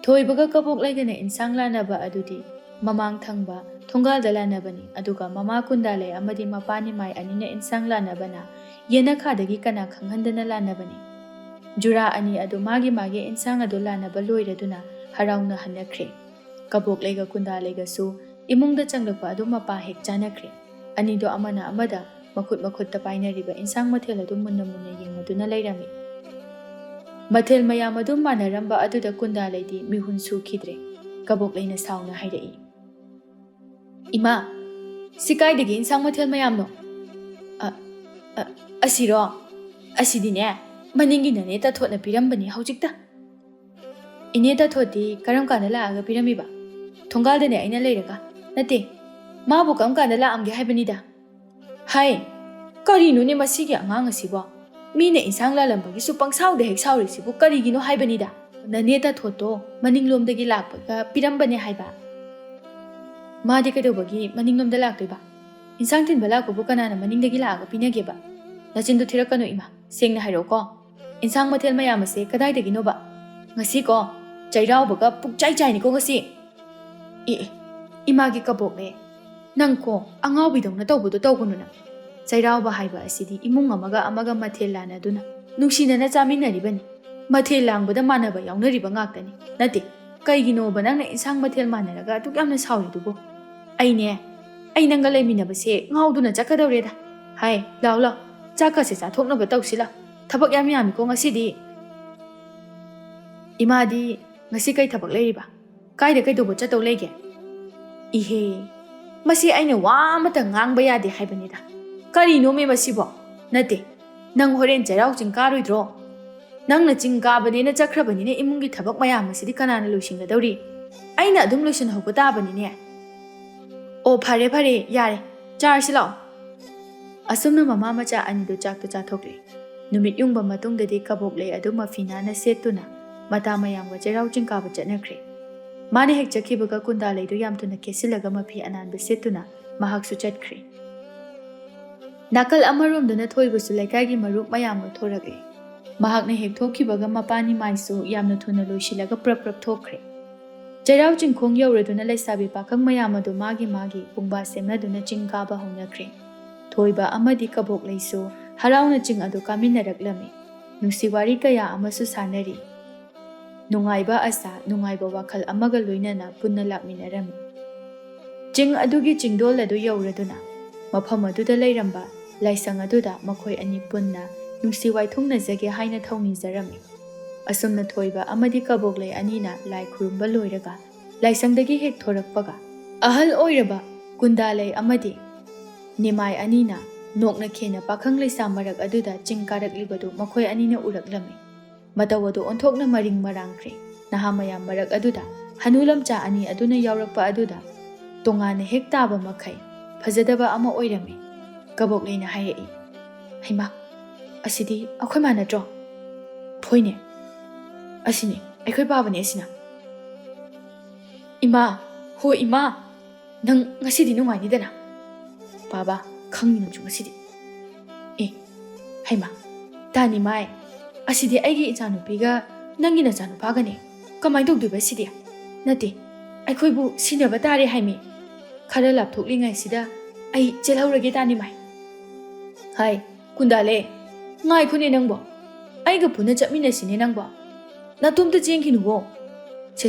ꯊꯣꯏꯕꯒ ꯀꯕꯣꯛꯂꯩꯒꯅ ꯏꯟꯁꯥꯡ ꯂꯥꯟꯅꯕ ꯑꯗꯨꯗꯤ ꯃꯃꯥꯡ ꯊꯪꯕ ꯊꯣꯡꯒꯥꯜꯗ ꯂꯥꯟꯅꯕꯅꯤ, ꯑꯗꯨꯒ ꯃꯃꯥ ꯀꯨꯟꯗꯥꯂꯩ ꯑꯃꯗꯤ ꯃꯄꯥ ꯅꯤꯃꯥꯏ ꯑꯅꯤꯅ ꯏꯟꯁꯥꯡ ꯂꯥꯟꯅꯕꯅ ꯌꯦꯅꯈꯥꯗꯒꯤ ꯀꯅꯥ ꯈꯪꯍꯟꯗꯅ ꯂꯥꯟꯅꯕꯅꯤ꯫ ꯖꯨꯔꯥ ꯑꯅꯤ ꯑꯗꯨ ꯃꯥꯒꯤ ꯏꯟꯁꯥꯡ ꯑꯗꯨ ꯂꯥꯟꯅꯕ ꯂꯣꯏꯔꯗꯨꯅ ꯍꯔꯥꯎꯅ ꯍꯟꯅꯈ꯭ꯔꯦ꯫ ꯀꯕꯣꯛꯂꯩꯒ ꯀꯨꯟꯗꯥꯂꯩꯒꯁꯨ ꯏꯃꯨꯡꯗ ꯆꯪꯂꯛꯄ ꯑꯗꯨ ꯃꯄꯥ ꯍꯦꯛ ꯆꯥꯅꯈ꯭ꯔꯦ꯫ ꯑꯅꯤꯗꯣ ꯑꯃꯅ ꯑꯃꯗ ꯃꯈꯨꯠꯇ ꯄꯥꯏꯅꯔꯤꯕ ꯏꯟꯁꯥꯡ ꯃꯊꯦꯜ ꯑꯗꯨ ꯃꯨꯟꯅ ꯌꯦꯡꯅꯗꯨꯅ ꯂꯩꯔꯝꯃꯤ꯫ ꯃꯊꯦꯜ ꯃꯌꯥꯝ ꯑꯗꯨ ꯃꯥꯟꯅꯔꯝꯕ ꯑꯗꯨꯗ ꯀꯨꯟꯗꯥꯂꯩꯗꯤ ꯃꯤꯍꯨꯟ ꯁꯨꯈꯤꯗ꯭ꯔꯦ꯫ ꯀꯕꯣꯛꯂꯩꯅ ꯁꯥꯎꯅ ꯍꯥꯏꯔꯛꯏ, "ꯏꯃꯥ, ꯁꯤ ꯀꯥꯏꯗꯒꯤ ꯏꯟꯁꯥꯡ ꯃꯊꯦꯜ ꯃꯌꯥꯝꯅꯣ?" "ꯑꯁꯤꯔꯣ? ꯑꯁꯤꯗꯤꯅꯦ ꯃꯅꯤꯡꯒꯤ ꯅꯅꯦ ꯇꯥꯊꯣꯠꯅ ꯄꯤꯔꯝꯕꯅꯤ ꯍꯧꯖꯤꯛꯇ." "ꯏꯅꯦ ꯇꯥꯊꯣꯠꯇꯤ ꯀꯔꯝ ꯀꯥꯟꯗ ꯂꯥꯛꯑꯒ ꯄꯤꯔꯝꯃꯤꯕ?" "ꯊꯣꯡꯒꯥꯜꯗꯅꯦ ꯑꯩꯅ ꯂꯩꯔꯒ." "ꯅꯠꯇꯦ, ꯃꯥꯕꯨ ꯀꯔꯝ ꯀꯥꯟꯗ ꯂꯥꯛꯑꯝꯒꯦ ꯍꯥꯏꯕꯅꯤꯗ." "ꯍꯥꯏ, ꯀꯔꯤꯅꯣꯅꯦ ꯃꯁꯤꯒꯤ ꯑꯉꯥꯡ ꯑꯁꯤꯕꯣ? ꯃꯤꯅ ꯏꯟꯁꯥꯡ ꯂꯥꯜꯂꯝꯕꯒꯤꯁꯨ ꯄꯪꯁꯥꯎꯗ ꯍꯦꯛ ꯁꯥꯎꯔꯤꯁꯤꯕꯨ ꯀꯔꯤꯒꯤꯅꯣ ꯍꯥꯏꯕꯅꯤꯗ." "ꯅꯅꯦ ꯇꯥꯊꯣꯠꯇꯣ ꯃꯅꯤꯡꯂꯣꯝꯗꯒꯤ ꯂꯥꯛꯄꯒ ꯄꯤꯔꯝꯕꯅꯦ ꯍꯥꯏꯕ." "ꯃꯥꯗꯤ ꯀꯩꯗꯧꯕꯒꯤ ꯃꯅꯤꯡꯂꯣꯝꯗ ꯂꯥꯛꯇꯣꯏꯕ? ꯏꯟꯁꯥꯡ ꯊꯤꯟꯕ ꯂꯥꯛꯄꯕꯨ ꯀꯅꯥꯅ ꯃꯅꯤꯡꯗꯒꯤ ꯂꯥꯛꯑꯒ ꯄꯤꯅꯒꯦꯕ? ꯅꯆꯤꯟꯗꯨ ꯊꯤꯔꯛꯀꯅꯨ ꯏꯃꯥ, ꯁꯦꯡꯅ ꯍꯥꯏꯔꯛꯑꯣꯀꯣ꯫ ꯏꯟꯁꯥꯡ ꯃꯊꯦꯜ ꯃꯌꯥꯝ ꯑꯁꯦ ꯀꯗꯥꯏꯗꯒꯤꯅꯣꯕ? ꯉꯁꯤꯀꯣ ꯆꯩꯔꯥꯎꯕꯒ ꯄꯨꯛꯆꯥꯏ ꯆꯥꯏꯅꯤꯀꯣ ꯉꯁꯤ." "ꯑꯦ ꯏꯃꯥꯒꯤ ꯀꯕꯣꯛꯂꯦ, ꯅꯪꯀꯣ ꯑꯉꯥꯎꯕꯤꯗꯧꯅ ꯇꯧꯕꯗꯣ ꯇꯧꯒꯅꯨ ꯅꯪ꯫ ꯆꯩꯔꯥꯎꯕ ꯍꯥꯏꯕ ꯑꯁꯤꯗꯤ ꯏꯃꯨꯡ ꯑꯃꯒ ꯃꯊꯦꯜ ꯂꯥꯟꯅꯗꯨꯅ ꯅꯨꯡꯁꯤꯅꯅ ꯆꯥꯃꯤꯟꯅꯔꯤꯕꯅꯤ꯫ ꯃꯊꯦꯜ ꯂꯥꯡꯕꯗ ꯃꯥꯟꯅꯕ ꯌꯥꯎꯅꯔꯤꯕ ꯉꯥꯛꯇꯅꯤ꯫ ꯅꯠꯇꯦ, ꯀꯩꯒꯤꯅꯣꯕ ꯅꯪꯅ ꯏꯟꯁꯥꯡ ꯃꯊꯦꯜ ꯃꯥꯟꯅꯔꯒ ꯑꯗꯨꯛ ꯌꯥꯝꯅ ꯁꯥꯎꯔꯤꯗꯨꯕꯨ? ꯑꯩ ꯅꯪꯒ ꯂꯩꯃꯤꯟꯅꯕꯁꯦ ꯉꯥꯎꯗꯨꯅ ꯆꯠꯀꯗꯧꯔꯦꯗ꯫ ꯍꯥꯏ, ꯂꯥꯎ, ꯆꯥꯛꯀꯁꯦ ꯆꯥꯊꯣꯛꯅꯕ ꯇꯧꯁꯤ ꯂꯥꯎ꯫ ꯊꯕꯛ ꯌꯥꯝ ꯌꯥꯝꯃꯤꯀꯣ ꯉꯁꯤꯗꯤ." "ꯏꯃꯥꯗꯤ ꯉꯁꯤ ꯀꯩ ꯊꯕꯛ ꯂꯩꯔꯤꯕ? ꯀꯥꯏꯗ ꯀꯩꯗꯧꯕ ꯆꯠꯇꯧ ꯂꯩꯒꯦ?" "ꯏꯍꯦ, ꯃꯁꯤ ꯑꯩꯅ ꯋꯥ ꯑꯃꯇ ꯉꯥꯡꯕ ꯌꯥꯗꯦ ꯍꯥꯏꯕꯅꯤꯗ꯫ ꯀꯔꯤꯅꯣꯃꯦ ꯃꯁꯤꯕꯣ? ꯅꯠꯇꯦ, ꯅꯪ ꯍꯣꯔꯦꯟ ꯆꯩꯔꯥꯎ ꯆꯤꯡ ꯀꯥꯔꯣꯏꯗ꯭ꯔꯣ? ꯅꯪꯅ ꯆꯤꯡ ꯀꯥꯕꯅꯦꯅ ꯆꯠꯈ꯭ꯔꯕꯅꯤꯅ ꯏꯃꯨꯡꯒꯤ ꯊꯕꯛ ꯃꯌꯥꯝ ꯑꯁꯤꯗꯤ ꯀꯅꯥꯅ ꯂꯣꯏꯁꯤꯟꯒꯗꯧꯔꯤ? ꯑꯩꯅ ꯑꯗꯨꯝ ꯂꯣꯏꯁꯤꯟꯍꯧꯕ ꯇꯥꯕꯅꯤꯅꯦ." "ꯑꯣ ꯐꯔꯦ, ꯌꯥꯔꯦ, ꯆꯥꯔꯁꯤ ꯂꯥꯛꯑꯣ." ꯑꯁꯨꯝꯅ ꯃꯃꯥ ꯃꯆꯥ ꯑꯅꯤꯗꯨ ꯆꯥꯛꯇꯨ ꯆꯥꯊꯣꯛꯂꯦ꯫ ꯅꯨꯃꯤꯠ ꯌꯨꯡꯕ ꯃꯇꯨꯡꯗꯗꯤ ꯀꯕꯣꯛꯂꯩ ꯑꯗꯨ ꯃꯐꯤ ꯅꯥꯟꯅ ꯁꯦꯠꯇꯨꯅ ꯃꯇꯥ ꯃꯌꯥꯝꯒ ꯆꯩꯔꯥꯎ ꯆꯤꯡ ꯀꯥꯕ ꯆꯠꯅꯈ꯭ꯔꯦ꯫ ꯃꯥꯅ ꯍꯦꯛ ꯆꯠꯈꯤꯕꯒ ꯀꯨꯟꯗꯥꯂꯩꯗꯨ ꯌꯥꯝ ꯊꯨꯅ ꯀꯦꯁꯤꯜꯂꯒ ꯃꯐꯤ ꯑꯅꯥꯟꯕ ꯁꯦꯠꯇꯨꯅ ꯃꯍꯥꯛꯁꯨ ꯆꯠꯈ꯭ꯔꯦ꯫ ꯅꯥꯀꯜ ꯑꯃꯔꯣꯝꯗꯅ ꯊꯣꯏꯕꯁꯨ ꯂꯩꯀꯥꯏꯒꯤ ꯃꯔꯨꯞ ꯃꯌꯥꯝꯒ ꯊꯣꯔꯛꯂꯦ꯫ ꯃꯍꯥꯛꯅ ꯍꯦꯛ ꯊꯣꯛꯈꯤꯕꯒ ꯃꯄꯥ ꯅꯤꯃꯥꯏꯁꯨ ꯌꯥꯝꯅ ꯊꯨꯅ ꯂꯣꯏꯁꯤꯜꯂꯒ ꯄ꯭ꯔꯞ ꯊꯣꯛꯈ꯭ꯔꯦ꯫ ꯆꯩꯔꯥꯎ ꯆꯤꯡꯈꯣꯡ ꯌꯧꯔꯗꯨꯅ ꯂꯩꯁꯥꯕꯤ ꯄꯥꯈꯪ ꯃꯌꯥꯝ ꯑꯗꯨ ꯃꯥꯒꯤ ꯄꯨꯡꯕꯥ ꯁꯦꯝꯅꯗꯨꯅ ꯆꯤꯡ ꯀꯥꯕ ꯍꯧꯅꯈ꯭ꯔꯦ꯫ ꯊꯣꯏꯕ ꯑꯃꯗꯤ ꯀꯕꯣꯛꯂꯩꯁꯨ ꯍꯔꯥꯎꯅ ꯆꯤꯡ ꯑꯗꯨ ꯀꯥꯃꯤꯟꯅꯔꯛꯂꯝꯃꯤ꯫ ꯅꯨꯡꯁꯤ ꯋꯥꯔꯤ ꯀꯌꯥ ꯑꯃꯁꯨ ꯁꯥꯟꯅꯔꯤ꯫ ꯅꯨꯡꯉꯥꯏꯕ ꯑꯁꯥ, ꯅꯨꯡꯉꯥꯏꯕ ꯋꯥꯈꯜ ꯑꯃꯒ ꯂꯣꯏꯅꯅ ꯄꯨꯟꯅ ꯂꯥꯛꯃꯤꯟꯅꯔꯝꯃꯤ꯫ ꯆꯤꯡ ꯑꯗꯨꯒꯤ ꯆꯤꯡꯗꯣꯜ ꯑꯗꯨ ꯌꯧꯔꯗꯨꯅ ꯃꯐꯝ ꯑꯗꯨꯗ ꯂꯩꯔꯝꯕ ꯂꯥꯏꯁꯪ ꯑꯗꯨꯗ ꯃꯈꯣꯏ ꯑꯅꯤ ꯄꯨꯟꯅ ꯅꯨꯡꯁꯤ ꯋꯥꯏꯊꯨꯡꯅꯖꯒꯦ ꯍꯥꯏꯅ ꯊꯧꯅꯤꯖꯔꯝꯃꯤ꯫ ꯑꯁꯨꯝꯅ ꯊꯣꯏꯕ ꯑꯃꯗꯤ ꯀꯕꯣꯛꯂꯩ ꯑꯅꯤꯅ ꯂꯥꯏ ꯈꯨꯔꯨꯝꯕ ꯂꯣꯏꯔꯒ ꯂꯥꯏꯁꯪꯗꯒꯤ ꯍꯦꯛ ꯊꯣꯔꯛꯄꯒ ꯑꯍꯜ ꯑꯣꯏꯔꯕ ꯀꯨꯟꯗꯥꯂꯩ ꯑꯃꯗꯤ ꯅꯤꯃꯥꯏ ꯑꯅꯤꯅ ꯅꯣꯛꯅ ꯈꯦꯅ ꯄꯥꯈꯪ ꯂꯩꯁꯥ ꯃꯔꯛ ꯑꯗꯨꯗ ꯆꯤꯡ ꯀꯥꯔꯛꯂꯤꯕꯗꯨ ꯃꯈꯣꯏ ꯑꯅꯤꯅ ꯎꯔꯛꯂꯝꯃꯤ꯫ ꯃꯇꯧ ꯑꯗꯨ ꯑꯣꯟꯊꯣꯛꯅ ꯃꯔꯤꯡ ꯃꯔꯥꯡꯈ꯭ꯔꯦ꯫ ꯅꯍꯥ ꯃꯌꯥꯝ ꯃꯔꯛ ꯑꯗꯨꯗ ꯍꯅꯨ ꯂꯝꯆꯥ ꯑꯅꯤ ꯑꯗꯨꯅ ꯌꯥꯎꯔꯛꯄ ꯑꯗꯨꯗ ꯇꯣꯉꯥꯟꯅ ꯍꯦꯛ ꯇꯥꯕ ꯃꯈꯩ ꯐꯖꯗꯕ ꯑꯃ ꯑꯣꯏꯔꯝꯃꯤ꯫ ꯀꯕꯣꯛꯂꯩꯅ ꯍꯥꯏꯔꯛꯏ, "ꯍꯩꯃꯥ, ꯑꯁꯤꯗꯤ ꯑꯩꯈꯣꯏ ꯃꯥ ꯅꯠꯇ꯭ꯔꯣ?" "ꯍꯣꯏꯅꯦ, ꯑꯁꯤꯅꯤ, ꯑꯩꯈꯣꯏ ꯄꯥꯕꯅꯦ ꯑꯁꯤꯅ." "ꯏꯃꯥ, ꯍꯣ ꯏꯃꯥ, ꯅꯪ ꯉꯁꯤꯗꯤ ꯅꯨꯡꯉꯥꯏꯅꯤꯗꯅ." "ꯄꯥꯕ, ꯈꯪꯅꯤ ꯅꯪꯁꯨ ꯉꯁꯤꯗꯤ." "ꯑꯦ, ꯍꯩꯃꯥ, ꯇꯥꯅꯤꯃꯥꯏ, ꯑꯁꯤꯗꯤ ꯑꯩꯒꯤ ꯏꯆꯥꯅꯨꯄꯤꯒ ꯅꯪꯒꯤ ꯅꯆꯥꯅꯨꯄꯥꯒꯅꯦ꯫ ꯀꯃꯥꯏꯅ ꯇꯧꯗꯣꯏꯕ ꯁꯤꯗꯤ? ꯅꯠꯇꯦ, ꯑꯩꯈꯣꯏꯕꯨ ꯁꯤꯟꯅꯕ ꯇꯥꯔꯦ ꯍꯥꯏꯃꯤ꯫ ꯈꯔ ꯂꯥꯞꯊꯣꯛꯂꯤꯉꯩꯁꯤꯗ ꯑꯩ ꯆꯦꯜꯍꯧꯔꯒꯦ ꯇꯥꯅꯤꯃꯥꯏ." "ꯍꯥꯏ, ꯀꯨꯟꯗꯥꯂꯦ, ꯉꯥꯏꯈꯣꯅꯦ ꯅꯪꯕꯣ, ꯑꯩꯒ ꯄꯨꯟꯅ ꯆꯠꯃꯤꯟꯅꯁꯤꯅꯦ ꯅꯪꯕꯣ꯫ ꯅꯇꯣꯝꯇ ꯆꯦꯟꯈꯤꯅꯨꯋꯣ꯫ ꯁꯦ,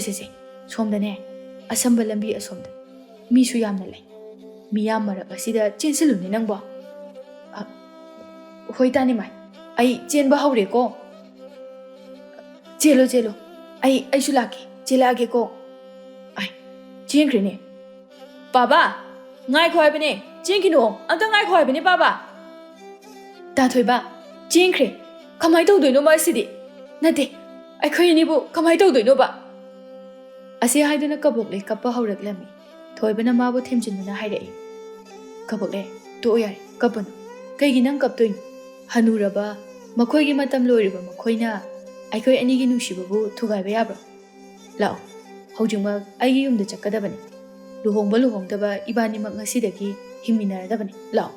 ꯁꯣꯝꯗꯅꯦ, ꯑꯁꯝꯕ ꯂꯝꯕꯤ ꯑꯁꯣꯝꯗ ꯃꯤꯁꯨ ꯌꯥꯝꯅ ꯂꯩ꯫ ꯃꯤꯌꯥꯝ ꯃꯔꯛ ꯑꯁꯤꯗ ꯆꯦꯟꯁꯤꯜꯂꯨꯅꯦ ꯅꯪꯕꯣ." "ꯍꯣꯏ ꯇꯥꯅꯤꯃꯥꯏ, ꯑꯩ ꯆꯦꯟꯕ ꯍꯧꯔꯦꯀꯣ." ꯆꯦꯜꯂꯣ, ꯑꯩꯁꯨ ꯂꯥꯛꯀꯦ, ꯆꯦꯜꯂꯛꯑꯒꯦꯀꯣ." "ꯑꯥꯏ, ꯆꯦꯟꯈ꯭ꯔꯦꯅꯦ꯫ ꯄꯥꯕ, ꯉꯥꯏꯈꯣ ꯍꯥꯏꯕꯅꯦ, ꯆꯦꯟꯈꯤꯅꯨ, ꯑꯝꯇ ꯉꯥꯏꯈꯣ ꯍꯥꯏꯕꯅꯦ ꯄꯥꯕ." "ꯇꯥꯊꯣꯏꯕ, ꯆꯦꯟꯈ꯭ꯔꯦ, ꯀꯃꯥꯏꯅ ꯇꯧꯗꯣꯏꯅꯣꯕ ꯑꯁꯤꯗꯤ? ꯅꯠꯇꯦ, ꯑꯩꯈꯣꯏ ꯑꯅꯤꯕꯨ ꯀꯃꯥꯏꯅ ꯇꯧꯗꯣꯏꯅꯣꯕ?" ꯑꯁꯤ ꯍꯥꯏꯗꯨꯅ ꯀꯕꯣꯛꯂꯩ ꯀꯞꯄ ꯍꯧꯔꯛꯂꯝꯃꯤ꯫ ꯊꯣꯏꯕꯅ ꯃꯥꯕꯨ ꯊꯦꯝꯖꯤꯟꯗꯨꯅ ꯍꯥꯏꯔꯛꯏ, "ꯀꯕꯣꯛꯂꯩ, ꯇꯣꯛꯑꯣ ꯌꯥꯔꯦ, ꯀꯞꯄꯨꯅꯨ꯫ ꯀꯩꯒꯤ ꯅꯪ ꯀꯞꯇꯣꯏꯅꯣ? ꯍꯅꯨꯔꯕ, ꯃꯈꯣꯏꯒꯤ ꯃꯇꯝ ꯂꯣꯏꯔꯤꯕ ꯃꯈꯣꯏꯅ ꯑꯩꯈꯣꯏ ꯑꯅꯤꯒꯤ ꯅꯨꯡꯁꯤꯕꯕꯨ ꯊꯨꯒꯥꯏꯕ ꯌꯥꯕ꯭ꯔꯣ? ꯂꯥꯛꯑꯣ, ꯍꯧꯖꯤꯛꯃꯛ ꯑꯩꯒꯤ ꯌꯨꯝꯗ ꯆꯠꯀꯗꯕꯅꯤ꯫ luhongba luhongdaba ibanimak ngasidagi himminaradabani lao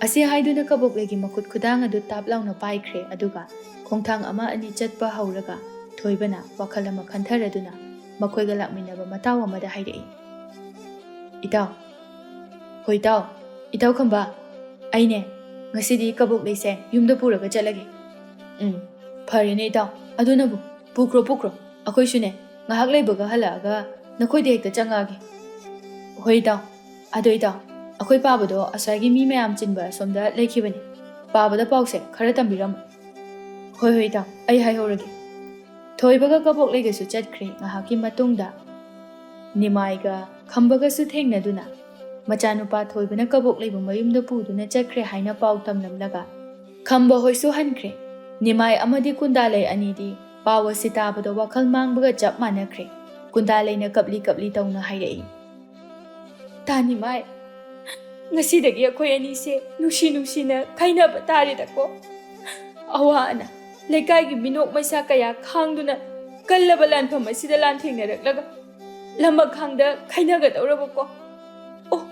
ase haiduna kaboklegi makut khudang adu tap launa paikre aduga khongthang ama ani chatpa hauraga thoibana wakhal ama khantaraduna makoiga lakminaba mataw amada hairei itaw hoi taw itaw khamba aine ngasidi kabok leise yumda puraga chalage farene itaw adunabu pukro akoi sune ngahak leibaga halaga nakoi de hekta changage hoi taw ado itaw akoi pabado asagi mi mayam chinba somda lekhibani pabada pause khara tambiram hoi taw ai hai horage thoibaga kabok legesu chatkhre ngahaki matungda nimaiga khambaga su thengnaduna machanupa thoibana kabok leibu mayumda puduna chakre haina pau tamlamlaga khamba hoisu hankre nimai amadi kundalai anidi pawa sitabado wakhal mangbaga chap manakre kundalai na kapli tawna hairei tani mai ngasidagi akhoi ani se nusi na khainaba taridako awana lekai gi minok maisa kaya khangduna kallaba lanpham asida lan thengnaraklaga lama khangda khainaga dawrabako oh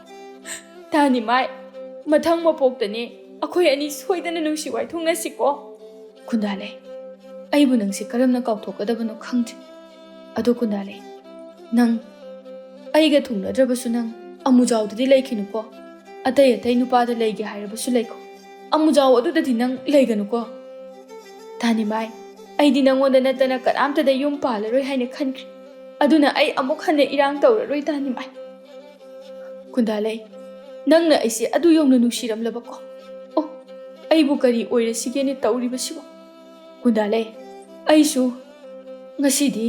tani mai mathang mapoktani akhoi ani soidana nusi wai thungnasiko kundalai aibu nangsi karamna kautokadabano khangje ado kundalai nang aiga thungnadrabasu nang amujawdadi laikhinuko atai nupada leige hairabasu laiko amujaw adudadi nang leiganuko tani mai aidi nangonda natana karamtada yum palaroi haina khankri aduna ai amuk hana irang tawraroi tani mai kundalai nangna aise adu yongna nungsiramlabako oh aibu kari oirasigene tawribasibo kundalai aisu ngasidi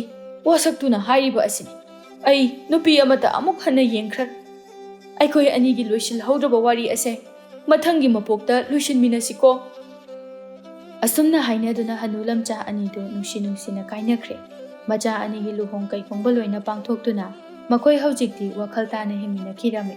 wasaktuna hairiba asini ai nupi amata amuk hana yengkhra aikoi anigi loisil haudraba wari ase mathangi mapokta loisin minasiko asumna hainaduna hanulamcha anido nungsina kainakre macha anigi luhong kai khongba loina pangthoktuna makoi haujikti wakhal tana himina khirame